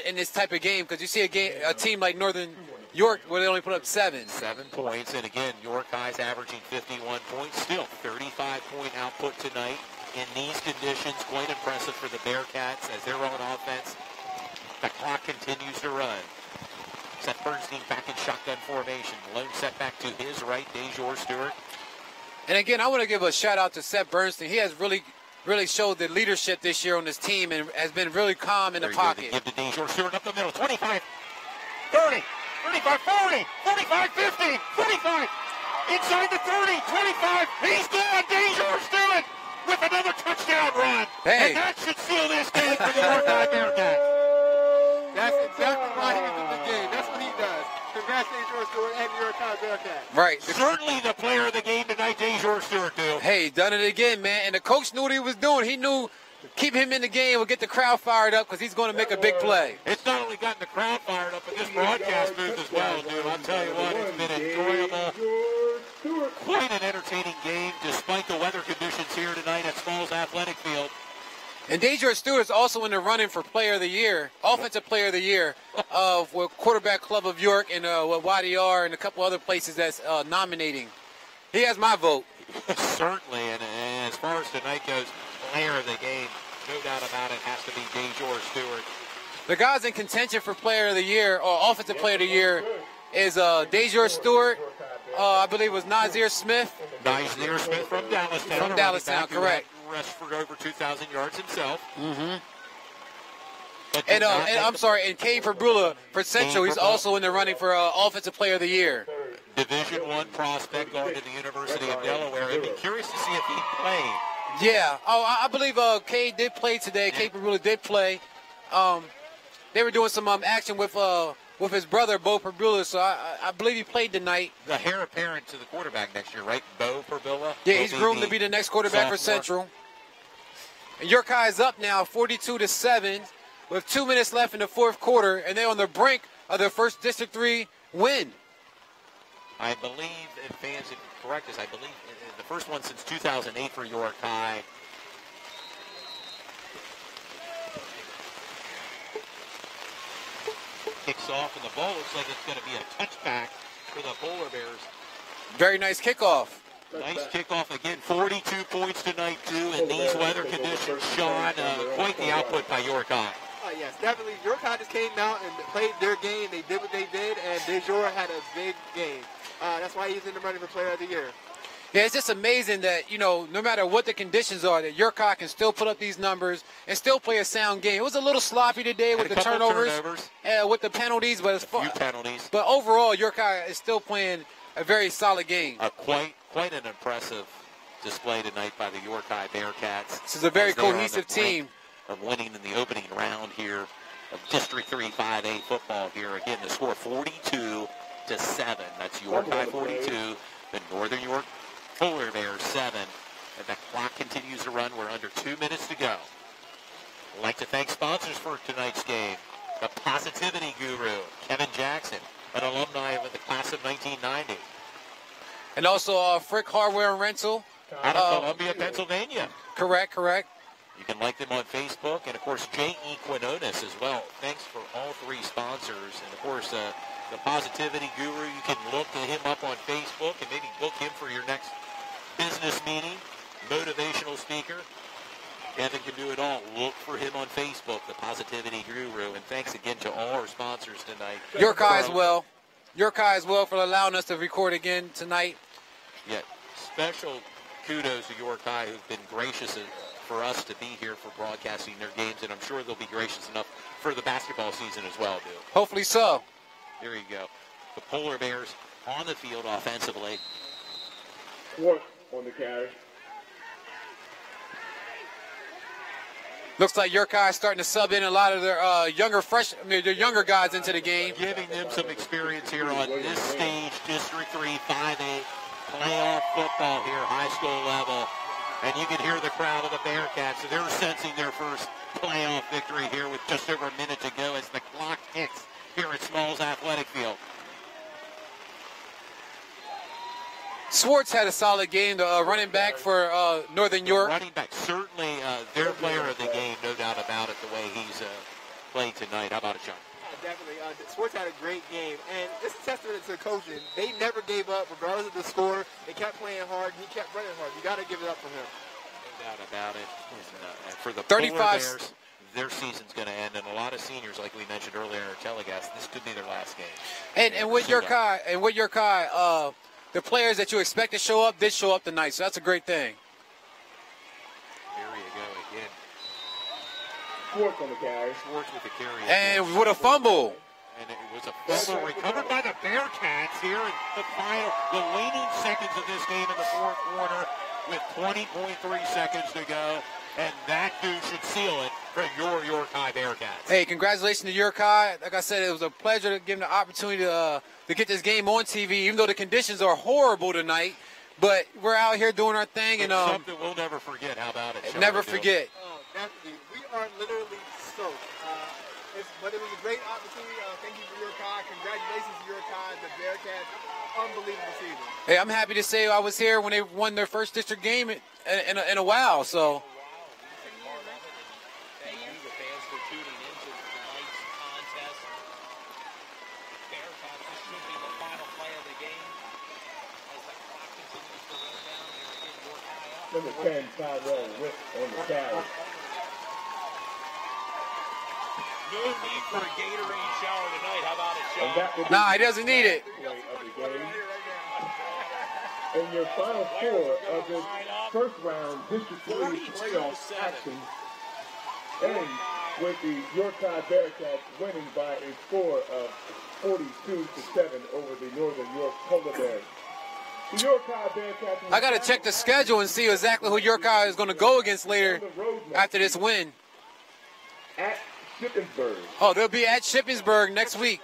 in this type of game, because you see a team like Northern York where they only put up 7. 7 points, and again, York High's averaging 51 points, still 35-point output tonight in these conditions. Quite impressive for the Bearcats as they're on offense. The clock continues to run. Seth Bernstein back in shotgun formation. Lone set back to his right, Dejor Stewart. And again, I want to give a shout out to Seth Bernstein. He has really showed the leadership this year on this team and has been really calm in the pocket. Give to Dejor Stewart up the middle. 25, 30, 35, 40, 45, 50, 45. Inside the 30, 25. He's gone. Dejor Stewart with another touchdown run. Hey. And that should seal this game for the York High Bearcats. That's exactly why he's in the game. That's what he does. Congrats, Dejor Stewart and York High Bearcats. Right. Certainly the player of the game tonight, Dejor Stewart, too. Hey, done it again, man. And the coach knew what he was doing. He knew keep him in the game will get the crowd fired up because he's going to make a big play. It's not only gotten the crowd fired up, but this broadcast booth as well, dude. I'll tell you what, it's been enjoyable. Quite an entertaining game despite the weather conditions here tonight at Smalls Athletic Field. And Dejor Stewart is also in the running for Player of the Year, Offensive Player of the Year, with Quarterback Club of York and with YDR and a couple other places that's nominating. He has my vote. Certainly, and as far as tonight goes, player of the game, no doubt about it, has to be Dejor Stewart. The guys in contention for Player of the Year or Offensive Player of the Year is Dejor Stewart. I believe it was Nazir Smith. Nazir Smith from Dallastown. From Dallastown, correct. Rushed for over 2,000 yards himself. Mm-hmm. And I'm sorry, and Cade Fabrula for Central, he's also in the running for Offensive Player of the Year. Division I prospect going to the University of Delaware. I'd be curious to see if he played. Yeah. Oh, I believe Cade did play today. Cade Perula did play. They were doing some action with his brother, Bo Perula, so I believe he played tonight. The heir apparent to the quarterback next year, right? Bo Perula? Yeah, he's groomed to be the next quarterback for Central. And York High is up now 42-7 with 2 minutes left in the fourth quarter, and they're on the brink of their first District 3 win. I believe, and fans, if you correct us, I believe the first one since 2008 for York High. Kicks off, and the ball looks like it's going to be a touchback for the Polar Bears. Very nice kickoff. Nice kickoff again. 42 points tonight, too, in these weather conditions. Sean, quite the output by York High. Yes, definitely. York High just came out and played their game. They did what they did, and DeJour had a big game. That's why he's in the running for Player of the Year. Yeah, it's just amazing that, no matter what the conditions are, that York High can still put up these numbers and still play a sound game. It was a little sloppy today with the turnovers, with the penalties, but few penalties. But overall, York High is still playing a very solid game. Quite an impressive display tonight by the York High Bearcats. This is a very cohesive team. Of winning in the opening round here of District 3 5A football here. Again, the score 42-7. That's York High 42, the Northern York Polar Bears 7. And the clock continues to run. We're under 2 minutes to go. I'd like to thank sponsors for tonight's game. The Positivity Guru, Kevin Jackson, an alumni of the class of 1990. And also Frick Hardware and Rental. Out of Columbia, Pennsylvania. Correct. You can like them on Facebook, and, of course, J.E. Quinones as well. Thanks for all three sponsors. And, of course, the Positivity Guru, you can look him up on Facebook and maybe book him for your next business meeting, motivational speaker. Kevin can do it all. Look for him on Facebook, the Positivity Guru. And thanks again to all our sponsors tonight. York High as well. York High as well for allowing us to record again tonight. Yeah, special kudos to York High, who've been gracious for us to be here for broadcasting their games, and I'm sure they'll be gracious enough for the basketball season as well, dude. Hopefully so. There you go. The Polar Bears on the field offensively. Schwartz on the carry. Looks like York High is starting to sub in a lot of their younger guys into the game. Giving them some experience here on this stage, District 3 5A playoff football here, high school level. And you can hear the crowd of the Bearcats. They're sensing their first playoff victory here with just over a minute to go as the clock ticks here at Smalls Athletic Field. Swartz had a solid game, the running back for Northern York. Running back, certainly their player of the game, no doubt about it, the way he's playing tonight. How about it, John? Definitely. Swartz had a great game, and this is a testament to coaching. They never gave up, regardless of the score. They kept playing hard. He kept running hard. You got to give it up for him. No doubt about it. And for the Polar Bears, their season's going to end, and a lot of seniors, like we mentioned earlier in our telecast, this could be their last game. And with York High, the players that you expect to show up did show up tonight, so that's a great thing. Here you go again. Schwartz on the carry. Schwartz with the carry. And with a fumble. And it was a fumble recovered by the Bearcats here in the waning seconds of this game in the fourth quarter with 20.3 seconds to go. And that dude should seal it for your York High Bearcats. Hey, congratulations to York High. Like I said, it was a pleasure to give them the opportunity to get this game on TV, even though the conditions are horrible tonight. But we're out here doing our thing. And something we'll never forget. How about it? Never forget. Oh, definitely. We are literally stoked. But it was a great opportunity. Thank you for York High. Congratulations to York High, the Bearcats. Unbelievable season. Hey, I'm happy to say I was here when they won their first district game in a while. So. Number 10, Tyrell Witt on the carry. No need for a Gatorade shower tonight. How about it, Sean? Nah, he doesn't need it. And your final score of this first round District 3 playoff action ends with the York High Bearcats winning by a score of 42-7 over the Northern York Polar Bears. The York High Bearcats. I got to check the schedule and see exactly who York High is going to go against later after this win. At Shippensburg. Oh, they'll be at Shippensburg next week.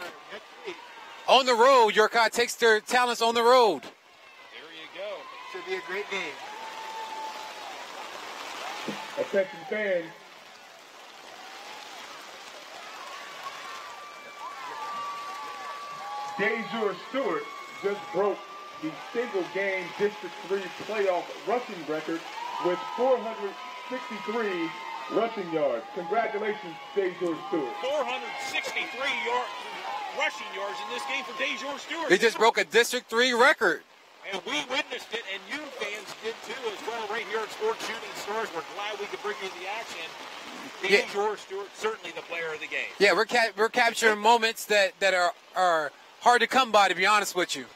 On the road, York High takes their talents on the road. There you go. Should be a great game. Attention fans. Dejour Stewart just broke the single-game District 3 playoff rushing record with 463 rushing yards. Congratulations, Dejour Stewart. 463 rushing yards in this game for Dejour Stewart. They just broke a District 3 record. And we witnessed it, and you fans did too as well right here at Sports Shooting Stars. We're glad we could bring you the action. Dejour Stewart, certainly the player of the game. Yeah, we're capturing moments that are hard to come by, to be honest with you.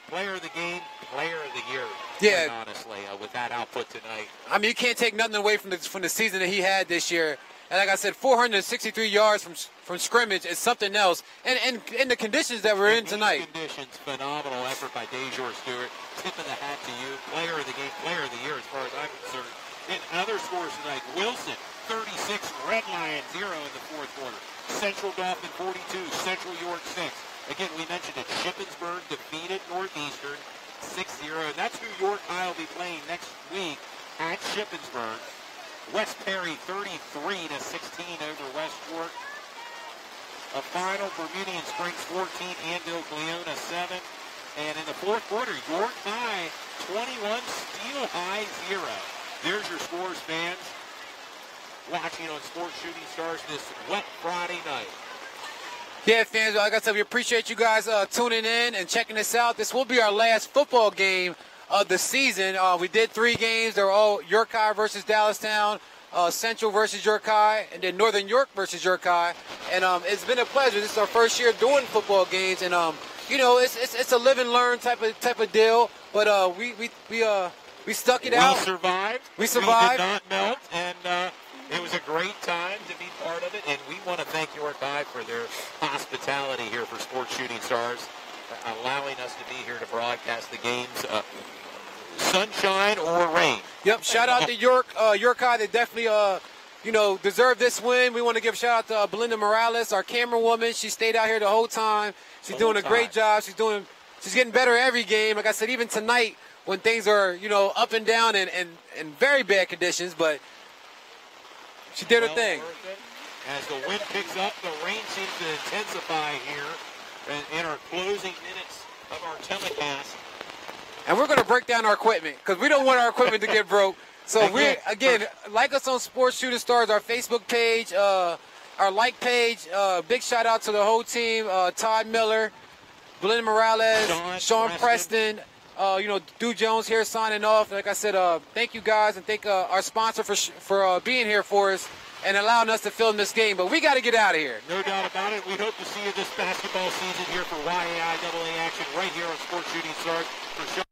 Player of the game, player of the year. Yeah. Honestly, with that output tonight. I mean, you can't take nothing away from the season that he had this year. And like I said, 463 yards from scrimmage is something else. And in the conditions that we're in tonight. Conditions, phenomenal effort by Dejour Stewart. Tip of the hat to you. Player of the game, player of the year as far as I'm concerned. In other scores tonight, Wilson, 36, Red Lion, 0 in the fourth quarter. Central Dauphin, 42, Central York, 6. Again, we mentioned it. Shippensburg defeated Northeastern 6-0. And that's who York High will be playing next week at Shippensburg. West Perry 33-16 over West Fork. A final, Bermudian Springs 14, Anvil Cleona 7. And in the fourth quarter, York High 21, Steel High 0. There's your scores, fans. Watching on Sports Shooting Stars this wet Friday night. Yeah, fans, like I said, we appreciate you guys tuning in and checking us out. This will be our last football game of the season. We did 3 games. They were all York High versus Dallastown, Central versus York High, and then Northern York versus York High. And it's been a pleasure. This is our first year doing football games, and you know, it's a live and learn type of deal. But we stuck it out. We survived. We survived. We did not melt, and it was a great time to be part of it. And we want to thank York High for their hospitality here for Sports Shooting Stars, allowing us to be here to broadcast the games. Sunshine or rain. Yep, shout out to York High. They definitely, deserve this win. We want to give a shout out to Belinda Morales, our camera woman. She stayed out here the whole time. She's doing a great job. She's getting better every game. Like I said, even tonight when things are, up and down and very bad conditions, but she did her thing. As the wind picks up, the rain seems to intensify here in our closing minutes of our telecast. And we're going to break down our equipment because we don't want our equipment to get broke. So again, like us on Sports Shooting Stars, our Facebook page, our like page. Big shout out to the whole team, Todd Miller, Belinda Morales, Sean Preston, Dew Jones here signing off. Like I said, thank you guys and thank our sponsor for being here for us and allowing us to film this game. But we got to get out of here. No doubt about it. We hope to see you this basketball season here for YAIAA action right here on Sports Shooting Stars. For